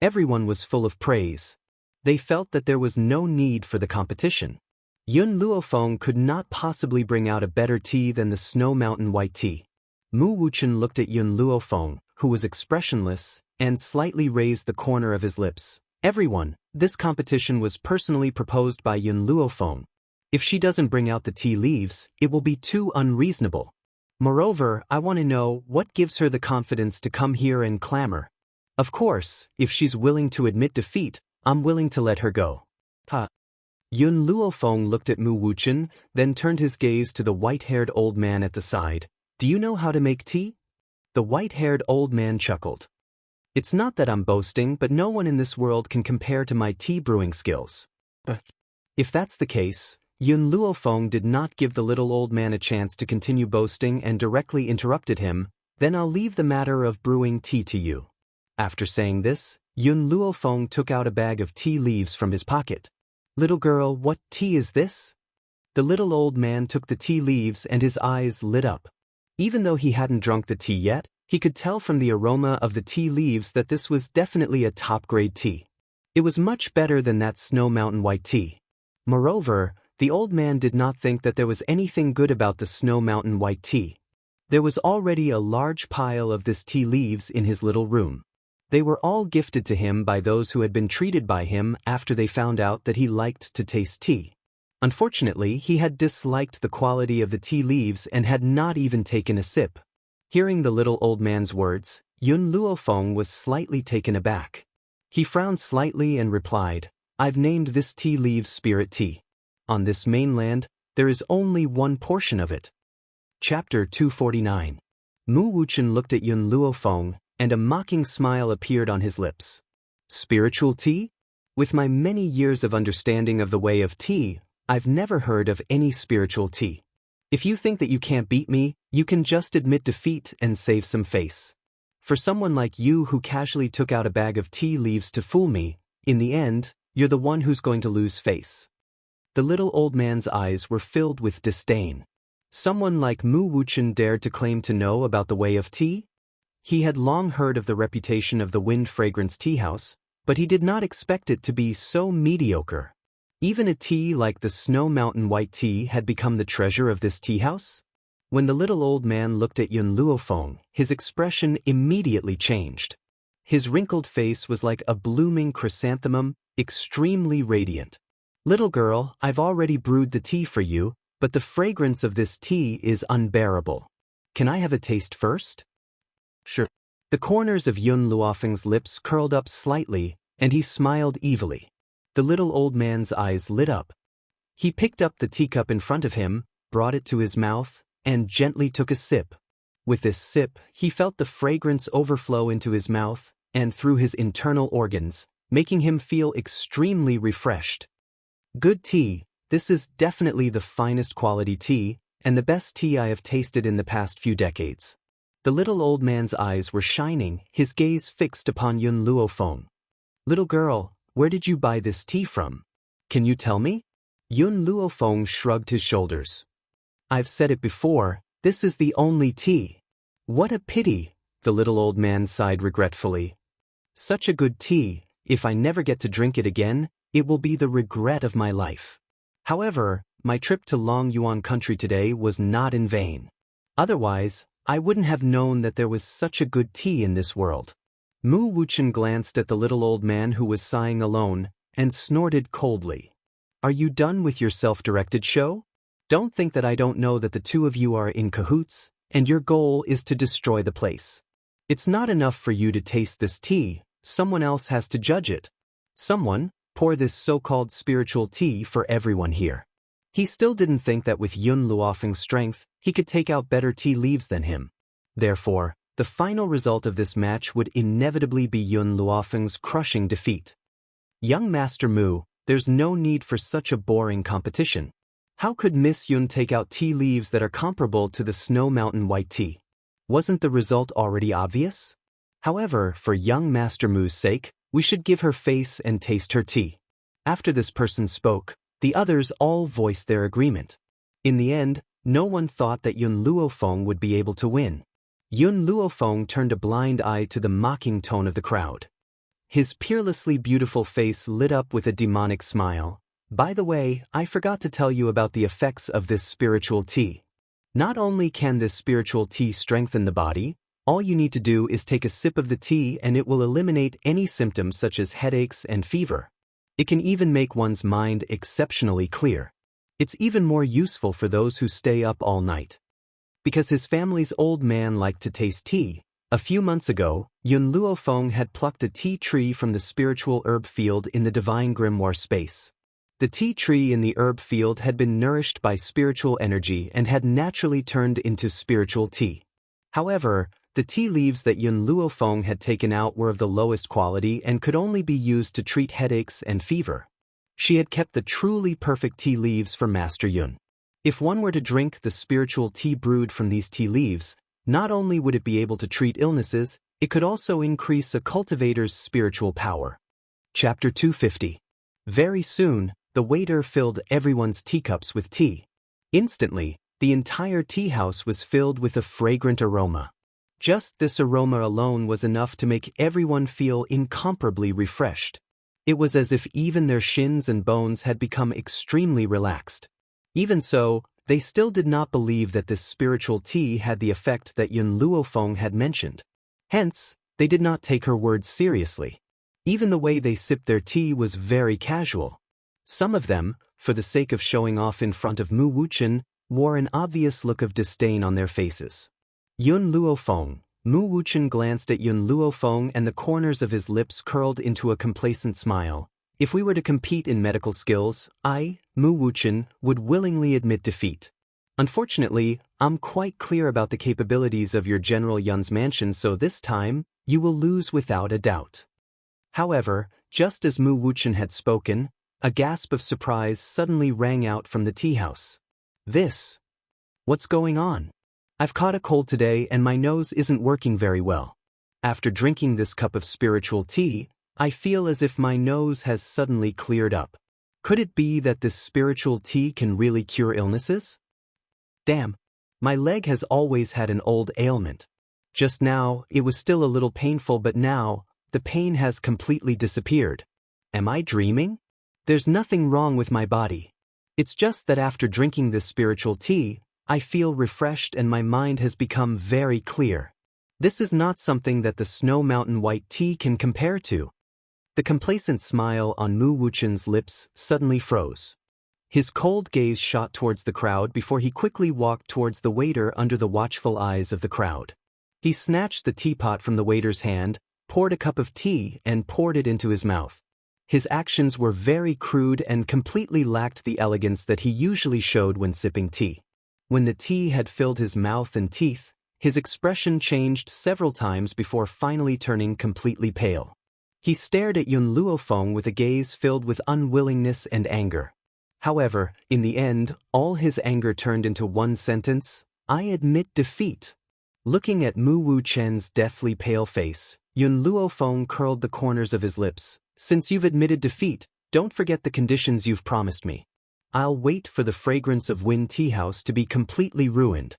Everyone was full of praise. They felt that there was no need for the competition. Yun Luofeng could not possibly bring out a better tea than the Snow Mountain white tea. Mu Wuchen looked at Yun Luofeng, who was expressionless, and slightly raised the corner of his lips. Everyone, this competition was personally proposed by Yun Luofeng. If she doesn't bring out the tea leaves, it will be too unreasonable. Moreover, I want to know what gives her the confidence to come here and clamor. Of course, if she's willing to admit defeat, I'm willing to let her go. Yun Luofeng looked at Mu Wuchen, then turned his gaze to the white-haired old man at the side. Do you know how to make tea? The white-haired old man chuckled. It's not that I'm boasting, but no one in this world can compare to my tea brewing skills. If that's the case, Yun Luofeng did not give the little old man a chance to continue boasting and directly interrupted him. Then I'll leave the matter of brewing tea to you. After saying this, Yun Luofeng took out a bag of tea leaves from his pocket. Little girl, what tea is this? The little old man took the tea leaves and his eyes lit up. Even though he hadn't drunk the tea yet, he could tell from the aroma of the tea leaves that this was definitely a top-grade tea. It was much better than that Snow Mountain white tea. Moreover, the old man did not think that there was anything good about the Snow Mountain white tea. There was already a large pile of this tea leaves in his little room. They were all gifted to him by those who had been treated by him after they found out that he liked to taste tea. Unfortunately, he had disliked the quality of the tea leaves and had not even taken a sip. Hearing the little old man's words, Yun Luofeng was slightly taken aback. He frowned slightly and replied, I've named this tea leaf spirit tea. On this mainland, there is only one portion of it. Chapter 249. Mu Wuchen looked at Yun Luofeng, and a mocking smile appeared on his lips. Spiritual tea? With my many years of understanding of the way of tea, I've never heard of any spiritual tea. If you think that you can't beat me, you can just admit defeat and save some face. For someone like you who casually took out a bag of tea leaves to fool me, in the end, you're the one who's going to lose face. The little old man's eyes were filled with disdain. Someone like Mu Wuchen dared to claim to know about the way of tea? He had long heard of the reputation of the Wind Fragrance Tea House, but he did not expect it to be so mediocre. Even a tea like the Snow Mountain White Tea had become the treasure of this tea house? When the little old man looked at Yun Luofeng, his expression immediately changed. His wrinkled face was like a blooming chrysanthemum, extremely radiant. Little girl, I've already brewed the tea for you, but the fragrance of this tea is unbearable. Can I have a taste first? Sure. The corners of Yun Luofeng's lips curled up slightly, and he smiled evilly. The little old man's eyes lit up. He picked up the teacup in front of him, brought it to his mouth, and gently took a sip. With this sip, he felt the fragrance overflow into his mouth and through his internal organs, making him feel extremely refreshed. Good tea. This is definitely the finest quality tea, and the best tea I have tasted in the past few decades. The little old man's eyes were shining, his gaze fixed upon Yun Luofeng. Little girl, where did you buy this tea from? Can you tell me? Yun Luofeng shrugged his shoulders. I've said it before, this is the only tea. What a pity, the little old man sighed regretfully. Such a good tea, if I never get to drink it again, it will be the regret of my life. However, my trip to Long Yuan country today was not in vain. Otherwise, I wouldn't have known that there was such a good tea in this world. Mu Wuchen glanced at the little old man who was sighing alone, and snorted coldly. Are you done with your self-directed show? Don't think that I don't know that the two of you are in cahoots, and your goal is to destroy the place. It's not enough for you to taste this tea, someone else has to judge it. Someone, pour this so-called spiritual tea for everyone here. He still didn't think that with Yun Luofeng's strength, he could take out better tea leaves than him. Therefore, the final result of this match would inevitably be Yun Luofeng's crushing defeat. Young Master Mu, there's no need for such a boring competition. How could Miss Yun take out tea leaves that are comparable to the Snow Mountain White Tea? Wasn't the result already obvious? However, for young Master Mu's sake, we should give her face and taste her tea. After this person spoke, the others all voiced their agreement. In the end, no one thought that Yun Luofeng would be able to win. Yun Luofeng turned a blind eye to the mocking tone of the crowd. His peerlessly beautiful face lit up with a demonic smile. By the way, I forgot to tell you about the effects of this spiritual tea. Not only can this spiritual tea strengthen the body, all you need to do is take a sip of the tea and it will eliminate any symptoms such as headaches and fever. It can even make one's mind exceptionally clear. It's even more useful for those who stay up all night. Because his family's old man liked to taste tea, a few months ago, Yun Luofeng had plucked a tea tree from the spiritual herb field in the Divine Grimoire space. The tea tree in the herb field had been nourished by spiritual energy and had naturally turned into spiritual tea. However, the tea leaves that Yun Luofeng had taken out were of the lowest quality and could only be used to treat headaches and fever. She had kept the truly perfect tea leaves for Master Yun. If one were to drink the spiritual tea brewed from these tea leaves, not only would it be able to treat illnesses, it could also increase a cultivator's spiritual power. Chapter 250. Very soon, the waiter filled everyone's teacups with tea. Instantly, the entire tea house was filled with a fragrant aroma. Just this aroma alone was enough to make everyone feel incomparably refreshed. It was as if even their shins and bones had become extremely relaxed. Even so, they still did not believe that this spiritual tea had the effect that Yun Luofeng had mentioned. Hence, they did not take her words seriously. Even the way they sipped their tea was very casual. Some of them, for the sake of showing off in front of Mu Wuchen, wore an obvious look of disdain on their faces. Yun Luofeng, Mu Wuchen glanced at Yun Luofeng and the corners of his lips curled into a complacent smile. If we were to compete in medical skills, I, Mu Wuchen, would willingly admit defeat. Unfortunately, I'm quite clear about the capabilities of your General Yun's mansion, so this time, you will lose without a doubt. However, just as Mu Wuchen had spoken, a gasp of surprise suddenly rang out from the tea house. What's going on? I've caught a cold today and my nose isn't working very well. After drinking this cup of spiritual tea, I feel as if my nose has suddenly cleared up. Could it be that this spiritual tea can really cure illnesses? Damn, my leg has always had an old ailment. Just now, it was still a little painful, but now, the pain has completely disappeared. Am I dreaming? There's nothing wrong with my body. It's just that after drinking this spiritual tea, I feel refreshed and my mind has become very clear. This is not something that the Snow Mountain white tea can compare to. The complacent smile on Mu Wuchen's lips suddenly froze. His cold gaze shot towards the crowd before he quickly walked towards the waiter under the watchful eyes of the crowd. He snatched the teapot from the waiter's hand, poured a cup of tea, and poured it into his mouth. His actions were very crude and completely lacked the elegance that he usually showed when sipping tea. When the tea had filled his mouth and teeth, his expression changed several times before finally turning completely pale. He stared at Yun Luofeng with a gaze filled with unwillingness and anger. However, in the end, all his anger turned into one sentence: "I admit defeat." Looking at Mu Wuchen's deathly pale face, Yun Luofeng curled the corners of his lips. "Since you've admitted defeat, don't forget the conditions you've promised me. I'll wait for the fragrance of Win Tea House to be completely ruined."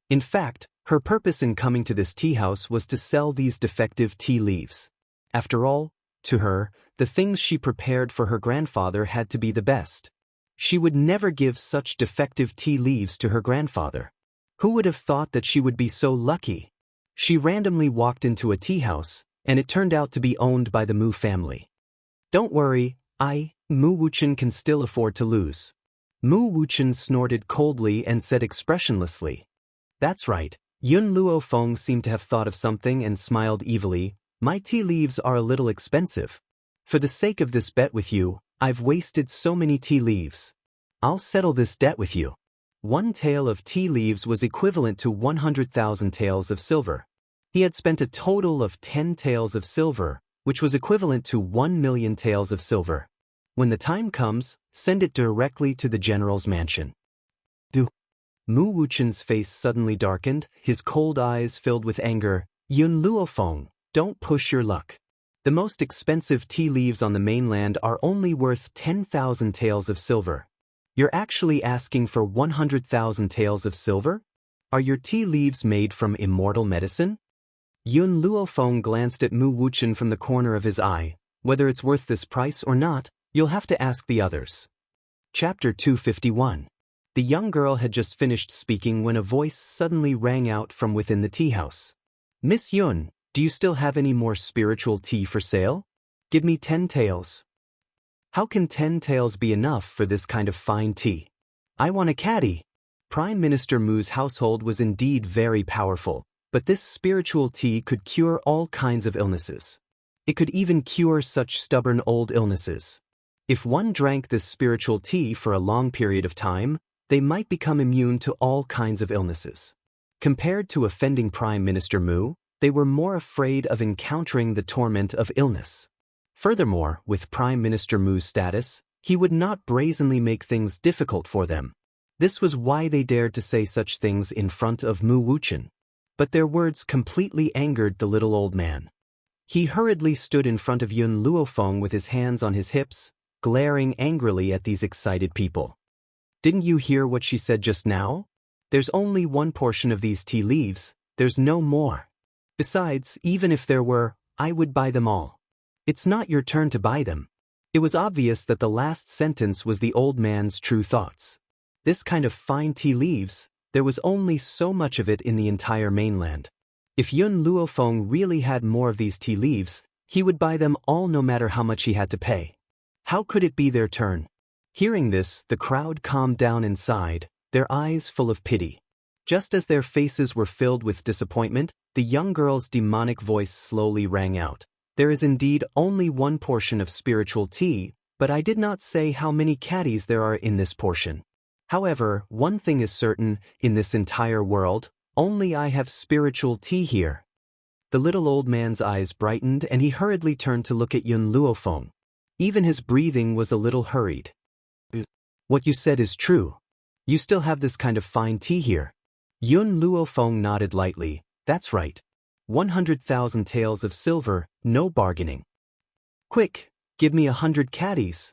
In fact, her purpose in coming to this tea house was to sell these defective tea leaves. After all, to her, the things she prepared for her grandfather had to be the best. She would never give such defective tea leaves to her grandfather. Who would have thought that she would be so lucky? She randomly walked into a tea house, and it turned out to be owned by the Mu family. "Don't worry, Mu Wuchen can still afford to lose." Mu Wuchen snorted coldly and said expressionlessly. "That's right." Yun Luofeng seemed to have thought of something and smiled evilly. "My tea leaves are a little expensive. For the sake of this bet with you, I've wasted so many tea leaves. I'll settle this debt with you." One tael of tea leaves was equivalent to 100,000 taels of silver. He had spent a total of 10 taels of silver, which was equivalent to 1,000,000 taels of silver. When the time comes, send it directly to the general's mansion. Mu Wuchen's face suddenly darkened, his cold eyes filled with anger. "Yun Luofeng, don't push your luck. The most expensive tea leaves on the mainland are only worth 10,000 taels of silver. You're actually asking for 100,000 taels of silver? Are your tea leaves made from immortal medicine?" Yun Luofeng glanced at Mu Wuchen from the corner of his eye. "Whether it's worth this price or not, you'll have to ask the others." Chapter 251. The young girl had just finished speaking when a voice suddenly rang out from within the tea house. "Miss Yun, do you still have any more spiritual tea for sale? Give me 10 taels. "How can 10 taels be enough for this kind of fine tea? I want a caddy." Prime Minister Mu's household was indeed very powerful, but this spiritual tea could cure all kinds of illnesses. It could even cure such stubborn old illnesses. If one drank this spiritual tea for a long period of time, they might become immune to all kinds of illnesses. Compared to offending Prime Minister Mu, they were more afraid of encountering the torment of illness. Furthermore, with Prime Minister Mu's status, he would not brazenly make things difficult for them. This was why they dared to say such things in front of Mu Wuchen. But their words completely angered the little old man. He hurriedly stood in front of Yun Luofeng with his hands on his hips, glaring angrily at these excited people. "Didn't you hear what she said just now? There's only one portion of these tea leaves, there's no more. Besides, even if there were, I would buy them all. It's not your turn to buy them." It was obvious that the last sentence was the old man's true thoughts. This kind of fine tea leaves, there was only so much of it in the entire mainland. If Yun Luofeng really had more of these tea leaves, he would buy them all no matter how much he had to pay. How could it be their turn? Hearing this, the crowd calmed down and sighed, their eyes full of pity. Just as their faces were filled with disappointment, the young girl's demonic voice slowly rang out. "There is indeed only one portion of spiritual tea, but I did not say how many caddies there are in this portion. However, one thing is certain, in this entire world, only I have spiritual tea here. The little old man's eyes brightened and he hurriedly turned to look at Yun Luofeng. Even his breathing was a little hurried. What you said is true. You still have this kind of fine tea here. Yun Luofeng nodded lightly. That's right. 100,000 taels of silver, no bargaining. Quick, give me 100 caddies.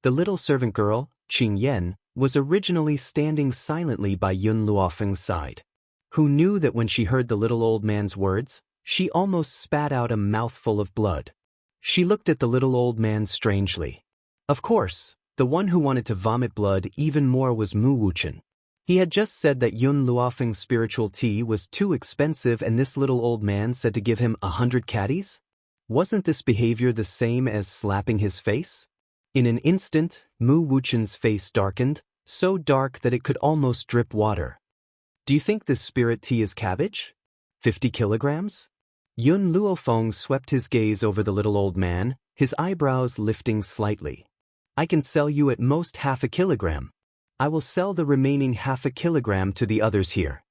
The little servant girl, Qing Yan, was originally standing silently by Yun Luofeng's side. Who knew that when she heard the little old man's words, she almost spat out a mouthful of blood. She looked at the little old man strangely. Of course, the one who wanted to vomit blood even more was Mu Wuchen. He had just said that Yun Luofeng's spiritual tea was too expensive and this little old man said to give him 100 caddies? Wasn't this behavior the same as slapping his face? In an instant, Mu Wuchen's face darkened, so dark that it could almost drip water. Do you think this spirit tea is cabbage? 50 kilograms? Yun Luofeng swept his gaze over the little old man, his eyebrows lifting slightly. I can sell you at most half a kilogram. I will sell the remaining half a kilogram to the others here.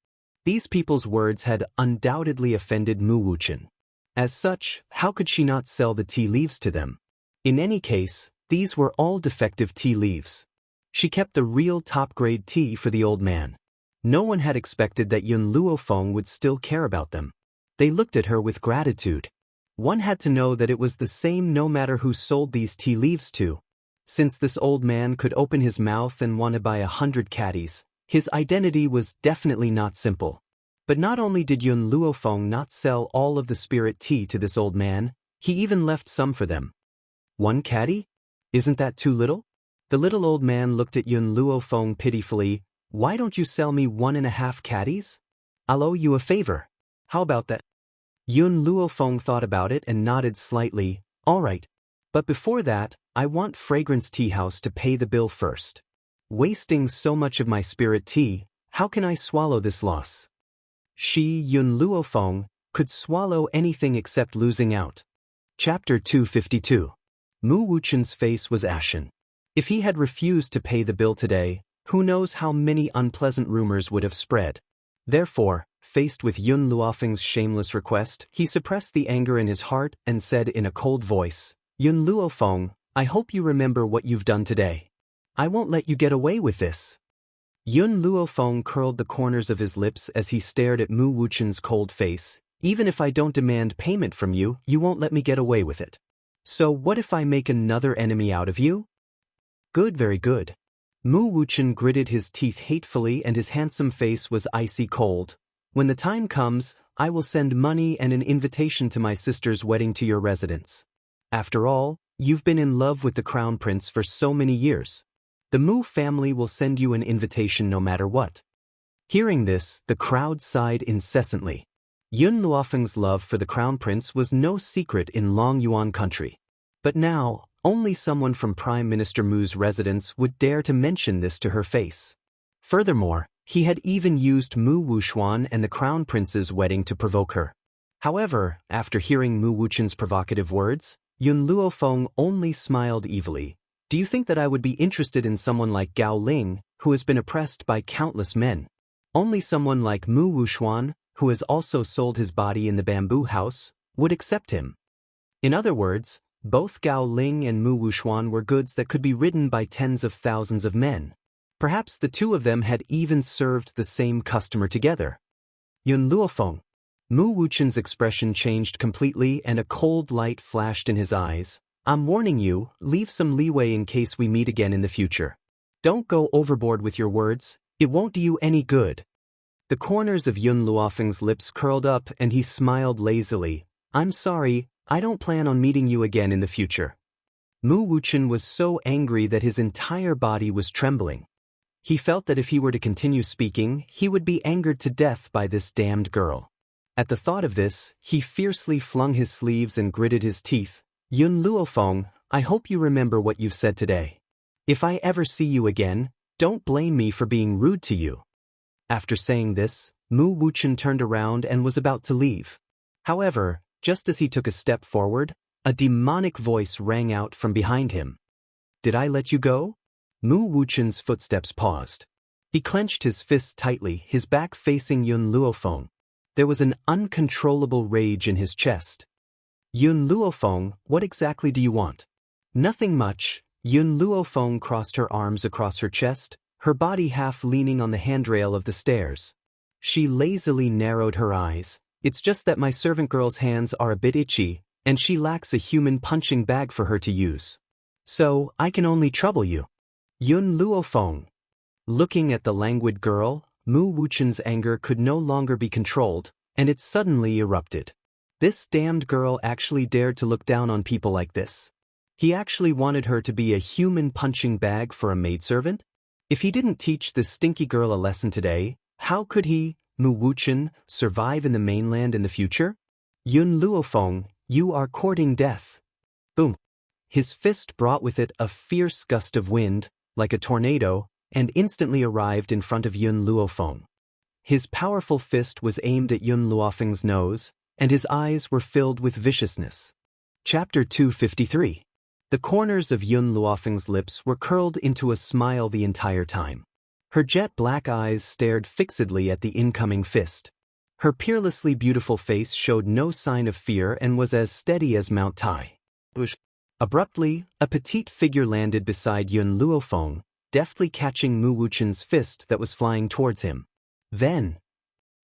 These people's words had undoubtedly offended Mu Wuchen. As such, how could she not sell the tea leaves to them? In any case, these were all defective tea leaves. She kept the real top-grade tea for the old man. No one had expected that Yun Luofeng would still care about them. They looked at her with gratitude. One had to know that it was the same no matter who sold these tea leaves to. Since this old man could open his mouth and want to buy 100 caddies, his identity was definitely not simple. But not only did Yun Luofeng not sell all of the spirit tea to this old man, he even left some for them. 1 caddy? Isn't that too little? The little old man looked at Yun Luofeng pitifully. Why don't you sell me 1.5 caddies? I'll owe you a favor. How about that? Yun Luofeng thought about it and nodded slightly. All right. But before that, I want Fragrance Tea House to pay the bill first. Wasting so much of my spirit tea, how can I swallow this loss? She, Yun Luofeng, could swallow anything except losing out. Chapter 252. Mu Wuchen's face was ashen. If he had refused to pay the bill today, who knows how many unpleasant rumors would have spread. Therefore, faced with Yun Luofeng's shameless request, he suppressed the anger in his heart and said in a cold voice, Yun Luofeng, I hope you remember what you've done today. I won't let you get away with this. Yun Luofeng curled the corners of his lips as he stared at Mu Wuchen's cold face. Even if I don't demand payment from you, you won't let me get away with it. So what if I make another enemy out of you? Good, very good. Mu Wuchen gritted his teeth hatefully and his handsome face was icy cold. When the time comes, I will send money and an invitation to my sister's wedding to your residence. After all, you've been in love with the crown prince for so many years. The Mu family will send you an invitation no matter what. Hearing this, the crowd sighed incessantly. Yun Luofeng's love for the crown prince was no secret in Long Yuan country. But now, only someone from Prime Minister Mu's residence would dare to mention this to her face. Furthermore, he had even used Mu Wuxuan and the crown prince's wedding to provoke her. However, after hearing Mu Wuchen's provocative words, Yun Luofeng only smiled evilly. Do you think that I would be interested in someone like Gao Ling, who has been oppressed by countless men? Only someone like Mu Wuxuan, who has also sold his body in the bamboo house, would accept him. In other words, both Gao Ling and Mu Wuxuan were goods that could be ridden by tens of thousands of men. Perhaps the two of them had even served the same customer together. Yun Luofeng. Mu Wuchen's expression changed completely and a cold light flashed in his eyes. I'm warning you, leave some leeway in case we meet again in the future. Don't go overboard with your words, it won't do you any good. The corners of Yun Luofeng's lips curled up and he smiled lazily. I'm sorry, I don't plan on meeting you again in the future. Mu Wuchen was so angry that his entire body was trembling. He felt that if he were to continue speaking, he would be angered to death by this damned girl. At the thought of this, he fiercely flung his sleeves and gritted his teeth. Yun Luofeng, I hope you remember what you've said today. If I ever see you again, don't blame me for being rude to you. After saying this, Mu Wuchen turned around and was about to leave. However, just as he took a step forward, a demonic voice rang out from behind him. Did I let you go? Mu Wuchen's footsteps paused. He clenched his fists tightly, his back facing Yun Luofeng. There was an uncontrollable rage in his chest. Yun Luofeng, what exactly do you want? Nothing much. Yun Luofeng crossed her arms across her chest, her body half leaning on the handrail of the stairs. She lazily narrowed her eyes. It's just that my servant girl's hands are a bit itchy, and she lacks a human punching bag for her to use. So, I can only trouble you. Yun Luofeng. Looking at the languid girl, Mu Wuchen's anger could no longer be controlled, and it suddenly erupted. This damned girl actually dared to look down on people like this. He actually wanted her to be a human punching bag for a maidservant? If he didn't teach this stinky girl a lesson today, how could he, Mu Wuchen, survive in the mainland in the future? Yun Luofeng, you are courting death. Boom. His fist brought with it a fierce gust of wind, like a tornado, and instantly arrived in front of Yun Luofeng. His powerful fist was aimed at Yun Luofeng's nose, and his eyes were filled with viciousness. Chapter 253. The corners of Yun Luofeng's lips were curled into a smile the entire time. Her jet-black eyes stared fixedly at the incoming fist. Her peerlessly beautiful face showed no sign of fear and was as steady as Mount Tai. Abruptly, a petite figure landed beside Yun Luofeng, deftly catching Mu Wuchen's fist that was flying towards him. Then,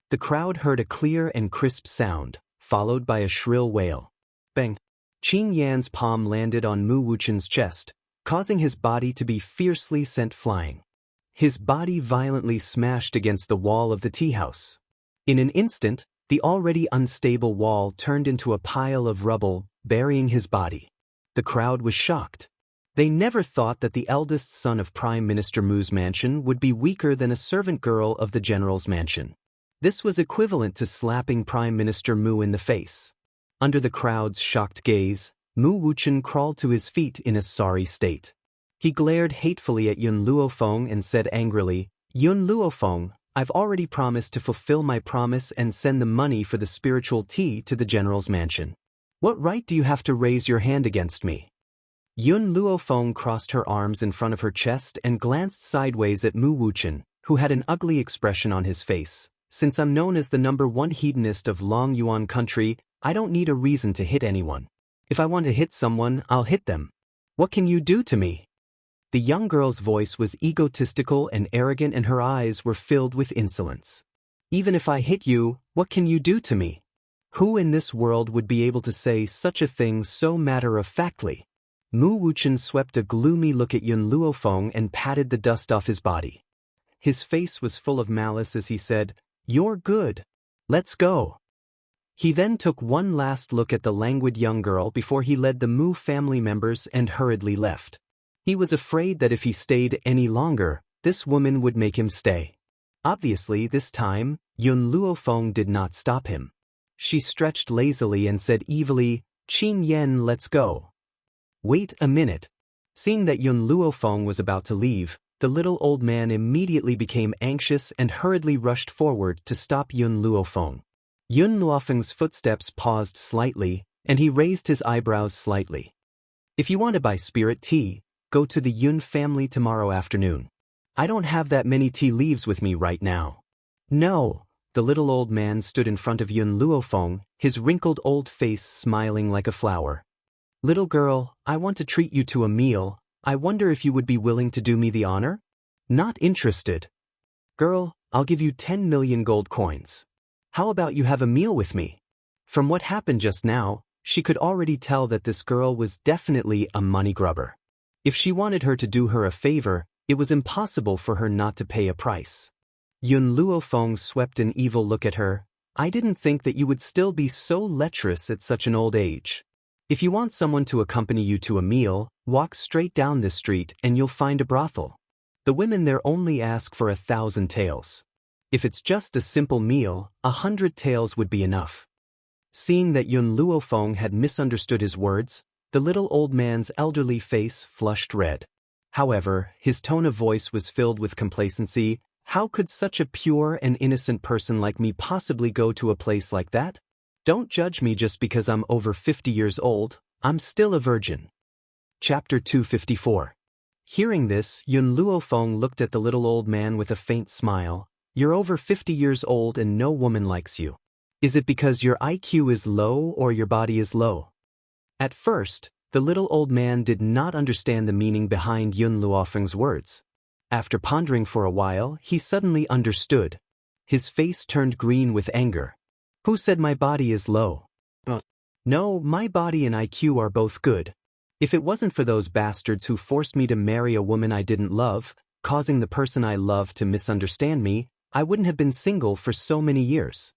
the crowd heard a clear and crisp sound, followed by a shrill wail. Bang! Qin Yan's palm landed on Mu Wuchen's chest, causing his body to be fiercely sent flying. His body violently smashed against the wall of the tea house. In an instant, the already unstable wall turned into a pile of rubble, burying his body. The crowd was shocked. They never thought that the eldest son of Prime Minister Mu's mansion would be weaker than a servant girl of the general's mansion. This was equivalent to slapping Prime Minister Mu in the face. Under the crowd's shocked gaze, Mu Wuchen crawled to his feet in a sorry state. He glared hatefully at Yun Luofeng and said angrily, Yun Luofeng, I've already promised to fulfill my promise and send the money for the spiritual tea to the general's mansion. What right do you have to raise your hand against me? Yun Luofeng crossed her arms in front of her chest and glanced sideways at Mu Wuchen, who had an ugly expression on his face. Since I'm known as the #1 hedonist of Long Yuan country, I don't need a reason to hit anyone. If I want to hit someone, I'll hit them. What can you do to me? The young girl's voice was egotistical and arrogant and her eyes were filled with insolence. Even if I hit you, what can you do to me? Who in this world would be able to say such a thing so matter-of-factly? Mu Wuchen swept a gloomy look at Yun Luofeng and patted the dust off his body. His face was full of malice as he said, You're good. Let's go. He then took one last look at the languid young girl before he led the Mu family members and hurriedly left. He was afraid that if he stayed any longer, this woman would make him stay. Obviously, this time, Yun Luofeng did not stop him. She stretched lazily and said evilly, Qin Yan, let's go. Wait a minute. Seeing that Yun Luofeng was about to leave, the little old man immediately became anxious and hurriedly rushed forward to stop Yun Luofeng. Yun Luofeng's footsteps paused slightly, and he raised his eyebrows slightly. If you want to buy spirit tea, go to the Yun family tomorrow afternoon. I don't have that many tea leaves with me right now. No. The little old man stood in front of Yun Luofeng, his wrinkled old face smiling like a flower. Little girl, I want to treat you to a meal. I wonder if you would be willing to do me the honor? Not interested. Girl, I'll give you 10 million gold coins. How about you have a meal with me? From what happened just now, she could already tell that this girl was definitely a money grubber. If she wanted her to do her a favor, it was impossible for her not to pay a price. Yun Luofeng swept an evil look at her. I didn't think that you would still be so lecherous at such an old age. If you want someone to accompany you to a meal, walk straight down this street and you'll find a brothel. The women there only ask for 1,000 taels. If it's just a simple meal, 100 taels would be enough. Seeing that Yun Luofeng had misunderstood his words, the little old man's elderly face flushed red. However, his tone of voice was filled with complacency. How could such a pure and innocent person like me possibly go to a place like that? Don't judge me just because I'm over 50 years old, I'm still a virgin. Chapter 254. Hearing this, Yun Luofeng looked at the little old man with a faint smile. You're over 50 years old and no woman likes you. Is it because your IQ is low or your body is low? At first, the little old man did not understand the meaning behind Yun Luofeng's words. After pondering for a while, he suddenly understood. His face turned green with anger. Who said my body is low? No, my body and IQ are both good. If it wasn't for those bastards who forced me to marry a woman I didn't love, causing the person I love to misunderstand me, I wouldn't have been single for so many years.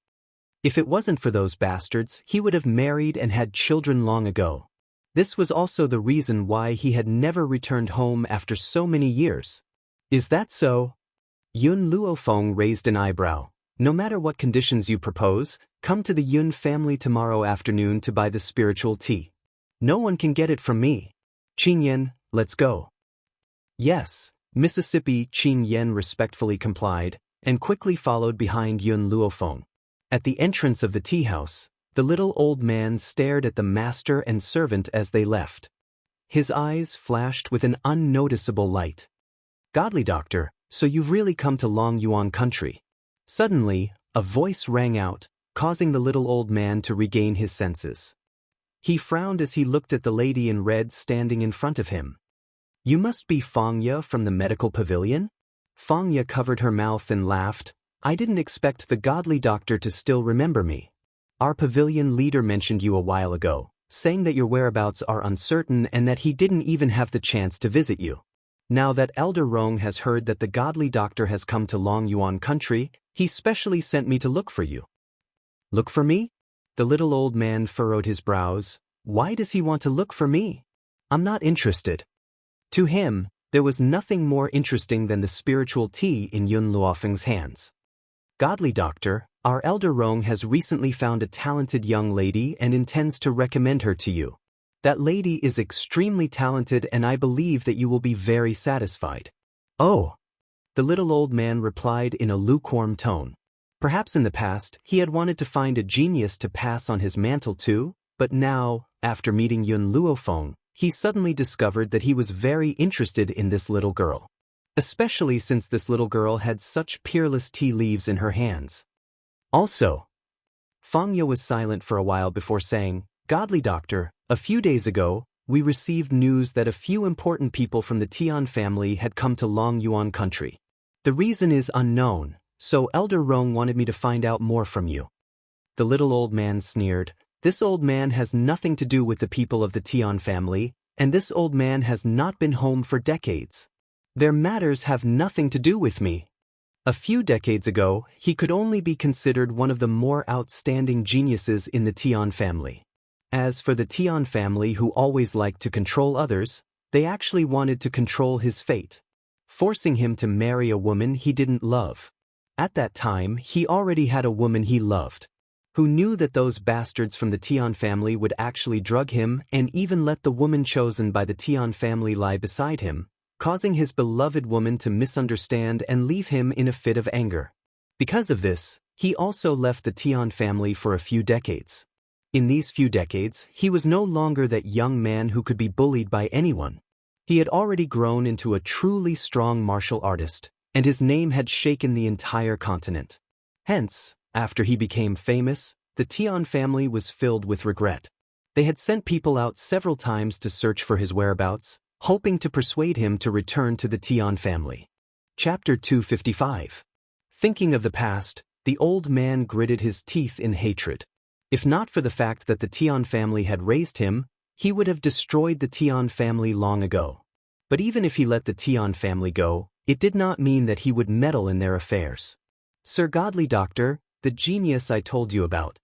If it wasn't for those bastards, he would have married and had children long ago. This was also the reason why he had never returned home after so many years. Is that so? Yun Luofeng raised an eyebrow. No matter what conditions you propose, come to the Yun family tomorrow afternoon to buy the spiritual tea. No one can get it from me. Qin Yan, let's go. Yes, Mississippi. Qin Yan respectfully complied, and quickly followed behind Yun Luofeng. At the entrance of the tea house, the little old man stared at the master and servant as they left. His eyes flashed with an unnoticeable light. Godly doctor, so you've really come to Long Yuan country. Suddenly, a voice rang out, causing the little old man to regain his senses. He frowned as he looked at the lady in red standing in front of him. You must be Xianxia from the medical pavilion? Xianxia covered her mouth and laughed. I didn't expect the godly doctor to still remember me. Our pavilion leader mentioned you a while ago, saying that your whereabouts are uncertain and that he didn't even have the chance to visit you. Now that Elder Rong has heard that the godly doctor has come to Long Yuan country, he specially sent me to look for you. Look for me? The little old man furrowed his brows. Why does he want to look for me? I'm not interested. To him, there was nothing more interesting than the spiritual tea in Yun Luofeng's hands. Godly doctor, our Elder Rong has recently found a talented young lady and intends to recommend her to you. That lady is extremely talented and I believe that you will be very satisfied. Oh! The little old man replied in a lukewarm tone. Perhaps in the past, he had wanted to find a genius to pass on his mantle to, but now, after meeting Yun Luofeng, he suddenly discovered that he was very interested in this little girl. Especially since this little girl had such peerless tea leaves in her hands. Also, Xianxia was silent for a while before saying, Godly doctor, a few days ago, we received news that a few important people from the Tian family had come to Long Yuan country. The reason is unknown, so Elder Rong wanted me to find out more from you. The little old man sneered. This old man has nothing to do with the people of the Tian family, and this old man has not been home for decades. Their matters have nothing to do with me. A few decades ago, he could only be considered one of the more outstanding geniuses in the Tian family. As for the Tian family who always liked to control others, they actually wanted to control his fate, forcing him to marry a woman he didn't love. At that time, he already had a woman he loved, who knew that those bastards from the Tian family would actually drug him and even let the woman chosen by the Tian family lie beside him, causing his beloved woman to misunderstand and leave him in a fit of anger. Because of this, he also left the Tian family for a few decades. In these few decades, he was no longer that young man who could be bullied by anyone. He had already grown into a truly strong martial artist, and his name had shaken the entire continent. Hence, after he became famous, the Tian family was filled with regret. They had sent people out several times to search for his whereabouts, hoping to persuade him to return to the Tian family. Chapter 255. Thinking of the past, the old man gritted his teeth in hatred. If not for the fact that the Tian family had raised him, he would have destroyed the Tian family long ago. But even if he let the Tian family go, it did not mean that he would meddle in their affairs. Sir Godly Doctor, the genius I told you about.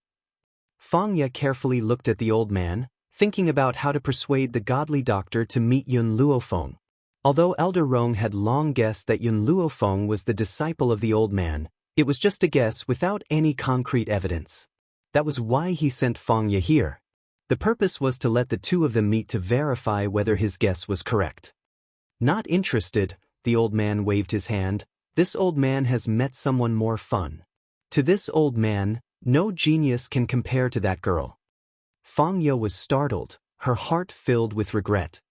Xianxia carefully looked at the old man, thinking about how to persuade the Godly Doctor to meet Yun Luofeng. Although Elder Rong had long guessed that Yun Luofeng was the disciple of the old man, it was just a guess without any concrete evidence. That was why he sent Xianxia here. The purpose was to let the two of them meet to verify whether his guess was correct. Not interested, the old man waved his hand. This old man has met someone more fun. To this old man, no genius can compare to that girl. Xianxia was startled, her heart filled with regret.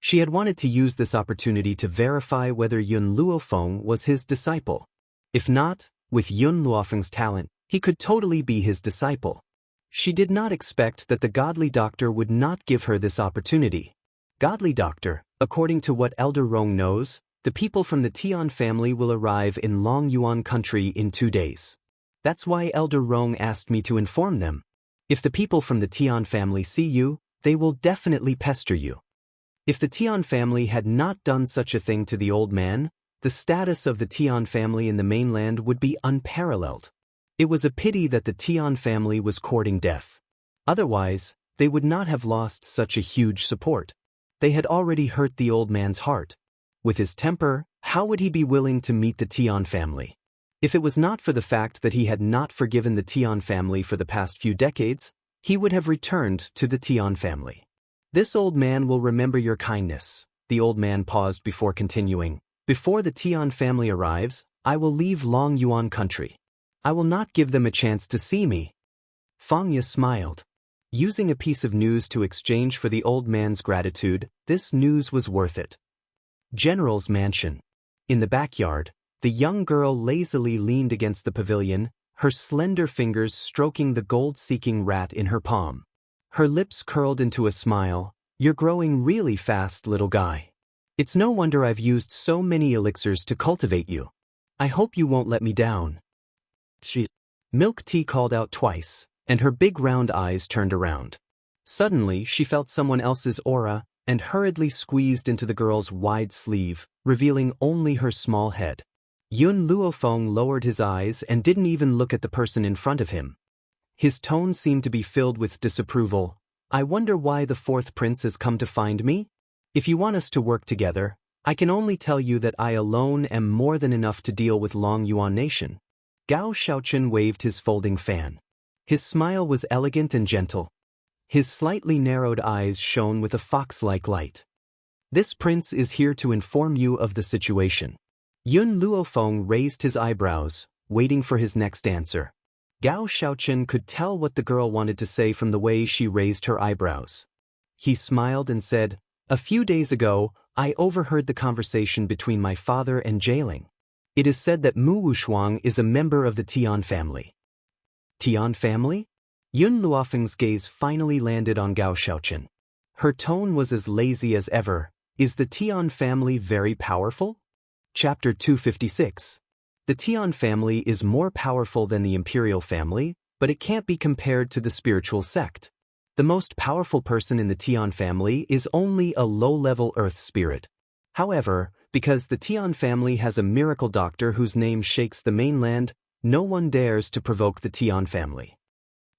She had wanted to use this opportunity to verify whether Yun Luofeng was his disciple. If not, with Yun Luofeng's talent, he could totally be his disciple. She did not expect that the godly doctor would not give her this opportunity. Godly doctor, according to what Elder Rong knows, the people from the Tian family will arrive in Long Yuan country in 2 days. That's why Elder Rong asked me to inform them. If the people from the Tian family see you, they will definitely pester you. If the Tian family had not done such a thing to the old man, the status of the Tian family in the mainland would be unparalleled. It was a pity that the Tian family was courting death. Otherwise, they would not have lost such a huge support. They had already hurt the old man's heart. With his temper, how would he be willing to meet the Tian family? If it was not for the fact that he had not forgiven the Tian family for the past few decades, he would have returned to the Tian family. This old man will remember your kindness. The old man paused before continuing. Before the Tian family arrives, I will leave Long Yuan country. I will not give them a chance to see me. Fangya smiled. Using a piece of news to exchange for the old man's gratitude, this news was worth it. General's mansion. In the backyard, the young girl lazily leaned against the pavilion, her slender fingers stroking the gold-seeking rat in her palm. Her lips curled into a smile. You're growing really fast, little guy. It's no wonder I've used so many elixirs to cultivate you. I hope you won't let me down. Milk Tea called out twice, and her big round eyes turned around. Suddenly, she felt someone else's aura and hurriedly squeezed into the girl's wide sleeve, revealing only her small head. Yun Luofeng lowered his eyes and didn't even look at the person in front of him. His tone seemed to be filled with disapproval. I wonder why the fourth prince has come to find me? If you want us to work together, I can only tell you that I alone am more than enough to deal with Long Yuan Nation. Gao Xiaochen waved his folding fan. His smile was elegant and gentle. His slightly narrowed eyes shone with a fox-like light. This prince is here to inform you of the situation. Yun Luofeng raised his eyebrows, waiting for his next answer. Gao Xiaochen could tell what the girl wanted to say from the way she raised her eyebrows. He smiled and said, "A few days ago, I overheard the conversation between my father and Jailing. It is said that Mu Wushuang is a member of the Tian family." Tian family? Yun Luofeng's gaze finally landed on Gao Xiaochen. Her tone was as lazy as ever. Is the Tian family very powerful? Chapter 256. The Tian family is more powerful than the imperial family, but it can't be compared to the spiritual sect. The most powerful person in the Tian family is only a low-level earth spirit. However, because the Tian family has a miracle doctor whose name shakes the mainland, no one dares to provoke the Tian family.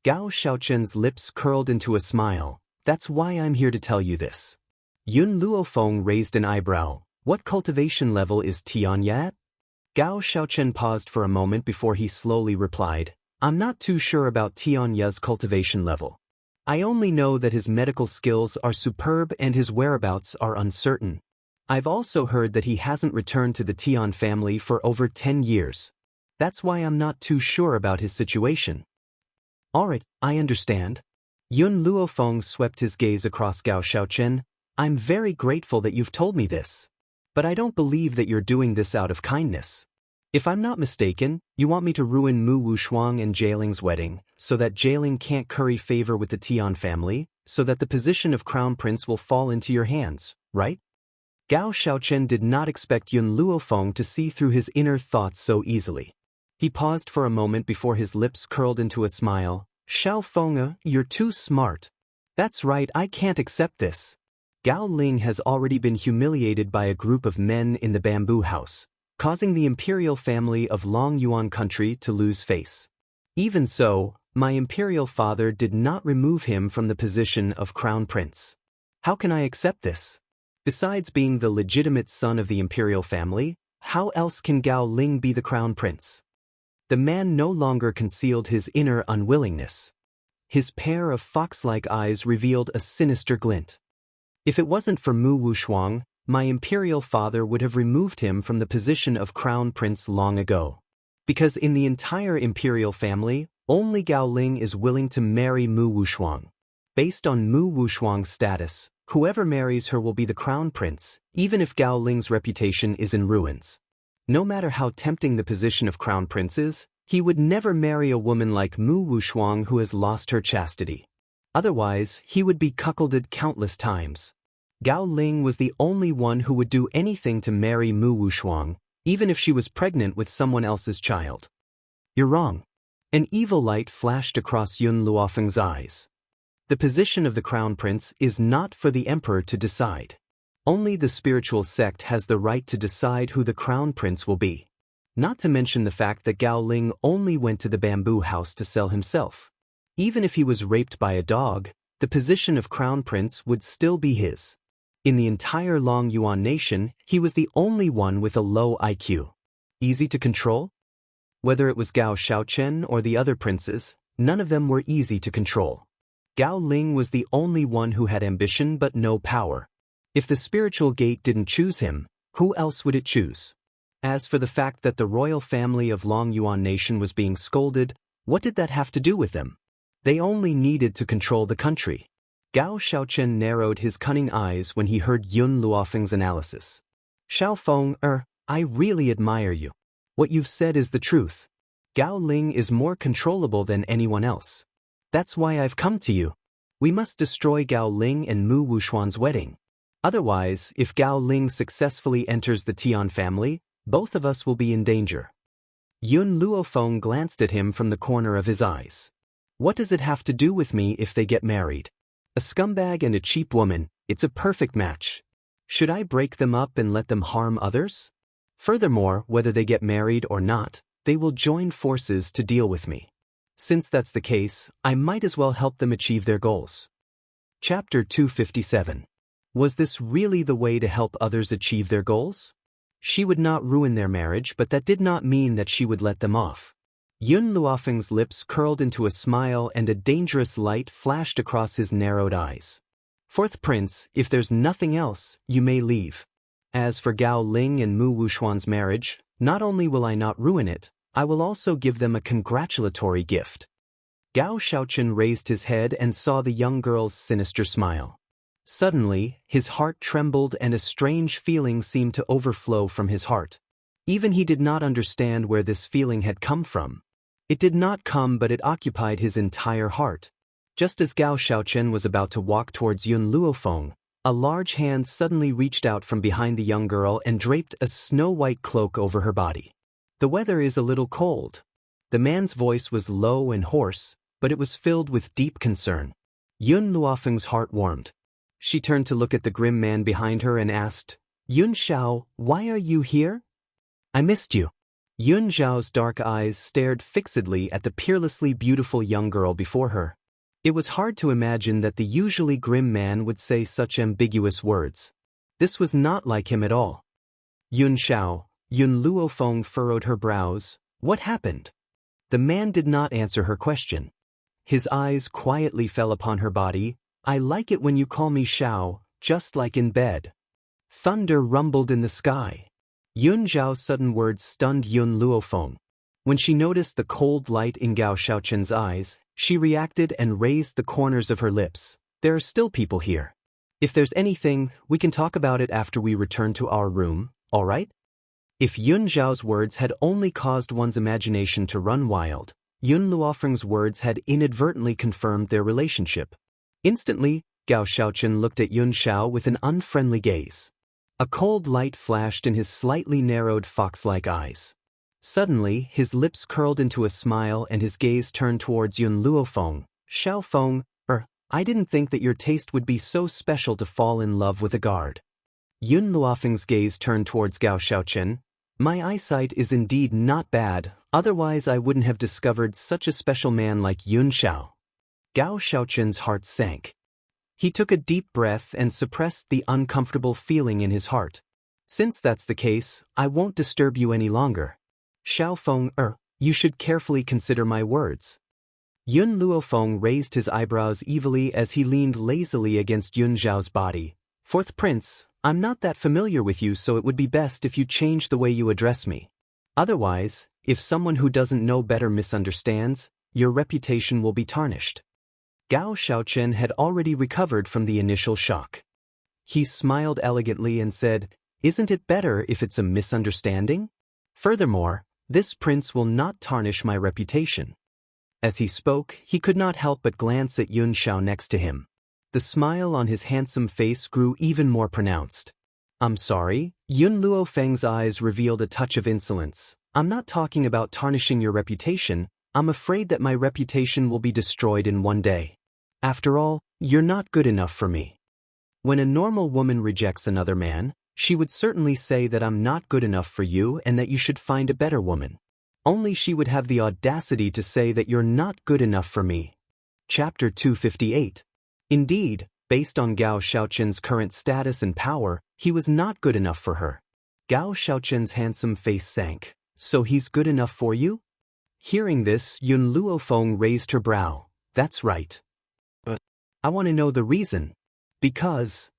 Gao Xiaochen's lips curled into a smile. That's why I'm here to tell you this. Yun Luofeng raised an eyebrow. What cultivation level is Xianxia at? Gao Xiaochen paused for a moment before he slowly replied, I'm not too sure about Xianxia's cultivation level. I only know that his medical skills are superb and his whereabouts are uncertain. I've also heard that he hasn't returned to the Tian family for over 10 years. That's why I'm not too sure about his situation. Alright, I understand. Yun Luofeng swept his gaze across Gao Xiaochen. I'm very grateful that you've told me this. But I don't believe that you're doing this out of kindness. If I'm not mistaken, you want me to ruin Mu Wushuang and Jailing's wedding, so that Jailing can't curry favor with the Tian family, so that the position of crown prince will fall into your hands, right? Gao Xiaochen did not expect Yun Luofeng to see through his inner thoughts so easily. He paused for a moment before his lips curled into a smile. Xiao Fengge, you're too smart. That's right, I can't accept this. Gao Ling has already been humiliated by a group of men in the bamboo house, causing the imperial family of Long Yuan country to lose face. Even so, my imperial father did not remove him from the position of crown prince. How can I accept this? Besides being the legitimate son of the imperial family, how else can Gao Ling be the crown prince? The man no longer concealed his inner unwillingness. His pair of fox-like eyes revealed a sinister glint. If it wasn't for Mu Wushuang, my imperial father would have removed him from the position of crown prince long ago. Because in the entire imperial family, only Gao Ling is willing to marry Mu Wushuang. Based on Mu Wushuang's status, Whoever marries her will be the crown prince, even if Gao Ling's reputation is in ruins. No matter how tempting the position of crown prince is, he would never marry a woman like Mu Wushuang who has lost her chastity. Otherwise, he would be cuckolded countless times. Gao Ling was the only one who would do anything to marry Mu Wushuang, even if she was pregnant with someone else's child. You're wrong. An evil light flashed across Yun Luofeng's eyes. The position of the crown prince is not for the emperor to decide. Only the spiritual sect has the right to decide who the crown prince will be. Not to mention the fact that Gao Ling only went to the bamboo house to sell himself. Even if he was raped by a dog, the position of crown prince would still be his. In the entire Long Yuan nation, he was the only one with a low IQ. Easy to control? Whether it was Gao Xiaochen or the other princes, none of them were easy to control. Gao Ling was the only one who had ambition but no power. If the spiritual gate didn't choose him, who else would it choose? As for the fact that the royal family of Long Yuan nation was being scolded, what did that have to do with them? They only needed to control the country. Gao Xiaochen narrowed his cunning eyes when he heard Yun Luofeng's analysis. Xiaofeng, I really admire you. What you've said is the truth. Gao Ling is more controllable than anyone else. That's why I've come to you. We must destroy Gao Ling and Mu Wushuan's wedding. Otherwise, if Gao Ling successfully enters the Tian family, both of us will be in danger. Yun Luofeng glanced at him from the corner of his eyes. What does it have to do with me if they get married? A scumbag and a cheap woman, it's a perfect match. Should I break them up and let them harm others? Furthermore, whether they get married or not, they will join forces to deal with me. Since that's the case, I might as well help them achieve their goals. Chapter 257. Was this really the way to help others achieve their goals? She would not ruin their marriage, but that did not mean that she would let them off. Yun Luofeng's lips curled into a smile and a dangerous light flashed across his narrowed eyes. Fourth Prince, if there's nothing else, you may leave. As for Gao Ling and Mu Wushuan's marriage, not only will I not ruin it, I will also give them a congratulatory gift. Gao Xiaochen raised his head and saw the young girl's sinister smile. Suddenly, his heart trembled and a strange feeling seemed to overflow from his heart. Even he did not understand where this feeling had come from. It did not come, but it occupied his entire heart. Just as Gao Xiaochen was about to walk towards Yun Luofeng, a large hand suddenly reached out from behind the young girl and draped a snow-white cloak over her body. The weather is a little cold. The man's voice was low and hoarse, but it was filled with deep concern. Yun Luofeng's heart warmed. She turned to look at the grim man behind her and asked, Yun Xiao, why are you here? I missed you. Yun Xiao's dark eyes stared fixedly at the peerlessly beautiful young girl before her. It was hard to imagine that the usually grim man would say such ambiguous words. This was not like him at all. Yun Xiao, Yun Luofeng furrowed her brows. What happened? The man did not answer her question. His eyes quietly fell upon her body. I like it when you call me Xiao, just like in bed. Thunder rumbled in the sky. Yun Xiao's sudden words stunned Yun Luofeng. When she noticed the cold light in Gao Xiaochen's eyes, she reacted and raised the corners of her lips. There are still people here. If there's anything, we can talk about it after we return to our room, all right? If Yun Xiao's words had only caused one's imagination to run wild, Yun Luofeng's words had inadvertently confirmed their relationship. Instantly, Gao Xiaochen looked at Yun Xiao with an unfriendly gaze. A cold light flashed in his slightly narrowed fox-like eyes. Suddenly, his lips curled into a smile and his gaze turned towards Yun Luofeng. Xiaofeng, I didn't think that your taste would be so special to fall in love with a guard. Yun Luofeng's gaze turned towards Gao Xiaochen. My eyesight is indeed not bad, otherwise I wouldn't have discovered such a special man like Yun Xiao. Gao Xiaochen's heart sank. He took a deep breath and suppressed the uncomfortable feeling in his heart. Since that's the case, I won't disturb you any longer. Xiaofeng, you should carefully consider my words. Yun Luofeng raised his eyebrows evilly as he leaned lazily against Yun Xiao's body. Fourth Prince, I'm not that familiar with you, so it would be best if you change the way you address me. Otherwise, if someone who doesn't know better misunderstands, your reputation will be tarnished. Gao Xiaochen had already recovered from the initial shock. He smiled elegantly and said, "Isn't it better if it's a misunderstanding? Furthermore, this prince will not tarnish my reputation." As he spoke, he could not help but glance at Xianxia next to him. The smile on his handsome face grew even more pronounced. "I'm sorry." Yun Luofeng's eyes revealed a touch of insolence. "I'm not talking about tarnishing your reputation. I'm afraid that my reputation will be destroyed in one day. After all, you're not good enough for me." When a normal woman rejects another man, she would certainly say that I'm not good enough for you and that you should find a better woman. Only she would have the audacity to say that you're not good enough for me. Chapter 258. Indeed, based on Gao Xiaoqin's current status and power, he was not good enough for her. Gao Xiaoqin's handsome face sank. "So he's good enough for you?" Hearing this, Yun Luofeng raised her brow. "That's right. But I want to know the reason." "Because..."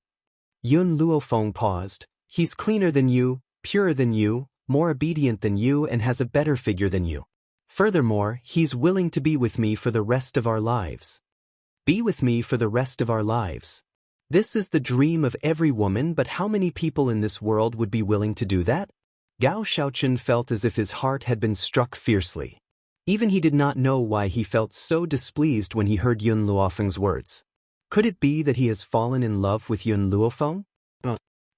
Yun Luofeng paused. "He's cleaner than you, purer than you, more obedient than you, and has a better figure than you. Furthermore, he's willing to be with me for the rest of our lives." Be with me for the rest of our lives. This is the dream of every woman, but how many people in this world would be willing to do that? Gao Xiaoqin felt as if his heart had been struck fiercely. Even he did not know why he felt so displeased when he heard Yun Luofeng's words. Could it be that he has fallen in love with Yun Luofeng?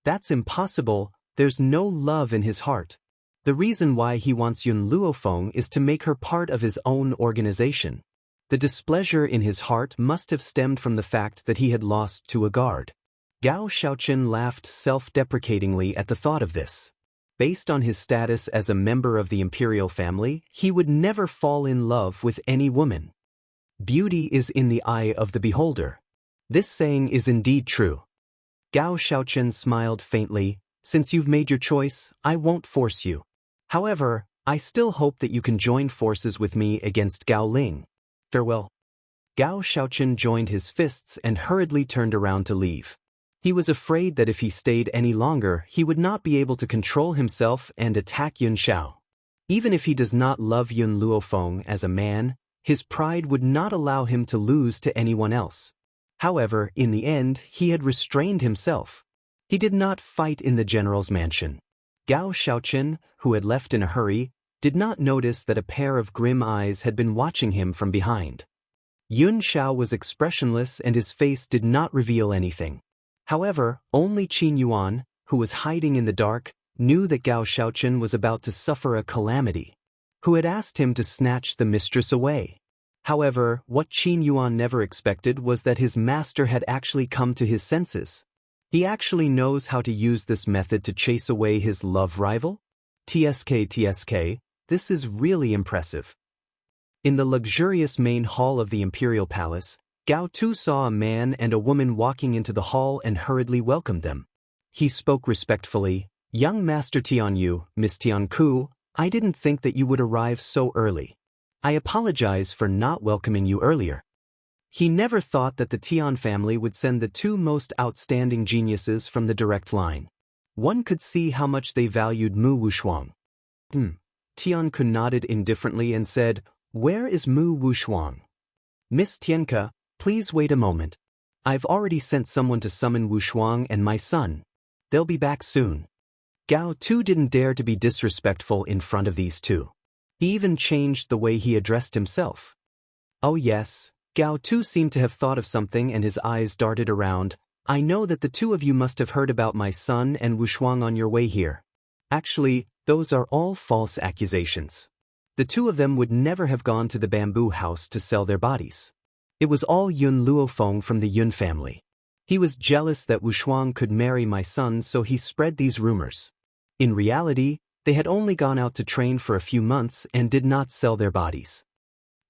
That's impossible. There's no love in his heart. The reason why he wants Yun Luofeng is to make her part of his own organization. The displeasure in his heart must have stemmed from the fact that he had lost to a guard. Gao Xiaoqin laughed self-deprecatingly at the thought of this. Based on his status as a member of the imperial family, he would never fall in love with any woman. Beauty is in the eye of the beholder. This saying is indeed true. Gao Xiaoqin smiled faintly. "Since you've made your choice, I won't force you. However, I still hope that you can join forces with me against Gao Ling. Farewell." Gao Xiaoqin joined his fists and hurriedly turned around to leave. He was afraid that if he stayed any longer, he would not be able to control himself and attack Yun Xiao. Even if he does not love Yun Luofeng as a man, his pride would not allow him to lose to anyone else. However, in the end, he had restrained himself. He did not fight in the general's mansion. Gao Xiaoqin, who had left in a hurry, did not notice that a pair of grim eyes had been watching him from behind. Yun Xiao was expressionless and his face did not reveal anything. However, only Qin Yuan, who was hiding in the dark, knew that Gao Xiaoqin was about to suffer a calamity. Who had asked him to snatch the mistress away. However, what Qin Yuan never expected was that his master had actually come to his senses. He actually knows how to use this method to chase away his love rival? TSK, this is really impressive. In the luxurious main hall of the imperial palace, Gao Tu saw a man and a woman walking into the hall and hurriedly welcomed them. He spoke respectfully. "Young Master Tianyu, Miss Tianku, I didn't think that you would arrive so early. I apologize for not welcoming you earlier." He never thought that the Tian family would send the two most outstanding geniuses from the direct line. One could see how much they valued Mu Wushuang. Tianku nodded indifferently and said, "Where is Mu Wushuang?" "Miss Tianka, please wait a moment. I've already sent someone to summon Wushuang and my son. They'll be back soon." Gao Tu didn't dare to be disrespectful in front of these two. He even changed the way he addressed himself. "Oh yes." Gao Tu seemed to have thought of something and his eyes darted around. "I know that the two of you must have heard about my son and Wushuang on your way here. Actually, those are all false accusations. The two of them would never have gone to the bamboo house to sell their bodies. It was all Yun Luofeng from the Yun family. He was jealous that Wushuang could marry my son, so he spread these rumors. In reality, they had only gone out to train for a few months and did not sell their bodies."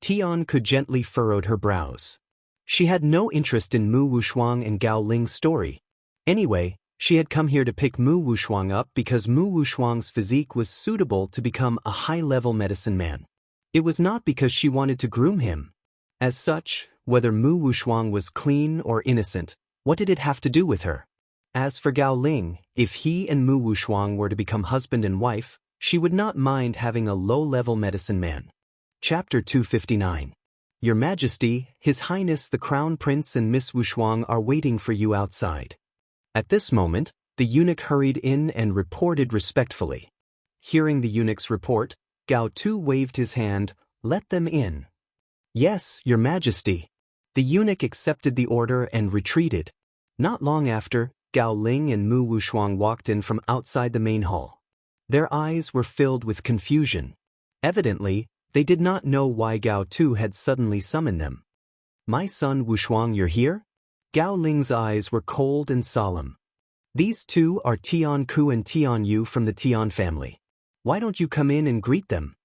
Tianku gently furrowed her brows. She had no interest in Mu Wushuang and Gao Ling's story. Anyway, she had come here to pick Mu Wushuang up because Mu Wushuang's physique was suitable to become a high-level medicine man. It was not because she wanted to groom him. As such, whether Mu Wushuang was clean or innocent, what did it have to do with her? As for Gao Ling, if he and Mu Wushuang were to become husband and wife, she would not mind having a low-level medicine man. Chapter 259. Your Majesty, His Highness the Crown Prince and Miss Wushuang are waiting for you outside. At this moment, the eunuch hurried in and reported respectfully. Hearing the eunuch's report, Gao Tu waved his hand, "Let them in." "Yes, your majesty." The eunuch accepted the order and retreated. Not long after, Gao Ling and Mu Wushuang walked in from outside the main hall. Their eyes were filled with confusion. Evidently, they did not know why Gao Tu had suddenly summoned them. "My son Wushuang, you're here?" Gao Ling's eyes were cold and solemn. "These two are Tian Ku and Tian Yu from the Tian family. Why don't you come in and greet them?"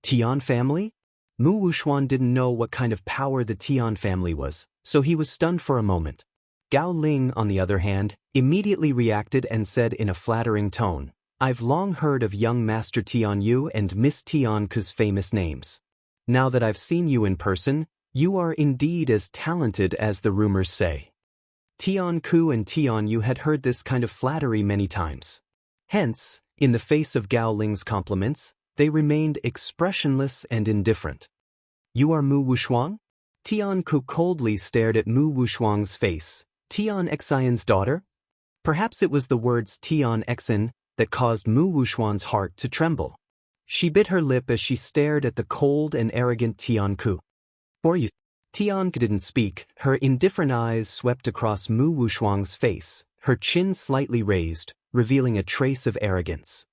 "Tian family?" Mu Wushuang didn't know what kind of power the Tian family was, so he was stunned for a moment. Gao Ling, on the other hand, immediately reacted and said in a flattering tone, "I've long heard of young Master Tian Yu and Miss Tian Ku's famous names. Now that I've seen you in person, you are indeed as talented as the rumors say." Tian Ku and Tian Yu had heard this kind of flattery many times. Hence, in the face of Gao Ling's compliments, they remained expressionless and indifferent. "You are Mu Wushuang?" Tian Ku coldly stared at Mu Wushuang's face. "Tian Xian's daughter?" Perhaps it was the words Tian Xin that caused Mu Wushuang's heart to tremble. She bit her lip as she stared at the cold and arrogant Tian Ku. "For you." Tian Ku didn't speak. Her indifferent eyes swept across Mu Wushuang's face, her chin slightly raised, revealing a trace of arrogance.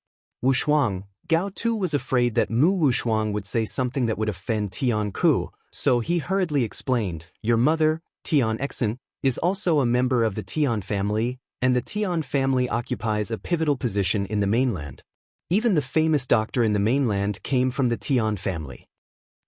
"Wushuang," Gao Tu was afraid that Mu Wushuang would say something that would offend Tian Ku, so he hurriedly explained, "Your mother, Tian Xin, is also a member of the Tian family, and the Tian family occupies a pivotal position in the mainland. Even the famous doctor in the mainland came from the Tian family."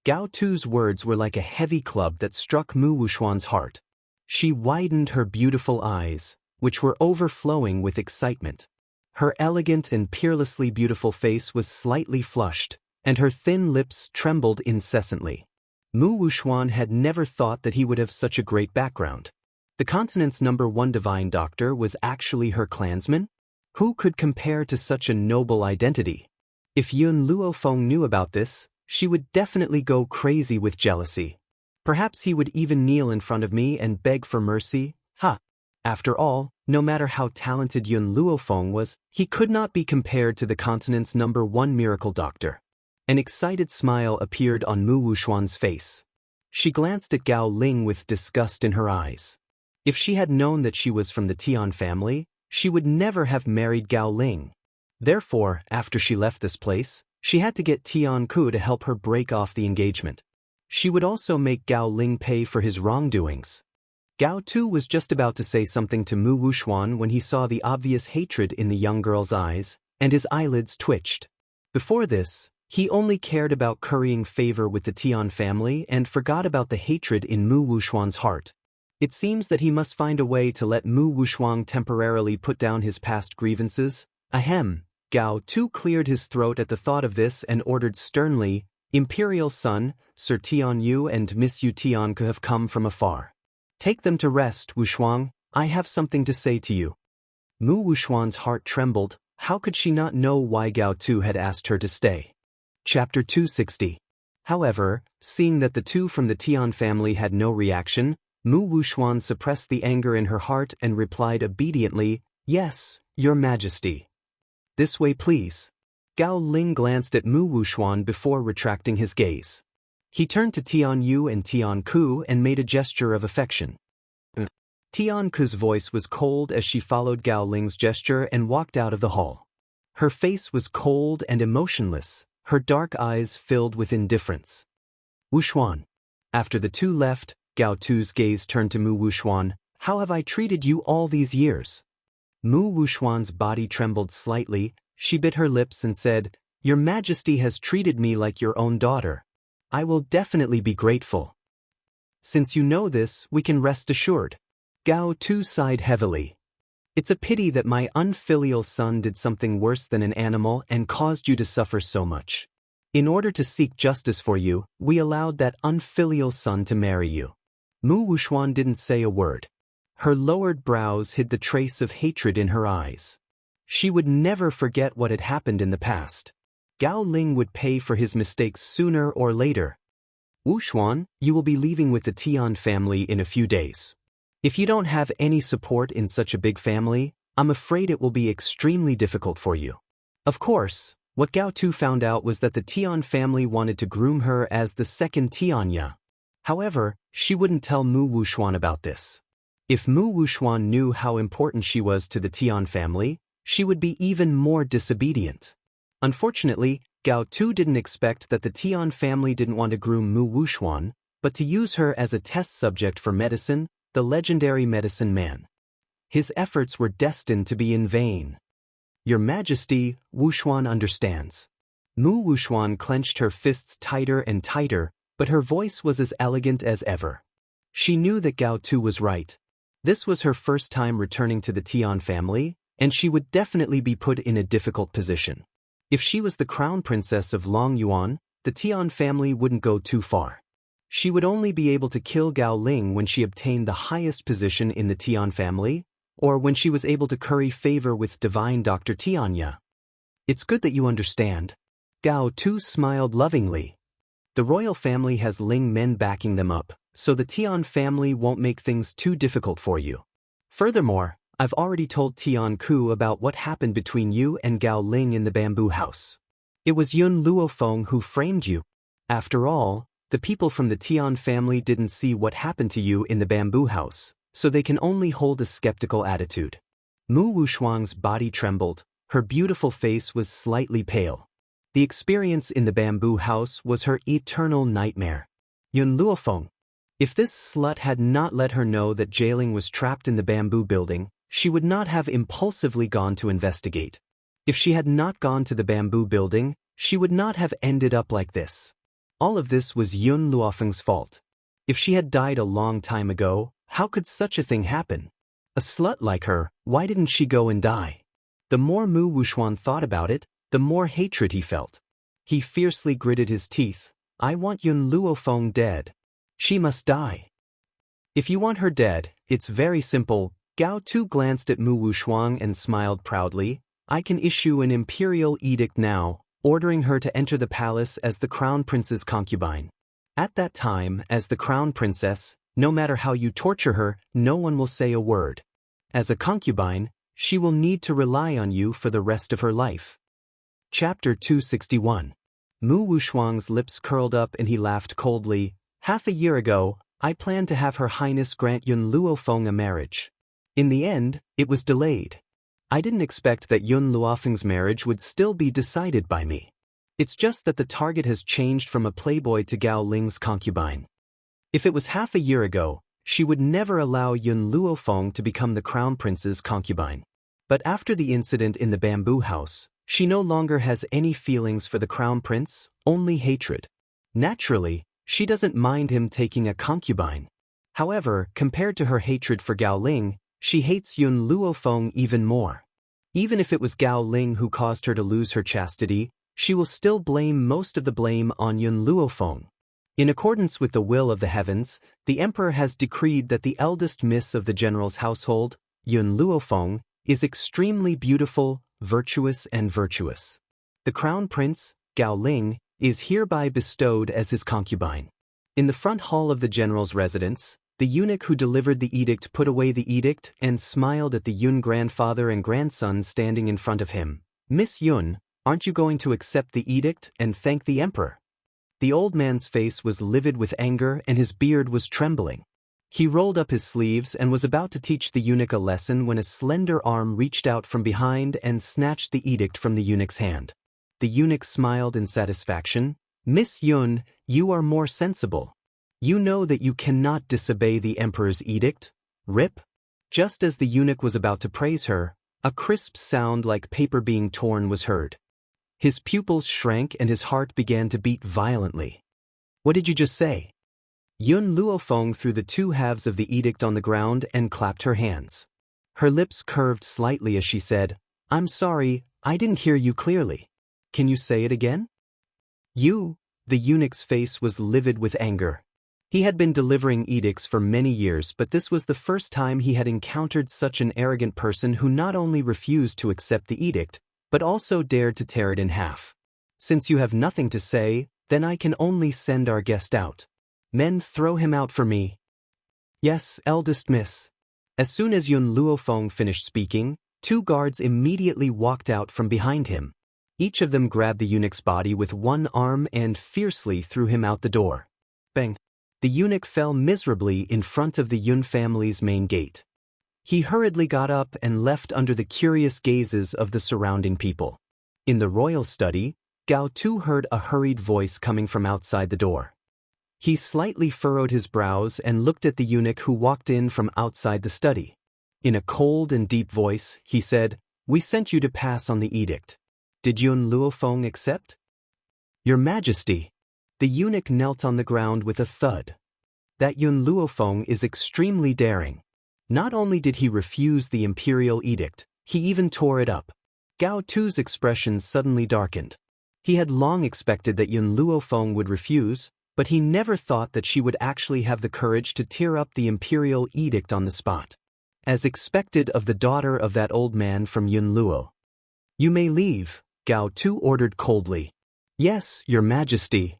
Gao Tu's words were like a heavy club that struck Mu Wushuang's heart. She widened her beautiful eyes, which were overflowing with excitement. Her elegant and peerlessly beautiful face was slightly flushed, and her thin lips trembled incessantly. Mu Wushuang had never thought that he would have such a great background. The continent's #1 divine doctor was actually her clansman? Who could compare to such a noble identity? If Yun Luofeng knew about this, she would definitely go crazy with jealousy. Perhaps he would even kneel in front of me and beg for mercy. After all, no matter how talented Yun Luofeng was, he could not be compared to the continent's #1 miracle doctor. An excited smile appeared on Mu Wushuang's face. She glanced at Gao Ling with disgust in her eyes. If she had known that she was from the Tian family, she would never have married Gao Ling. Therefore, after she left this place, she had to get Tian Ku to help her break off the engagement. She would also make Gao Ling pay for his wrongdoings. Gao Tu was just about to say something to Mu Wushuang when he saw the obvious hatred in the young girl's eyes, and his eyelids twitched. Before this, he only cared about currying favor with the Tian family and forgot about the hatred in Mu Wushuang's heart. It seems that he must find a way to let Mu Wushuang temporarily put down his past grievances. Ahem. Gao Tu cleared his throat at the thought of this and ordered sternly, "Imperial son, Sir Tian Yu and Miss Yu Tian Ku have come from afar. Take them to rest, Wushuang. I have something to say to you." Mu Wushuang's heart trembled. How could she not know why Gao Tu had asked her to stay? Chapter 260. However, seeing that the two from the Tian family had no reaction, Mu Wushuang suppressed the anger in her heart and replied obediently, "Yes, Your Majesty." "This way, please." Gao Ling glanced at Mu Wushuang before retracting his gaze. He turned to Tian Yu and Tian Ku and made a gesture of affection. Tian Ku's voice was cold as she followed Gao Ling's gesture and walked out of the hall. Her face was cold and emotionless, her dark eyes filled with indifference. "Wushuang." After the two left, Gao Tu's gaze turned to Mu Wushuang. "How have I treated you all these years?" Mu Wushuang's body trembled slightly. She bit her lips and said, "Your Majesty has treated me like your own daughter. I will definitely be grateful." "Since you know this, we can rest assured." Gao Tu sighed heavily. "It's a pity that my unfilial son did something worse than an animal and caused you to suffer so much. In order to seek justice for you, we allowed that unfilial son to marry you." Mu Wushuang didn't say a word. Her lowered brows hid the trace of hatred in her eyes. She would never forget what had happened in the past. Gao Ling would pay for his mistakes sooner or later. "Wushuang, you will be leaving with the Tian family in a few days. If you don't have any support in such a big family, I'm afraid it will be extremely difficult for you. Of course, what Gao Tu found out was that the Tian family wanted to groom her as the second Xianxia. However, she wouldn't tell Mu Wuxuan about this. If Mu Wuxuan knew how important she was to the Tian family, she would be even more disobedient. Unfortunately, Gao Tu didn't expect that the Tian family didn't want to groom Mu Wuxuan, but to use her as a test subject for medicine, the legendary medicine man. His efforts were destined to be in vain. Your Majesty, Wuxuan understands. Mu Wuxuan clenched her fists tighter and tighter, but her voice was as elegant as ever. She knew that Gao Tu was right. This was her first time returning to the Tian family, and she would definitely be put in a difficult position. If she was the crown princess of Long Yuan, the Tian family wouldn't go too far. She would only be able to kill Gao Ling when she obtained the highest position in the Tian family, or when she was able to curry favor with divine Dr. Xianxia. It's good that you understand. Gao Tu smiled lovingly. The royal family has Ling men backing them up, so the Tian family won't make things too difficult for you. Furthermore, I've already told Tian Ku about what happened between you and Gao Ling in the bamboo house. It was Yun Luofeng who framed you. After all, the people from the Tian family didn't see what happened to you in the bamboo house, so they can only hold a skeptical attitude. Mu Wuxuang's body trembled, her beautiful face was slightly pale. The experience in the bamboo house was her eternal nightmare. Yun Luofeng. If this slut had not let her know that Jailing was trapped in the bamboo building, she would not have impulsively gone to investigate. If she had not gone to the bamboo building, she would not have ended up like this. All of this was Yun Luofeng's fault. If she had died a long time ago, how could such a thing happen? A slut like her, why didn't she go and die? The more Mu Wuxuan thought about it, the more hatred he felt. He fiercely gritted his teeth. I want Yun Luofeng dead. She must die. If you want her dead, it's very simple. Gao Tu glanced at Mu Wuxuang and smiled proudly. I can issue an imperial edict now, ordering her to enter the palace as the crown prince's concubine. At that time, as the crown princess, no matter how you torture her, no one will say a word. As a concubine, she will need to rely on you for the rest of her life. Chapter 261. Mu Wuxuang's lips curled up and he laughed coldly. Half a year ago, I planned to have Her Highness grant Yun Luofeng a marriage. In the end, it was delayed. I didn't expect that Yun Luofeng's marriage would still be decided by me. It's just that the target has changed from a playboy to Gao Ling's concubine. If it was half a year ago, she would never allow Yun Luofeng to become the crown prince's concubine. But after the incident in the bamboo house, she no longer has any feelings for the crown prince, only hatred. Naturally, she doesn't mind him taking a concubine. However, compared to her hatred for Gao Ling, she hates Yun Luofeng even more. Even if it was Gao Ling who caused her to lose her chastity, she will still blame most of the blame on Yun Luofeng. In accordance with the will of the heavens, the emperor has decreed that the eldest miss of the general's household, Yun Luofeng, is extremely beautiful, virtuous and virtuous. The crown prince, Gao Ling, is hereby bestowed as his concubine. In the front hall of the general's residence, the eunuch who delivered the edict put away the edict and smiled at the Yun grandfather and grandson standing in front of him. Miss Yun, aren't you going to accept the edict and thank the emperor? The old man's face was livid with anger and his beard was trembling. He rolled up his sleeves and was about to teach the eunuch a lesson when a slender arm reached out from behind and snatched the edict from the eunuch's hand. The eunuch smiled in satisfaction. Miss Yun, you are more sensible. You know that you cannot disobey the emperor's edict? Rip? Just as the eunuch was about to praise her, a crisp sound like paper being torn was heard. His pupils shrank and his heart began to beat violently. What did you just say? Yun Luofeng threw the two halves of the edict on the ground and clapped her hands. Her lips curved slightly as she said, I'm sorry, I didn't hear you clearly. Can you say it again? You, the eunuch's face was livid with anger. He had been delivering edicts for many years, but this was the first time he had encountered such an arrogant person who not only refused to accept the edict, but also dared to tear it in half. Since you have nothing to say, then I can only send our guest out. Men, throw him out for me. Yes, eldest miss. As soon as Yun Luofeng finished speaking, 2 guards immediately walked out from behind him. Each of them grabbed the eunuch's body with one arm and fiercely threw him out the door. Bang! The eunuch fell miserably in front of the Yun family's main gate. He hurriedly got up and left under the curious gazes of the surrounding people. In the royal study, Gao Tu heard a hurried voice coming from outside the door. He slightly furrowed his brows and looked at the eunuch who walked in from outside the study. In a cold and deep voice, he said, "We sent you to pass on the edict. Did Yun Luofeng accept?" "Your Majesty." The eunuch knelt on the ground with a thud. That Yun Luofeng is extremely daring. Not only did he refuse the imperial edict, he even tore it up. Gao Tu's expression suddenly darkened. He had long expected that Yun Luofeng would refuse, but he never thought that she would actually have the courage to tear up the imperial edict on the spot. As expected of the daughter of that old man from Yun Luo. "You may leave," Gao Tu ordered coldly. "Yes, Your Majesty."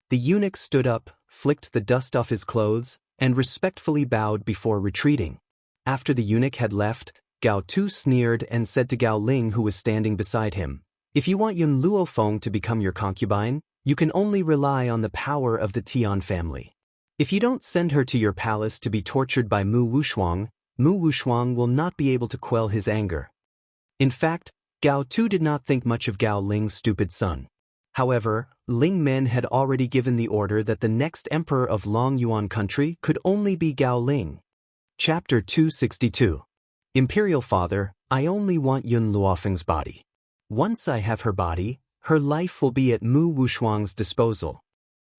The eunuch stood up, flicked the dust off his clothes, and respectfully bowed before retreating. After the eunuch had left, Gao Tu sneered and said to Gao Ling, who was standing beside him, "If you want Yun Luofeng to become your concubine, you can only rely on the power of the Tian family. If you don't send her to your palace to be tortured by Mu Wushuang will not be able to quell his anger." In fact, Gao Tu did not think much of Gao Ling's stupid son. However, Ling Men had already given the order that the next emperor of Long Yuan country could only be Gao Ling. Chapter 262. Imperial Father, I only want Yun Luofeng's body. Once I have her body, her life will be at Mu Wushuang's disposal.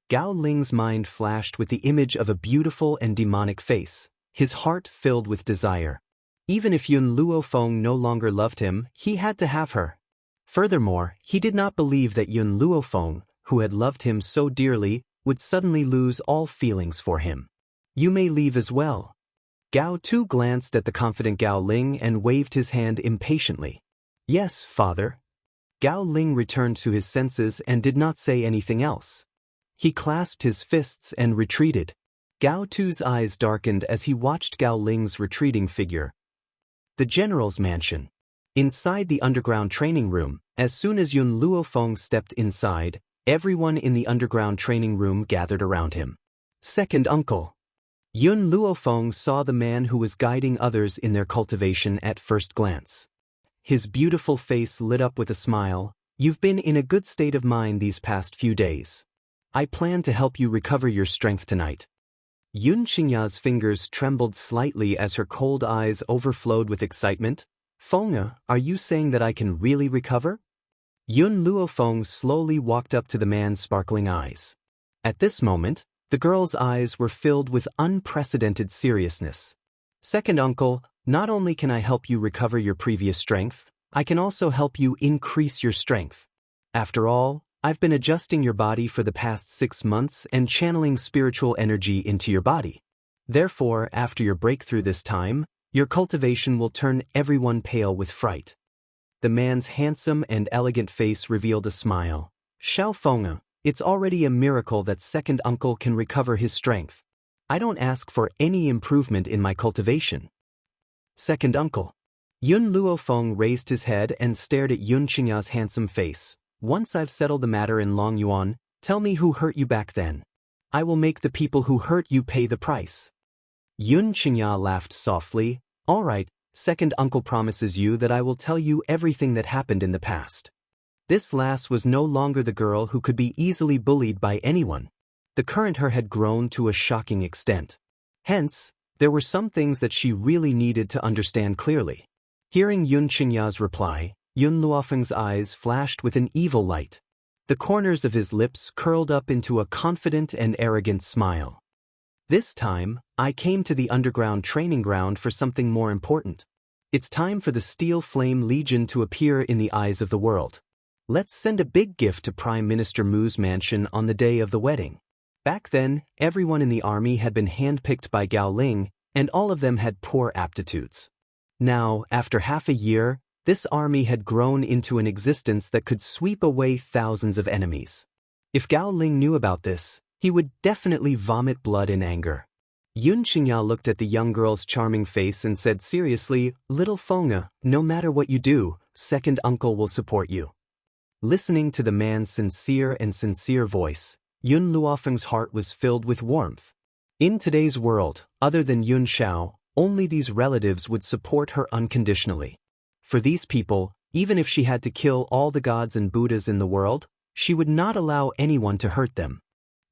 Gao Ling's mind flashed with the image of a beautiful and demonic face, his heart filled with desire. Even if Yun Luofeng no longer loved him, he had to have her. Furthermore, he did not believe that Yun Luofeng, who had loved him so dearly, would suddenly lose all feelings for him. "You may leave as well." Gao Tu glanced at the confident Gao Ling and waved his hand impatiently. "Yes, father." Gao Ling returned to his senses and did not say anything else. He clasped his fists and retreated. Gao Tu's eyes darkened as he watched Gao Ling's retreating figure. The general's mansion. Inside the underground training room, as soon as Yun Luofeng stepped inside, everyone in the underground training room gathered around him. Second uncle. Yun Luofeng saw the man who was guiding others in their cultivation at first glance. His beautiful face lit up with a smile. "You've been in a good state of mind these past few days. I plan to help you recover your strength tonight." Yun Xianxia's fingers trembled slightly as her cold eyes overflowed with excitement. "Feng, are you saying that I can really recover?" Yun Luofeng slowly walked up to the man's sparkling eyes. At this moment, the girl's eyes were filled with unprecedented seriousness. "Second uncle, not only can I help you recover your previous strength, I can also help you increase your strength. After all, I've been adjusting your body for the past 6 months and channeling spiritual energy into your body. Therefore, after your breakthrough this time, your cultivation will turn everyone pale with fright." The man's handsome and elegant face revealed a smile. "Xiao Feng, it's already a miracle that second uncle can recover his strength. I don't ask for any improvement in my cultivation." Second uncle. Yun Luofeng raised his head and stared at Yun Xianxia's handsome face. "Once I've settled the matter in Long Yuan, tell me who hurt you back then. I will make the people who hurt you pay the price." Yun Xianxia laughed softly. "All right, second uncle promises you that I will tell you everything that happened in the past." This lass was no longer the girl who could be easily bullied by anyone. The current her had grown to a shocking extent. Hence, there were some things that she really needed to understand clearly. Hearing Yun Xianxia's reply, Yun Luofeng's eyes flashed with an evil light. The corners of his lips curled up into a confident and arrogant smile. "This time, I came to the underground training ground for something more important. It's time for the Steel Flame Legion to appear in the eyes of the world. Let's send a big gift to Prime Minister Mu's mansion on the day of the wedding." Back then, everyone in the army had been handpicked by Gao Ling, and all of them had poor aptitudes. Now, after half a year, this army had grown into an existence that could sweep away thousands of enemies. If Gao Ling knew about this, he would definitely vomit blood in anger. Xianxia looked at the young girl's charming face and said seriously, "Little Fenga, no matter what you do, second uncle will support you." Listening to the man's sincere voice, Yun Luofeng's heart was filled with warmth. In today's world, other than Yun Xiao, only these relatives would support her unconditionally. For these people, even if she had to kill all the gods and Buddhas in the world, she would not allow anyone to hurt them.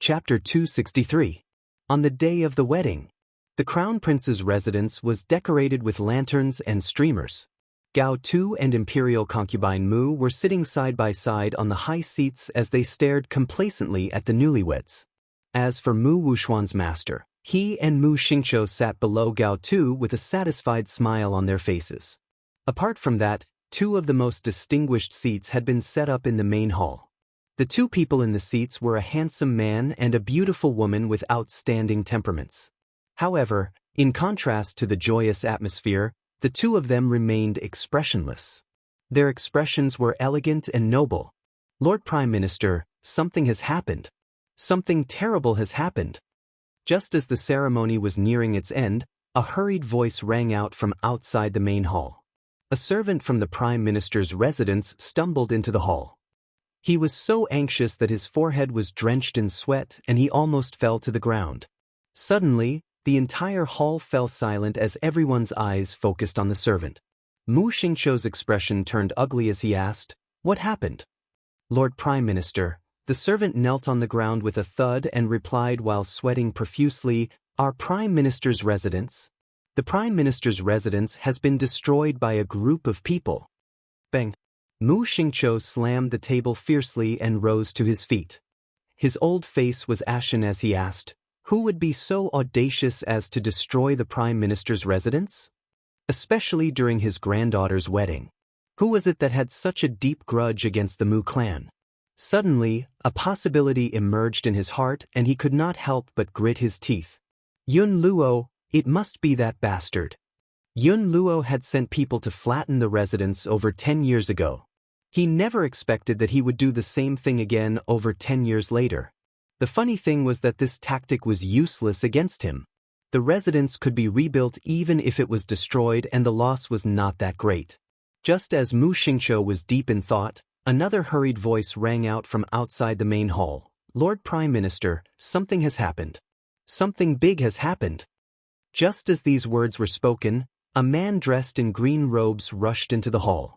Chapter 263. On the day of the wedding, the Crown Prince's residence was decorated with lanterns and streamers. Gao Tu and Imperial Concubine Mu were sitting side by side on the high seats as they stared complacently at the newlyweds. As for Mu Wuxuan's master, he and Mu Xingqiu sat below Gao Tu with a satisfied smile on their faces. Apart from that, 2 of the most distinguished seats had been set up in the main hall. The 2 people in the seats were a handsome man and a beautiful woman with outstanding temperaments. However, in contrast to the joyous atmosphere, the 2 of them remained expressionless. Their expressions were elegant and noble. "Lord Prime Minister, something has happened. Something terrible has happened." Just as the ceremony was nearing its end, a hurried voice rang out from outside the main hall. A servant from the Prime Minister's residence stumbled into the hall. He was so anxious that his forehead was drenched in sweat and he almost fell to the ground. Suddenly, the entire hall fell silent as everyone's eyes focused on the servant. Mu Xingqiu's expression turned ugly as he asked, "What happened?" "Lord Prime Minister," the servant knelt on the ground with a thud and replied while sweating profusely, "Our Prime Minister's residence? The Prime Minister's residence has been destroyed by a group of people." Bang! Mu Xingqiu slammed the table fiercely and rose to his feet. His old face was ashen as he asked, "Who would be so audacious as to destroy the Prime Minister's residence? Especially during his granddaughter's wedding. Who was it that had such a deep grudge against the Mu clan?" Suddenly, a possibility emerged in his heart and he could not help but grit his teeth. Yun Luo, it must be that bastard. Yun Luo had sent people to flatten the residence over 10 years ago. He never expected that he would do the same thing again over 10 years later. The funny thing was that this tactic was useless against him. The residence could be rebuilt even if it was destroyed and the loss was not that great. Just as Mu Xingqiu was deep in thought, another hurried voice rang out from outside the main hall. "Lord Prime Minister, something has happened. Something big has happened." Just as these words were spoken, a man dressed in green robes rushed into the hall.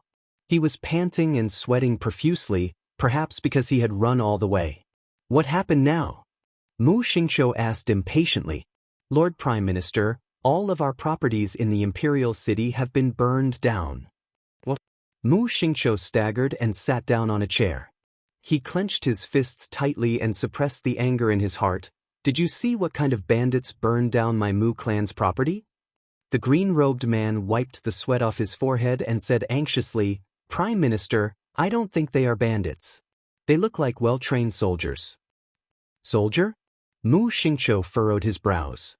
He was panting and sweating profusely, perhaps because he had run all the way. "What happened now?" Mu Xingqiu asked impatiently. "Lord Prime Minister, all of our properties in the imperial city have been burned down." "What?" Mu Xingqiu staggered and sat down on a chair. He clenched his fists tightly and suppressed the anger in his heart. "Did you see what kind of bandits burned down my Mu clan's property?" The green-robed man wiped the sweat off his forehead and said anxiously, "Prime Minister, I don't think they are bandits. They look like well-trained soldiers." "Soldier?" Mu Xingqiu furrowed his brows.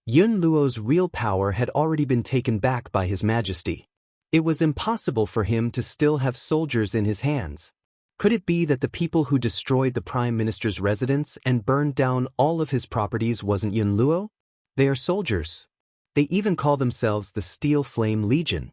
Yun Luo's real power had already been taken back by His Majesty. It was impossible for him to still have soldiers in his hands. Could it be that the people who destroyed the Prime Minister's residence and burned down all of his properties wasn't Yun Luo? They are soldiers. They even call themselves the Steel Flame Legion.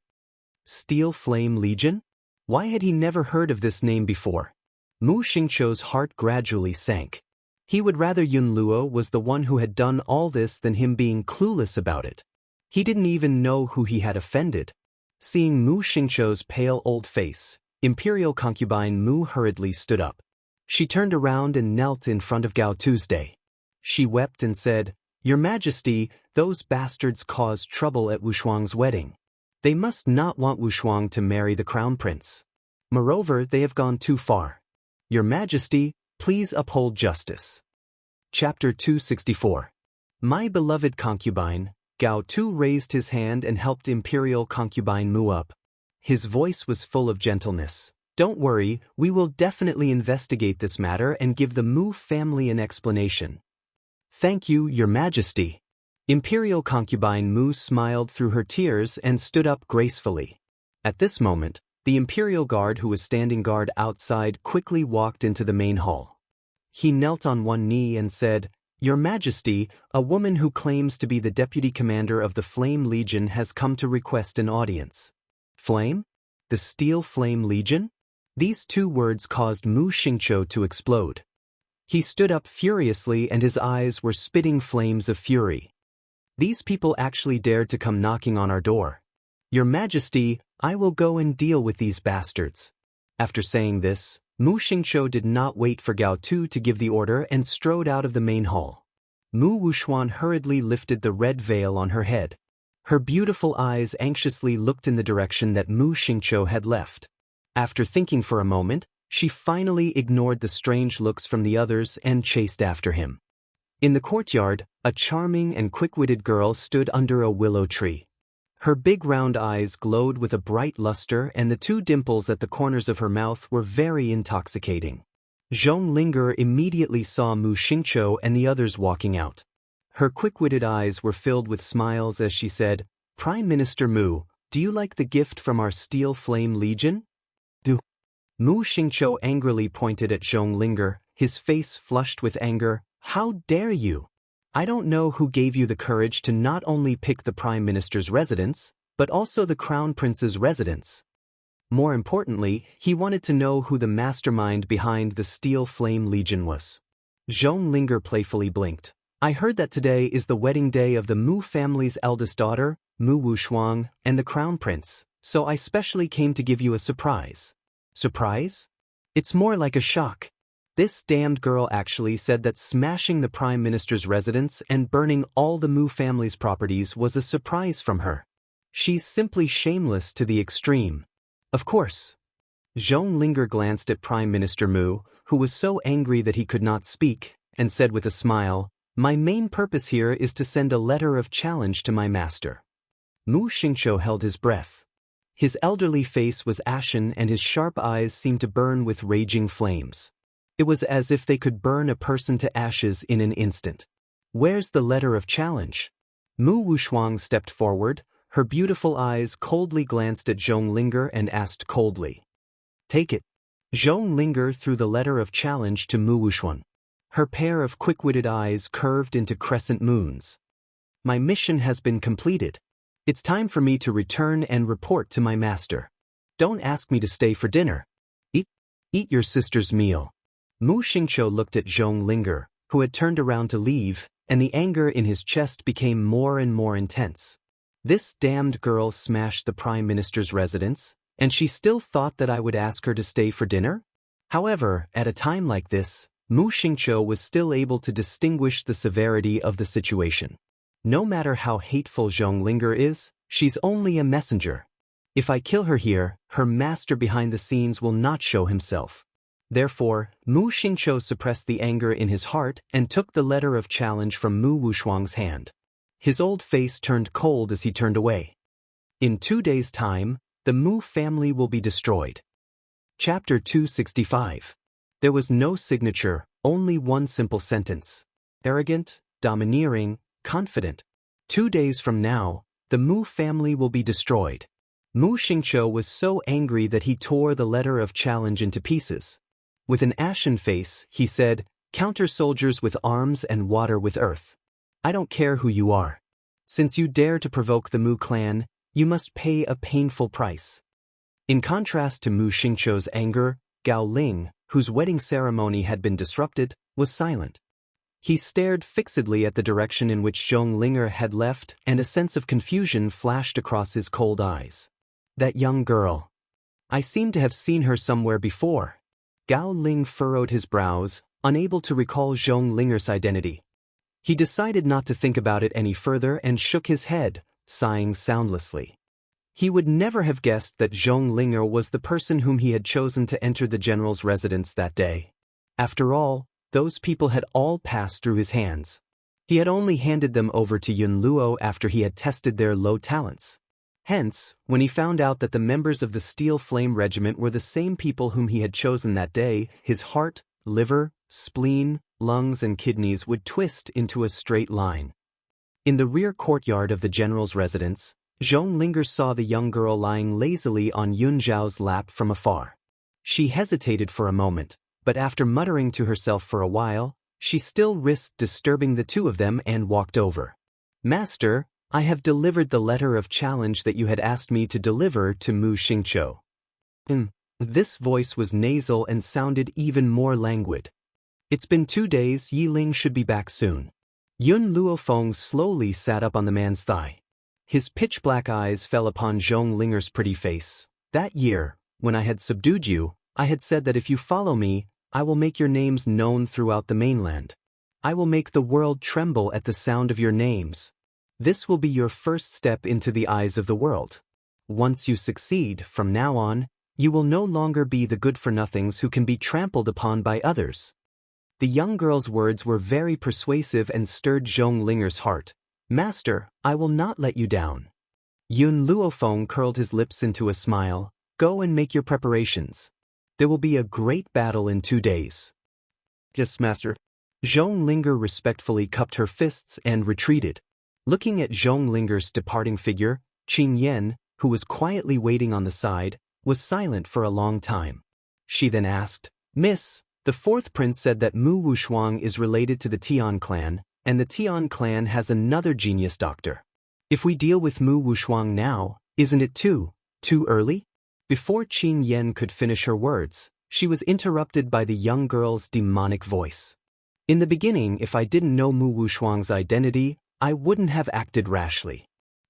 Steel Flame Legion? Why had he never heard of this name before? Mu Xingqiu's heart gradually sank. He would rather Yun Luo was the one who had done all this than him being clueless about it. He didn't even know who he had offended. Seeing Mu Xingqiu's pale old face, Imperial Concubine Mu hurriedly stood up. She turned around and knelt in front of Gao Tuesday. She wept and said, "Your Majesty, those bastards caused trouble at Wuxuang's wedding. They must not want Wuxuang to marry the Crown Prince. Moreover, they have gone too far. Your Majesty, please uphold justice." Chapter 264. My beloved concubine, Gao Tu raised his hand and helped Imperial Concubine Mu up. His voice was full of gentleness. "Don't worry, we will definitely investigate this matter and give the Mu family an explanation." "Thank you, Your Majesty." Imperial Concubine Mu smiled through her tears and stood up gracefully. At this moment, the Imperial Guard who was standing guard outside quickly walked into the main hall. He knelt on one knee and said, "Your Majesty, a woman who claims to be the deputy commander of the Flame Legion has come to request an audience." Flame? The Steel Flame Legion? These two words caused Mu Xingqiu to explode. He stood up furiously and his eyes were spitting flames of fury. These people actually dared to come knocking on our door. "Your Majesty, I will go and deal with these bastards." After saying this, Mu Xingqiu did not wait for Gao Tu to give the order and strode out of the main hall. Mu Wuxuan hurriedly lifted the red veil on her head. Her beautiful eyes anxiously looked in the direction that Mu Xingqiu had left. After thinking for a moment, she finally ignored the strange looks from the others and chased after him. In the courtyard, a charming and quick-witted girl stood under a willow tree. Her big round eyes glowed with a bright luster and the two dimples at the corners of her mouth were very intoxicating. Zhonglinger immediately saw Mu Xingqiu and the others walking out. Her quick-witted eyes were filled with smiles as she said, "Prime Minister Mu, do you like the gift from our Steel Flame Legion?" "Do." Mu Xingqiu angrily pointed at Zhonglinger, his face flushed with anger. "How dare you? I don't know who gave you the courage to not only pick the Prime Minister's residence, but also the Crown Prince's residence." More importantly, he wanted to know who the mastermind behind the Steel Flame Legion was. Zhonglinger playfully blinked. "I heard that today is the wedding day of the Mu family's eldest daughter, Mu Wushuang, and the Crown Prince, so I specially came to give you a surprise." "Surprise? It's more like a shock. This damned girl actually said that smashing the Prime Minister's residence and burning all the Mu family's properties was a surprise from her. She's simply shameless to the extreme." "Of course." Zhonglinger glanced at Prime Minister Mu, who was so angry that he could not speak, and said with a smile, "My main purpose here is to send a letter of challenge to my master." Mu Xingqiu held his breath. His elderly face was ashen and his sharp eyes seemed to burn with raging flames. It was as if they could burn a person to ashes in an instant. "Where's the letter of challenge?" Mu Wushuang stepped forward, her beautiful eyes coldly glanced at Zhonglinger and asked coldly. "Take it." Zhonglinger threw the letter of challenge to Mu Wushuang. Her pair of quick-witted eyes curved into crescent moons. "My mission has been completed. It's time for me to return and report to my master. Don't ask me to stay for dinner. Eat your sister's meal." Mu Xingqiu looked at Zhonglinger, who had turned around to leave, and the anger in his chest became more and more intense. This damned girl smashed the Prime Minister's residence, and she still thought that I would ask her to stay for dinner? However, at a time like this, Mu Xingqiu was still able to distinguish the severity of the situation. No matter how hateful Zhonglinger is, she's only a messenger. If I kill her here, her master behind the scenes will not show himself. Therefore, Mu Xingqiu suppressed the anger in his heart and took the letter of challenge from Mu Wushuang's hand. His old face turned cold as he turned away. In 2 days' time, the Mu family will be destroyed. Chapter 265. There was no signature, only one simple sentence. Arrogant, domineering, confident. 2 days from now, the Mu family will be destroyed. Mu Xingqiu was so angry that he tore the letter of challenge into pieces. With an ashen face, he said, "Counter soldiers with arms and water with earth. I don't care who you are. Since you dare to provoke the Mu clan, you must pay a painful price." In contrast to Mu Xingqiu's anger, Gao Ling, whose wedding ceremony had been disrupted, was silent. He stared fixedly at the direction in which Zhonglinger had left, and a sense of confusion flashed across his cold eyes. "That young girl. I seem to have seen her somewhere before." Gao Ling furrowed his brows, unable to recall Zhonglinger's identity. He decided not to think about it any further and shook his head, sighing soundlessly. He would never have guessed that Zhonglinger was the person whom he had chosen to enter the general's residence that day. After all, those people had all passed through his hands. He had only handed them over to Yun Luo after he had tested their low talents. Hence, when he found out that the members of the Steel Flame Regiment were the same people whom he had chosen that day, his heart, liver, spleen, lungs and kidneys would twist into a straight line. In the rear courtyard of the general's residence, Zhonglinger saw the young girl lying lazily on Yun Zhao's lap from afar. She hesitated for a moment, but after muttering to herself for a while, She still risked disturbing the two of them and walked over. Master, I have delivered the letter of challenge that you had asked me to deliver to Mu Xingqiu. This voice was nasal and sounded even more languid. It's been 2 days, Yi Ling should be back soon. Yun Luofeng slowly sat up on the man's thigh. His pitch-black eyes fell upon Zhong Linger's pretty face. That year, when I had subdued you, I had said that if you follow me, I will make your names known throughout the mainland. I will make the world tremble at the sound of your names. This will be your first step into the eyes of the world. Once you succeed, from now on, you will no longer be the good-for-nothings who can be trampled upon by others. The young girl's words were very persuasive and stirred Zhong Linger's heart. Master, I will not let you down. Yun Luofeng curled his lips into a smile. Go and make your preparations. There will be a great battle in 2 days. Yes, Master. Zhong Linger respectfully cupped her fists and retreated. Looking at Zhong Linger's departing figure, Qin Yan, who was quietly waiting on the side, was silent for a long time. She then asked, Miss, the 4th prince said that Mu Wushuang is related to the Tian clan, and the Tian clan has another genius doctor. If we deal with Mu Wushuang now, isn't it too early? Before Qin Yan could finish her words, she was interrupted by the young girl's demonic voice. In the beginning, if I didn't know Mu Wushuang's identity, I wouldn't have acted rashly.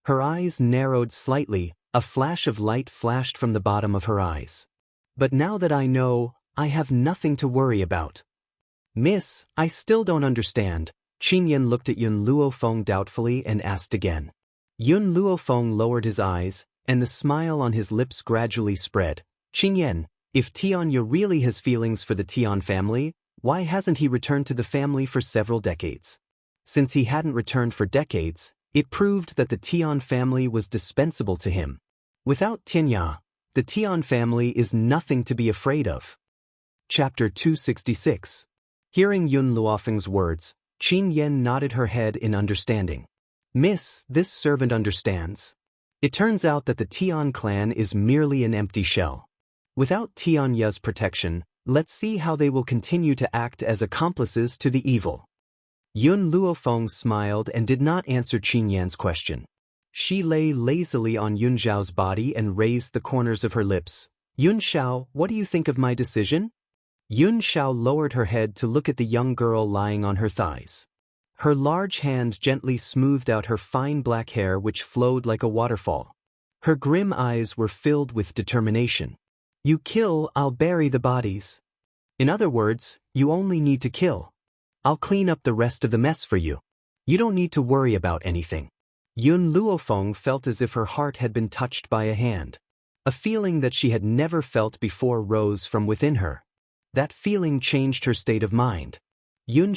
Her eyes narrowed slightly, a flash of light flashed from the bottom of her eyes. But now that I know, I have nothing to worry about. Miss, I still don't understand. Qin Yan looked at Yun Luofeng doubtfully and asked again. Yun Luofeng lowered his eyes, and the smile on his lips gradually spread. Qin Yan, if Tianya really has feelings for the Tian family, why hasn't he returned to the family for several decades? Since he hadn't returned for decades, it proved that the Tian family was dispensable to him. Without Tianya, the Tian family is nothing to be afraid of. Chapter 266. Hearing Yun Luofeng's words, Qin Yan nodded her head in understanding. Miss, this servant understands. It turns out that the Tian clan is merely an empty shell. Without Tianya's protection, let's see how they will continue to act as accomplices to the evil. Yun Luofeng smiled and did not answer Qin Yan's question. She lay lazily on Yun Zhao's body and raised the corners of her lips. Yun Xiao, what do you think of my decision? Yun Xiao lowered her head to look at the young girl lying on her thighs. Her large hand gently smoothed out her fine black hair which flowed like a waterfall. Her grim eyes were filled with determination. You kill, I'll bury the bodies. In other words, you only need to kill. I'll clean up the rest of the mess for you. You don't need to worry about anything. Yun Luofeng felt as if her heart had been touched by a hand. A feeling that she had never felt before rose from within her. That feeling changed her state of mind. Yun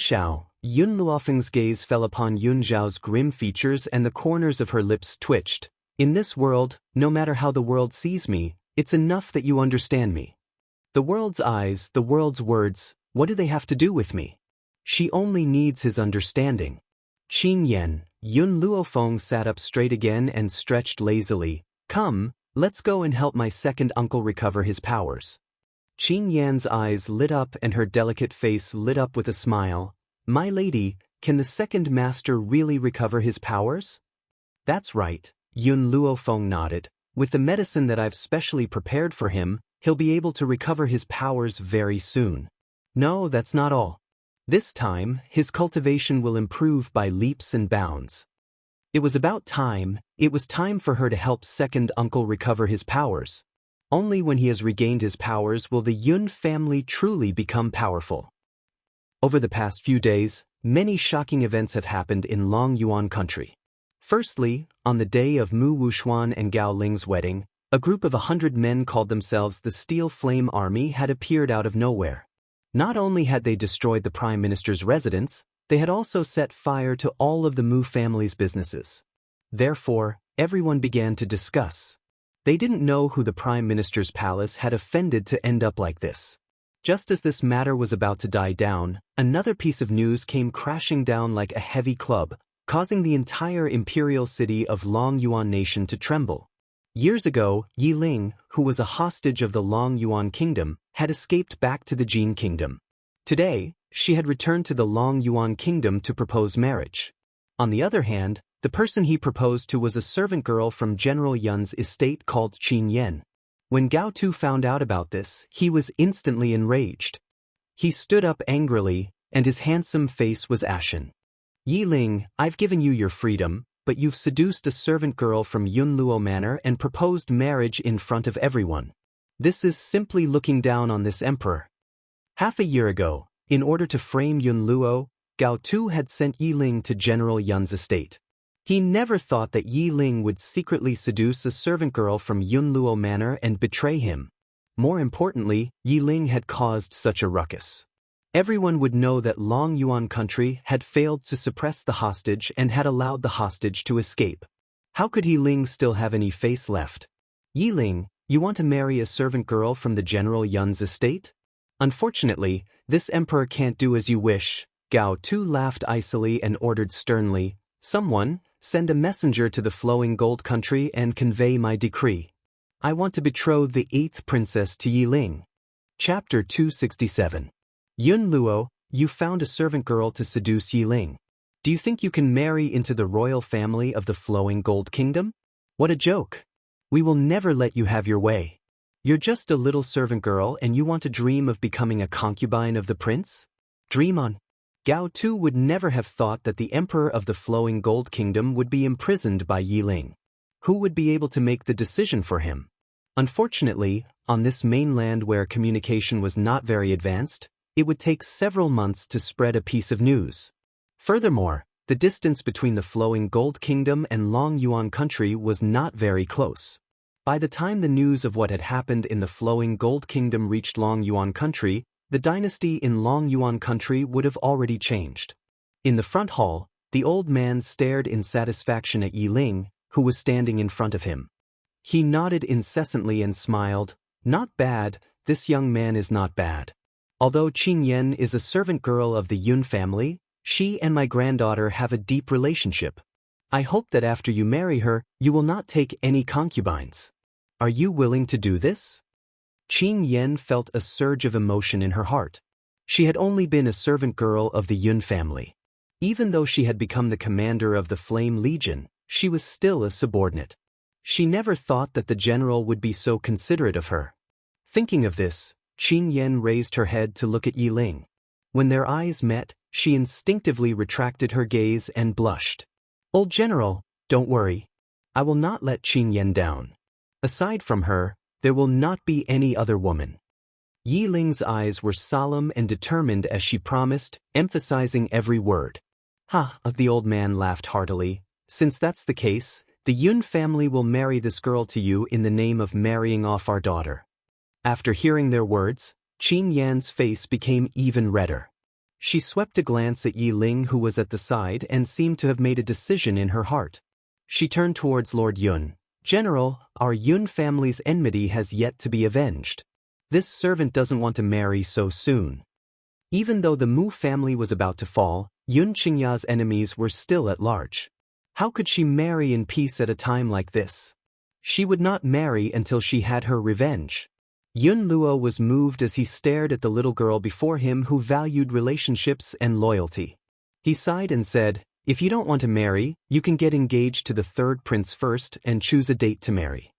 Luofeng's gaze fell upon Yun Zhao's grim features and the corners of her lips twitched. In this world, no matter how the world sees me, it's enough that you understand me. The world's eyes, the world's words, what do they have to do with me? She only needs his understanding. Qin Yan, Yun Luofeng sat up straight again and stretched lazily. Come, let's go and help my second uncle recover his powers. Qin Yan's eyes lit up and her delicate face lit up with a smile. My lady, can the second master really recover his powers? That's right, Yun Luofeng nodded. With the medicine that I've specially prepared for him, he'll be able to recover his powers very soon. No, that's not all. This time, his cultivation will improve by leaps and bounds. It was about time. It was time for her to help second uncle recover his powers. Only when he has regained his powers will the Yun family truly become powerful. Over the past few days, many shocking events have happened in Long Yuan country. Firstly, on the day of Mu Wushuan and Gao Ling's wedding, a group of 100 men called themselves the Steel Flame Army had appeared out of nowhere. Not only had they destroyed the Prime Minister's residence, they had also set fire to all of the Mu family's businesses. Therefore, everyone began to discuss. They didn't know who the Prime Minister's palace had offended to end up like this. Just as this matter was about to die down, another piece of news came crashing down like a heavy club, causing the entire imperial city of Long Yuan nation to tremble. Years ago, Yi Ling, who was a hostage of the Long Yuan kingdom, had escaped back to the Jin kingdom. Today, she had returned to the Long Yuan kingdom to propose marriage. On the other hand, the person he proposed to was a servant girl from General Yun's estate called Qin Yan. When Gao Tu found out about this, he was instantly enraged. He stood up angrily, and his handsome face was ashen. Yi Ling, I've given you your freedom, but you've seduced a servant girl from Yunluo Manor and proposed marriage in front of everyone. This is simply looking down on this emperor. Half a year ago, in order to frame Yunluo, Gao Tu had sent Yi Ling to General Yun's estate. He never thought that Yi Ling would secretly seduce a servant girl from Yunluo Manor and betray him. More importantly, Yi Ling had caused such a ruckus. Everyone would know that Long Yuan country had failed to suppress the hostage and had allowed the hostage to escape. How could Yi Ling still have any face left? Yi Ling, you want to marry a servant girl from the General Yun's estate? Unfortunately, this emperor can't do as you wish. Gao Tu laughed icily and ordered sternly, someone, send a messenger to the flowing gold country and convey my decree. I want to betroth the 8th princess to Yi Ling. Chapter 267. Yunluo, you found a servant girl to seduce Yi Ling. Do you think you can marry into the royal family of the flowing gold kingdom? What a joke. We will never let you have your way. You're just a little servant girl and you want to dream of becoming a concubine of the prince? Dream on. Gao Tu would never have thought that the emperor of the flowing gold kingdom would be imprisoned by Yi Ling. Who would be able to make the decision for him? Unfortunately, on this mainland where communication was not very advanced, it would take several months to spread a piece of news. Furthermore, the distance between the flowing gold kingdom and Long Yuan country was not very close. By the time the news of what had happened in the flowing gold kingdom reached Long Yuan country, the dynasty in Long Yuan country would have already changed. In the front hall, the old man stared in satisfaction at Yi Ling, who was standing in front of him. He nodded incessantly and smiled. Not bad, this young man is not bad. Although Qin Yan is a servant girl of the Yun family, she and my granddaughter have a deep relationship. I hope that after you marry her, you will not take any concubines. Are you willing to do this? Qin Yan felt a surge of emotion in her heart. She had only been a servant girl of the Yun family. Even though she had become the commander of the Flame Legion, she was still a subordinate. She never thought that the general would be so considerate of her. Thinking of this, Qin Yan raised her head to look at Yi Ling. When their eyes met, she instinctively retracted her gaze and blushed. Old general, don't worry. I will not let Qin Yan down. Aside from her, there will not be any other woman. Yi Ling's eyes were solemn and determined as she promised, emphasizing every word. Ha, the old man laughed heartily. Since that's the case, the Yun family will marry this girl to you in the name of marrying off our daughter. After hearing their words, Qin Yan's face became even redder. She swept a glance at Yi Ling who was at the side and seemed to have made a decision in her heart. She turned towards Lord Yun. General, our Yun family's enmity has yet to be avenged. This servant doesn't want to marry so soon. Even though the Mu family was about to fall, Yun Qingya's enemies were still at large. How could she marry in peace at a time like this? She would not marry until she had her revenge. Yun Luo was moved as he stared at the little girl before him who valued relationships and loyalty. He sighed and said, if you don't want to marry, you can get engaged to the 3rd prince first and choose a date to marry.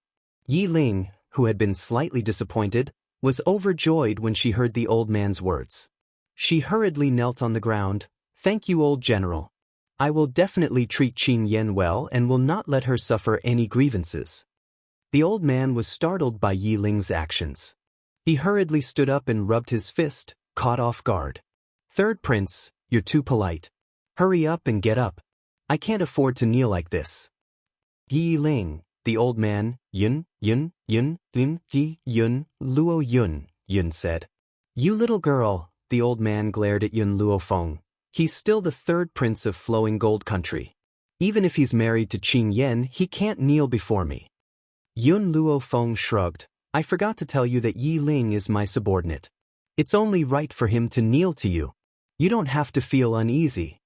Yi Ling, who had been slightly disappointed, was overjoyed when she heard the old man's words. She hurriedly knelt on the ground. Thank you, old general. I will definitely treat Qin Yan well and will not let her suffer any grievances. The old man was startled by Yi Ling's actions. He hurriedly stood up and rubbed his fist, caught off guard. 3rd prince, you're too polite. Hurry up and get up. I can't afford to kneel like this. Yi Ling, the old man, Yun, Yi, Yun, Luo Yun said. You little girl, the old man glared at Yun Luo Feng. He's still the 3rd prince of flowing gold country. Even if he's married to Qin Yan, he can't kneel before me. Yun Luo Feng shrugged. I forgot to tell you that Yi Ling is my subordinate. It's only right for him to kneel to you. You don't have to feel uneasy.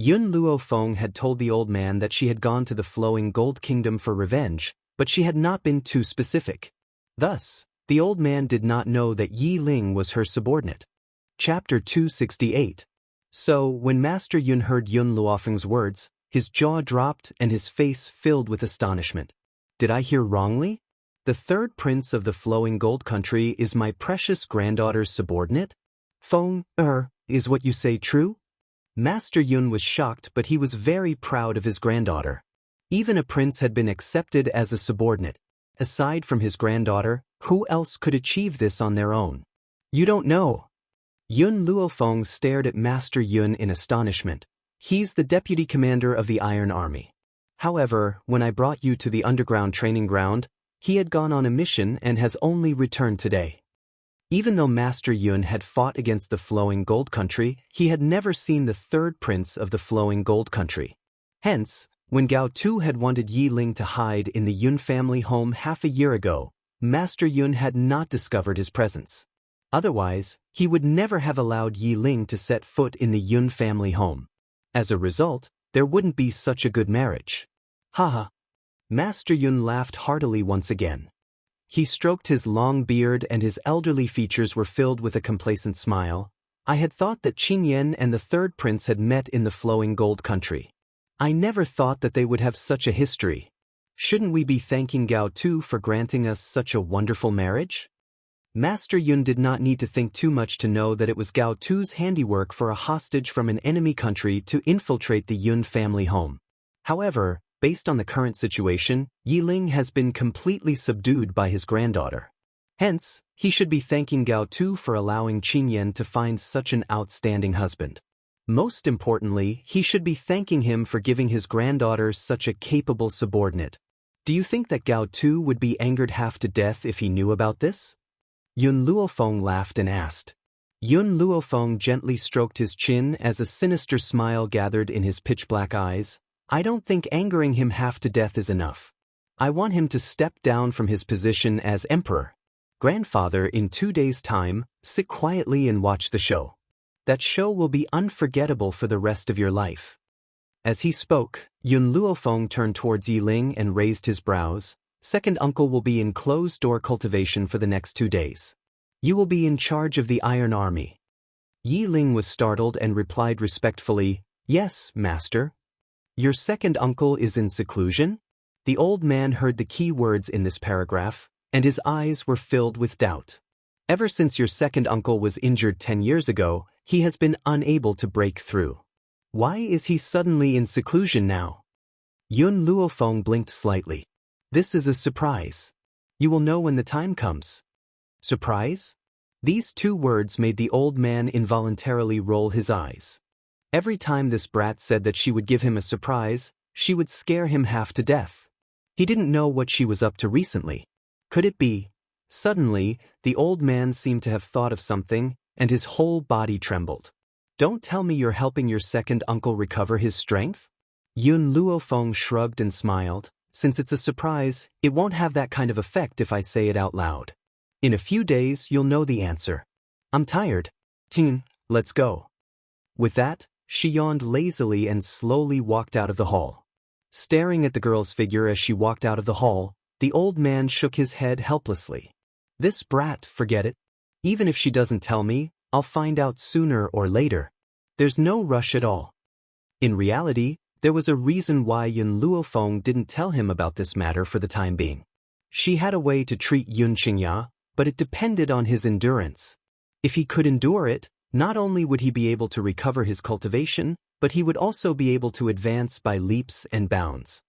Yun Luo Feng had told the old man that she had gone to the flowing gold kingdom for revenge, but she had not been too specific. Thus, the old man did not know that Yi Ling was her subordinate. Chapter 268. So, when Master Yun heard Yun Luofeng's words, his jaw dropped and his face filled with astonishment. Did I hear wrongly? The third prince of the flowing gold country is my precious granddaughter's subordinate? Feng, is what you say true? Master Yun was shocked, but he was very proud of his granddaughter. Even a prince had been accepted as a subordinate. Aside from his granddaughter, who else could achieve this on their own? You don't know. Yun Luofeng stared at Master Yun in astonishment. He's the deputy commander of the Iron Army. However, when I brought you to the underground training ground, he had gone on a mission and has only returned today. Even though Master Yun had fought against the flowing gold country, he had never seen the third prince of the flowing gold country. Hence, when Gao Tu had wanted Yi Ling to hide in the Yun family home half a year ago, Master Yun had not discovered his presence. Otherwise, he would never have allowed Yi Ling to set foot in the Yun family home. As a result, there wouldn't be such a good marriage. Haha. Master Yun laughed heartily once again. He stroked his long beard and his elderly features were filled with a complacent smile. I had thought that Qin Yan and the third prince had met in the flowing gold country. I never thought that they would have such a history. Shouldn't we be thanking Gao Tu for granting us such a wonderful marriage? Master Yun did not need to think too much to know that it was Gao Tu's handiwork for a hostage from an enemy country to infiltrate the Yun family home. However, based on the current situation, Yi Ling has been completely subdued by his granddaughter. Hence, he should be thanking Gao Tu for allowing Qin Yan to find such an outstanding husband. Most importantly, he should be thanking him for giving his granddaughter such a capable subordinate. Do you think that Gao Tu would be angered half to death if he knew about this? Yun Luofeng laughed and asked. Yun Luofeng gently stroked his chin as a sinister smile gathered in his pitch-black eyes. I don't think angering him half to death is enough. I want him to step down from his position as emperor. Grandfather, in 2 days' time, sit quietly and watch the show. That show will be unforgettable for the rest of your life. As he spoke, Yun Luofeng turned towards Yi Ling and raised his brows. Second uncle will be in closed-door cultivation for the next 2 days. You will be in charge of the Iron Army. Yi Ling was startled and replied respectfully, Yes, master. Your second uncle is in seclusion? The old man heard the key words in this paragraph, and his eyes were filled with doubt. Ever since your second uncle was injured 10 years ago, he has been unable to break through. Why is he suddenly in seclusion now? Yun Luofeng blinked slightly. This is a surprise. You will know when the time comes. Surprise? These 2 words made the old man involuntarily roll his eyes. Every time this brat said that she would give him a surprise, she would scare him half to death. He didn't know what she was up to recently. Could it be? Suddenly, the old man seemed to have thought of something, and his whole body trembled. Don't tell me you're helping your second uncle recover his strength? Yun Luofeng shrugged and smiled. Since it's a surprise, it won't have that kind of effect if I say it out loud. In a few days, you'll know the answer. I'm tired. Ting, let's go. With that, she yawned lazily and slowly walked out of the hall. Staring at the girl's figure as she walked out of the hall, the old man shook his head helplessly. This brat, forget it. Even if she doesn't tell me, I'll find out sooner or later. There's no rush at all. In reality, there was a reason why Yun Luofeng didn't tell him about this matter for the time being. She had a way to treat Xianxia, but it depended on his endurance. If he could endure it, not only would he be able to recover his cultivation, but he would also be able to advance by leaps and bounds.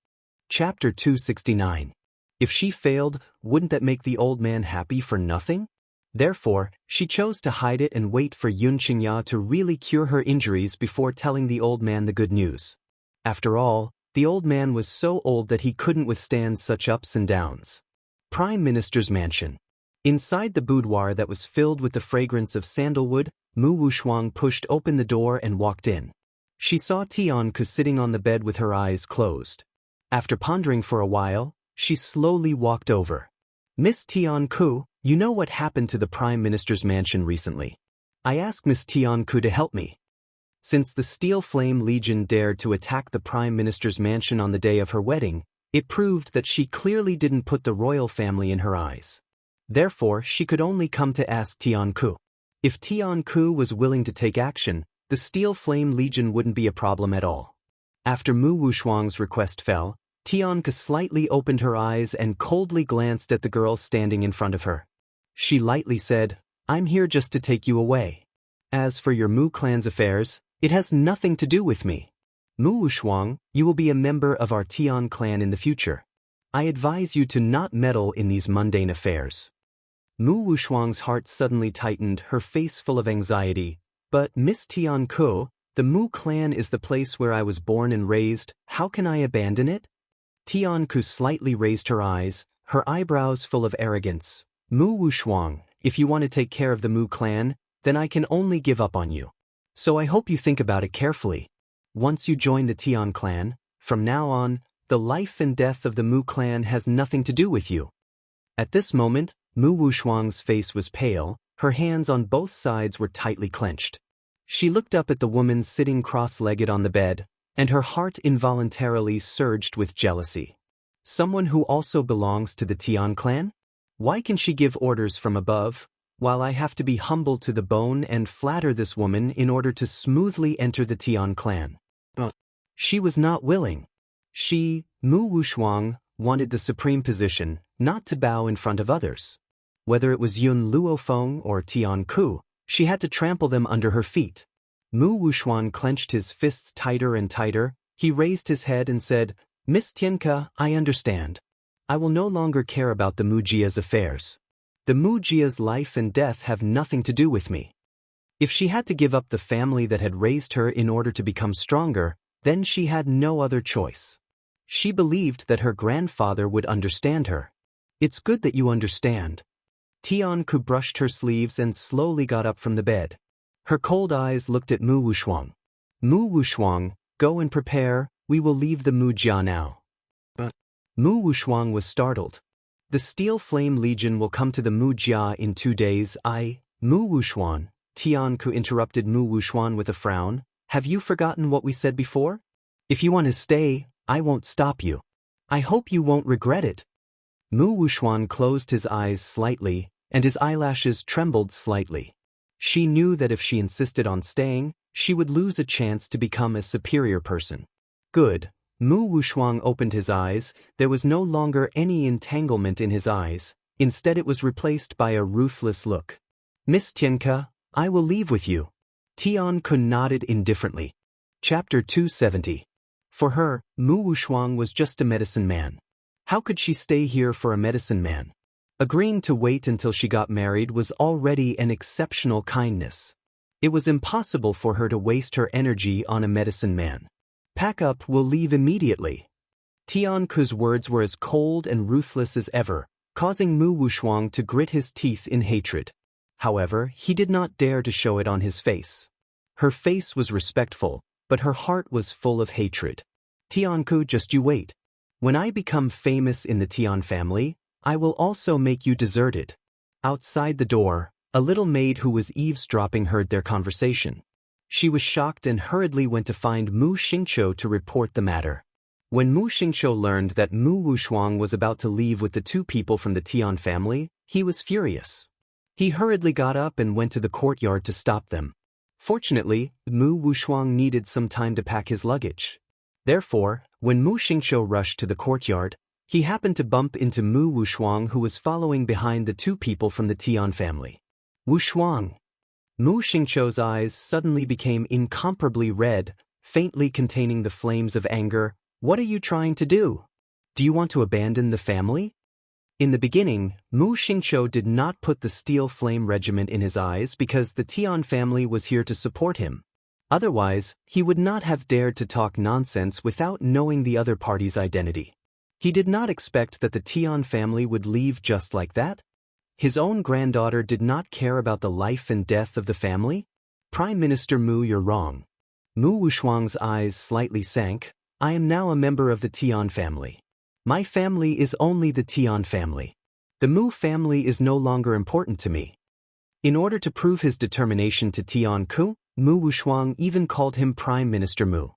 Chapter 269. If she failed, wouldn't that make the old man happy for nothing? Therefore, she chose to hide it and wait for Xianxia to really cure her injuries before telling the old man the good news. After all, the old man was so old that he couldn't withstand such ups and downs. Prime Minister's mansion. Inside the boudoir that was filled with the fragrance of sandalwood, Mu Wushuang pushed open the door and walked in. She saw Tianku sitting on the bed with her eyes closed. After pondering for a while, she slowly walked over. Miss Tianku, you know what happened to the Prime Minister's mansion recently. I asked Miss Tianku to help me. Since the Steel Flame Legion dared to attack the Prime Minister's mansion on the day of her wedding, it proved that she clearly didn't put the royal family in her eyes. Therefore, she could only come to ask Tianku. If Tian Ku was willing to take action, the Steel Flame Legion wouldn't be a problem at all. After Mu Wushuang's request fell, Tian Ku slightly opened her eyes and coldly glanced at the girl standing in front of her. She lightly said, "I'm here just to take you away. As for your Mu clan's affairs, it has nothing to do with me. Mu Wushuang, you will be a member of our Tian clan in the future. I advise you to not meddle in these mundane affairs." Mu Wushuang's heart suddenly tightened, her face full of anxiety. "But Miss Tian Ku, the Mu clan is the place where I was born and raised. How can I abandon it?" Tian Ku slightly raised her eyes, her eyebrows full of arrogance. "Mu Wushuang, if you want to take care of the Mu clan, then I can only give up on you. So I hope you think about it carefully. Once you join the Tian clan, from now on, the life and death of the Mu clan has nothing to do with you." At this moment, Mu Wushuang's face was pale, her hands on both sides were tightly clenched. She looked up at the woman sitting cross-legged on the bed, and her heart involuntarily surged with jealousy. Someone who also belongs to the Tian clan? Why can she give orders from above, while I have to be humble to the bone and flatter this woman in order to smoothly enter the Tian clan? But she was not willing. She, Mu Wushuang, wanted the supreme position, not to bow in front of others. Whether it was Yun Luofeng or Tian Ku, she had to trample them under her feet. Mu Wushuang clenched his fists tighter and tighter. He raised his head and said, "Miss Tianka, I understand. I will no longer care about the Mujia's affairs. The Mujia's life and death have nothing to do with me. If she had to give up the family that had raised her in order to become stronger, then she had no other choice. She believed that her grandfather would understand her. It's good that you understand." Tian Ku brushed her sleeves and slowly got up from the bed. Her cold eyes looked at Mu Wushuang. "Mu Wushuang, go and prepare, we will leave the Mujia now." But Mu Wushuang was startled. "The Steel Flame Legion will come to the Mujia in 2 days. Mu Wushuang," Tian Ku interrupted Mu Wushuang with a frown. "Have you forgotten what we said before? If you want to stay, I won't stop you. I hope you won't regret it." Mu Wushuang closed his eyes slightly, and his eyelashes trembled slightly. She knew that if she insisted on staying, she would lose a chance to become a superior person. Good. Mu Wushuang opened his eyes. There was no longer any entanglement in his eyes. Instead it was replaced by a ruthless look. "Miss Tianka, I will leave with you." Tian Ku nodded indifferently. Chapter 270. For her, Mu Wushuang was just a medicine man. How could she stay here for a medicine man? Agreeing to wait until she got married was already an exceptional kindness. It was impossible for her to waste her energy on a medicine man. "Pack up, we'll leave immediately." Tian Ku's words were as cold and ruthless as ever, causing Mu Wushuang to grit his teeth in hatred. However, he did not dare to show it on his face. Her face was respectful, but her heart was full of hatred. "Tian Ku, just you wait. When I become famous in the Tian family, I will also make you deserted." Outside the door, a little maid who was eavesdropping heard their conversation. She was shocked and hurriedly went to find Mu Xingqiu to report the matter. When Mu Xingqiu learned that Mu Wushuang was about to leave with the 2 people from the Tian family, he was furious. He hurriedly got up and went to the courtyard to stop them. Fortunately, Mu Wushuang needed some time to pack his luggage. Therefore, when Mu Xingqiu rushed to the courtyard, he happened to bump into Mu Wushuang, who was following behind the 2 people from the Tian family. "Wushuang." Mu Xingqiu's eyes suddenly became incomparably red, faintly containing the flames of anger. "What are you trying to do? Do you want to abandon the family?" In the beginning, Mu Xingqiu did not put the Steel Flame Regiment in his eyes because the Tian family was here to support him. Otherwise, he would not have dared to talk nonsense without knowing the other party's identity. He did not expect that the Tian family would leave just like that. His own granddaughter did not care about the life and death of the family? "Prime Minister Mu, you're wrong." Mu Wushuang's eyes slightly sank. "I am now a member of the Tian family. My family is only the Tian family. The Mu family is no longer important to me." In order to prove his determination to Tian Ku, Mu Wushuang even called him Prime Minister Mu.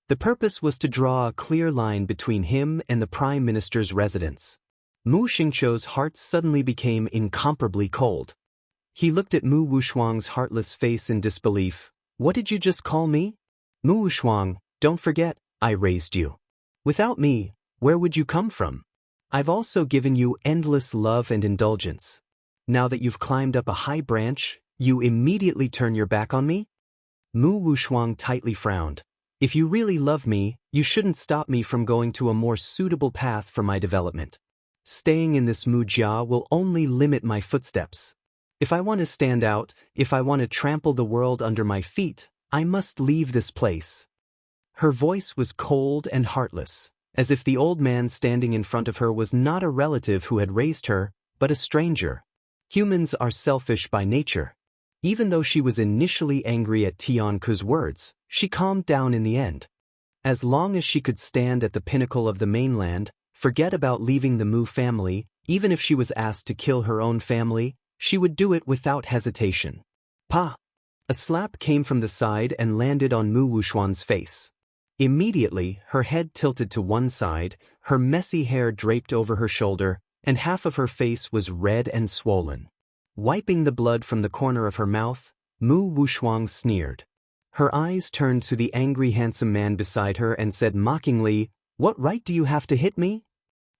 The purpose was to draw a clear line between him and the Prime Minister's residence. Mu Xingqiu's heart suddenly became incomparably cold. He looked at Mu Wushuang's heartless face in disbelief. What did you just call me? Mu Wushuang, don't forget, I raised you. Without me, where would you come from? I've also given you endless love and indulgence. Now that you've climbed up a high branch, you immediately turn your back on me? Mu Wushuang tightly frowned. If you really love me, you shouldn't stop me from going to a more suitable path for my development. Staying in this Mujia will only limit my footsteps. If I want to stand out, if I want to trample the world under my feet, I must leave this place. Her voice was cold and heartless, as if the old man standing in front of her was not a relative who had raised her, but a stranger. Humans are selfish by nature. Even though she was initially angry at Tianku's words, she calmed down in the end. As long as she could stand at the pinnacle of the mainland, forget about leaving the Mu family, even if she was asked to kill her own family, she would do it without hesitation. Pa! A slap came from the side and landed on Mu Wushuang's face. Immediately, her head tilted to one side, her messy hair draped over her shoulder, and half of her face was red and swollen. Wiping the blood from the corner of her mouth, Mu Wushuang sneered. Her eyes turned to the angry handsome man beside her and said mockingly, "What right do you have to hit me?"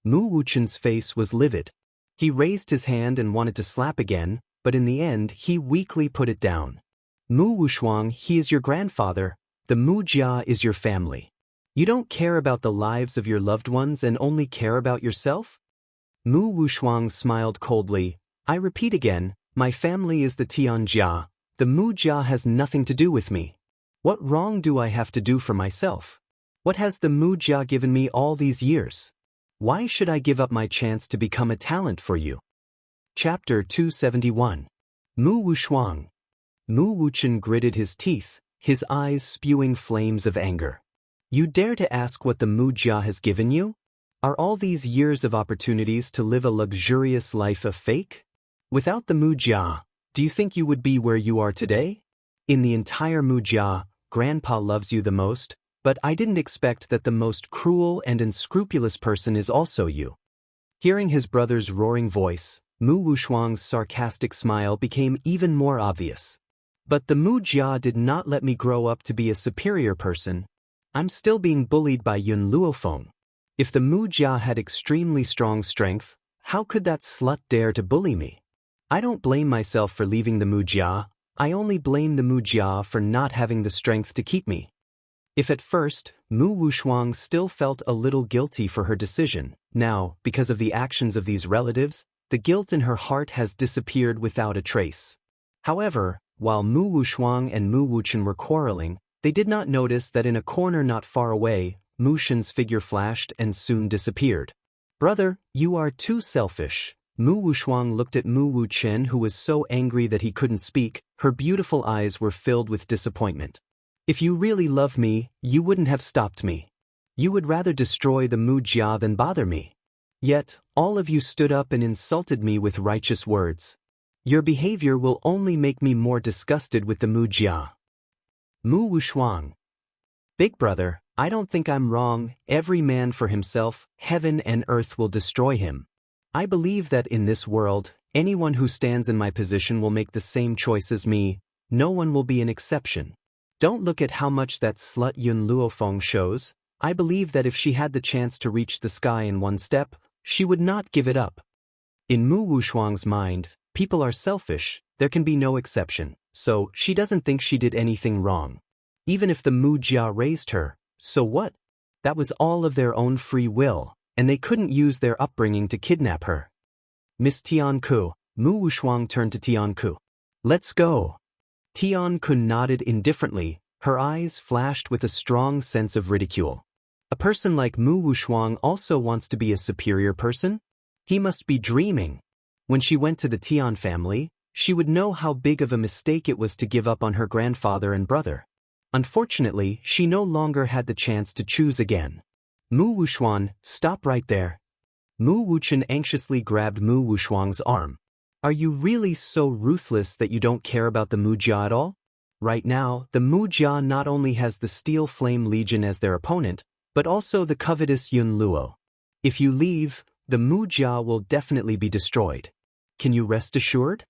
Mu Wuchen's face was livid. He raised his hand and wanted to slap again, but in the end he weakly put it down. Mu Wushuang, he is your grandfather. The Mu Jia is your family. You don't care about the lives of your loved ones and only care about yourself? Mu Wushuang smiled coldly. I repeat again, my family is the Tianjia. The Mu Jia has nothing to do with me. What wrong do I have to do for myself? What has the Mu Jia given me all these years? Why should I give up my chance to become a talent for you? Chapter 271. Mu Wushuang. Mu Wuchen gritted his teeth, his eyes spewing flames of anger. You dare to ask what the Mu Jia has given you? Are all these years of opportunities to live a luxurious life a fake? Without the Mu Jia, do you think you would be where you are today? In the entire Mu Jia, Grandpa loves you the most, but I didn't expect that the most cruel and unscrupulous person is also you. Hearing his brother's roaring voice, Mu Wushuang's sarcastic smile became even more obvious. But the Mu Jia did not let me grow up to be a superior person. I'm still being bullied by Yun Luofeng. If the Mu Jia had extremely strong strength, how could that slut dare to bully me? I don't blame myself for leaving the Mu Jia, I only blame the Mu Jia for not having the strength to keep me. If at first, Mu Wushuang still felt a little guilty for her decision, now, because of the actions of these relatives, the guilt in her heart has disappeared without a trace. However, while Mu Wushuang and Mu Wuchen were quarreling, they did not notice that in a corner not far away, Mu Shen's figure flashed and soon disappeared. Brother, you are too selfish. Mu Wushuang looked at Mu Wuchen, who was so angry that he couldn't speak. Her beautiful eyes were filled with disappointment. If you really love me, you wouldn't have stopped me. You would rather destroy the Mu Jia than bother me. Yet, all of you stood up and insulted me with righteous words. Your behavior will only make me more disgusted with the Mu Jia. Mu Wushuang. Big brother, I don't think I'm wrong. Every man for himself, heaven and earth will destroy him. I believe that in this world, anyone who stands in my position will make the same choice as me. No one will be an exception. Don't look at how much that slut Yun Luofeng shows. I believe that if she had the chance to reach the sky in one step, she would not give it up. In Mu Wushuang's mind, people are selfish, there can be no exception, so she doesn't think she did anything wrong. Even if the Mu Jia raised her, so what? That was all of their own free will, and they couldn't use their upbringing to kidnap her. Miss Tianku, Mu Wushuang turned to Tianku. Let's go. Tianku nodded indifferently, her eyes flashed with a strong sense of ridicule. A person like Mu Wushuang also wants to be a superior person? He must be dreaming. When she went to the Tian family, she would know how big of a mistake it was to give up on her grandfather and brother. Unfortunately, she no longer had the chance to choose again. Mu Wushuang, stop right there. Mu Wuchen anxiously grabbed Mu Wushuang's arm. Are you really so ruthless that you don't care about the Mu Jia at all? Right now, the Mu Jia not only has the Steel Flame Legion as their opponent, but also the covetous Yun Luo. If you leave, the Mu Jia will definitely be destroyed. Can you rest assured?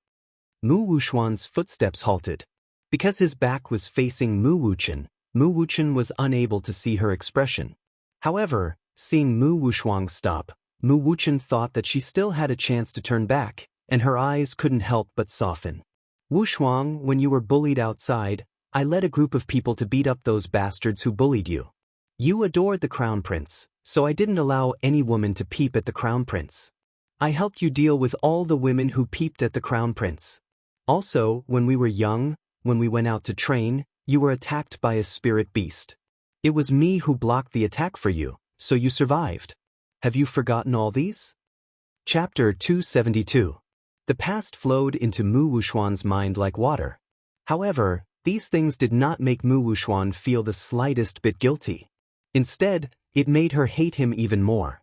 Mu Wuxuan's footsteps halted. Because his back was facing Mu Wuchen was unable to see her expression. However, seeing Mu Wuxuan stop, Mu Wuchen thought that she still had a chance to turn back, and her eyes couldn't help but soften. Wuxuan, when you were bullied outside, I led a group of people to beat up those bastards who bullied you. You adored the crown prince, so I didn't allow any woman to peep at the crown prince. I helped you deal with all the women who peeped at the crown prince. Also, when we were young, when we went out to train, you were attacked by a spirit beast. It was me who blocked the attack for you, so you survived. Have you forgotten all these? Chapter 272. The past flowed into Mu Wuxuan's mind like water. However, these things did not make Mu Wuxuan feel the slightest bit guilty. Instead, it made her hate him even more.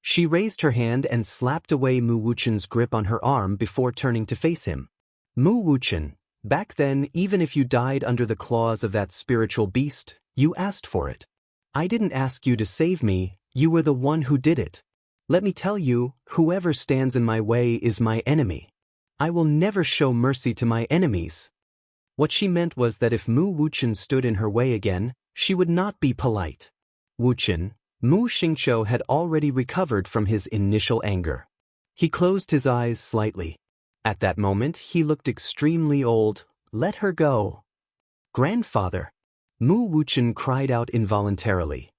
She raised her hand and slapped away Mu Wuchen's grip on her arm before turning to face him. Mu Wuchen, back then, even if you died under the claws of that spiritual beast, you asked for it. I didn't ask you to save me, you were the one who did it. Let me tell you, whoever stands in my way is my enemy. I will never show mercy to my enemies. What she meant was that if Mu Wuchen stood in her way again, she would not be polite. Wuchen, Mu Xingqiu had already recovered from his initial anger. He closed his eyes slightly. At that moment, he looked extremely old. Let her go. Grandfather. Mu Wuchen cried out involuntarily.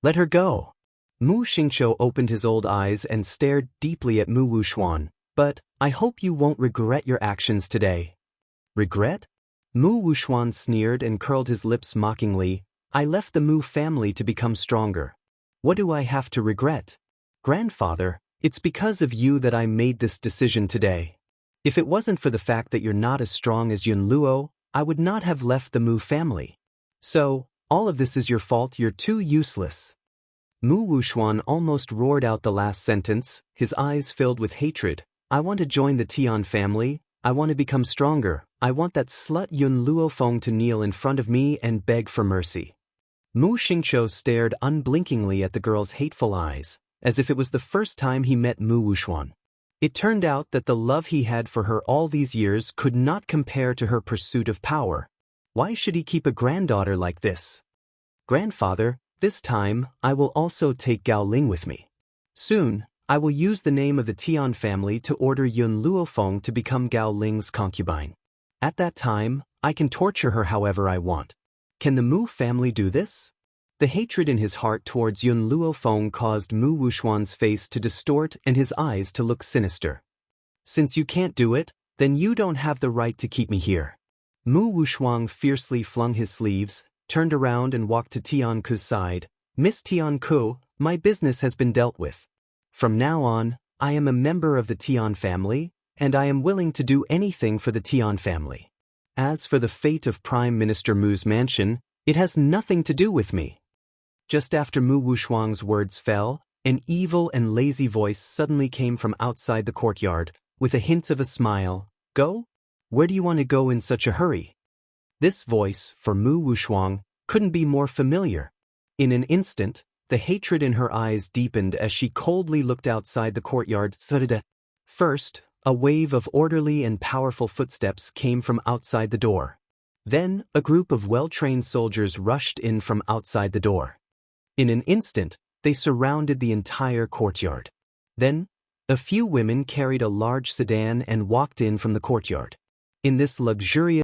Let her go. Mu Xingqiu opened his old eyes and stared deeply at Mu Wuxuan. But, I hope you won't regret your actions today. Regret? Mu Wuxuan sneered and curled his lips mockingly. I left the Mu family to become stronger. What do I have to regret? Grandfather, it's because of you that I made this decision today. If it wasn't for the fact that you're not as strong as Yun Luo, I would not have left the Mu family. So, all of this is your fault, you're too useless. Mu Wuxuan almost roared out the last sentence, his eyes filled with hatred. I want to join the Tian family, I want to become stronger, I want that slut Yun Luofeng to kneel in front of me and beg for mercy. Mu Xingqiu stared unblinkingly at the girl's hateful eyes, as if it was the first time he met Mu Wuxuan. It turned out that the love he had for her all these years could not compare to her pursuit of power. Why should he keep a granddaughter like this? Grandfather, this time, I will also take Gao Ling with me. Soon, I will use the name of the Tian family to order Yun Luofeng to become Gao Ling's concubine. At that time, I can torture her however I want. Can the Mu family do this? The hatred in his heart towards Yun Luofeng caused Mu Wuxuan's face to distort and his eyes to look sinister. Since you can't do it, then you don't have the right to keep me here. Mu Wuxuan fiercely flung his sleeves, turned around and walked to Tianku's side. Miss Tianku, my business has been dealt with. From now on, I am a member of the Tian family, and I am willing to do anything for the Tian family. As for the fate of Prime Minister Mu's mansion, it has nothing to do with me. Just after Mu Wuxuan's words fell, an evil and lazy voice suddenly came from outside the courtyard, with a hint of a smile. Go? Where do you want to go in such a hurry? This voice, for Mu Wuxuan, couldn't be more familiar. In an instant, the hatred in her eyes deepened as she coldly looked outside the courtyard. First, a wave of orderly and powerful footsteps came from outside the door. Then, a group of well-trained soldiers rushed in from outside the door. In an instant, they surrounded the entire courtyard. Then, a few women carried a large sedan and walked in from the courtyard. In this luxurious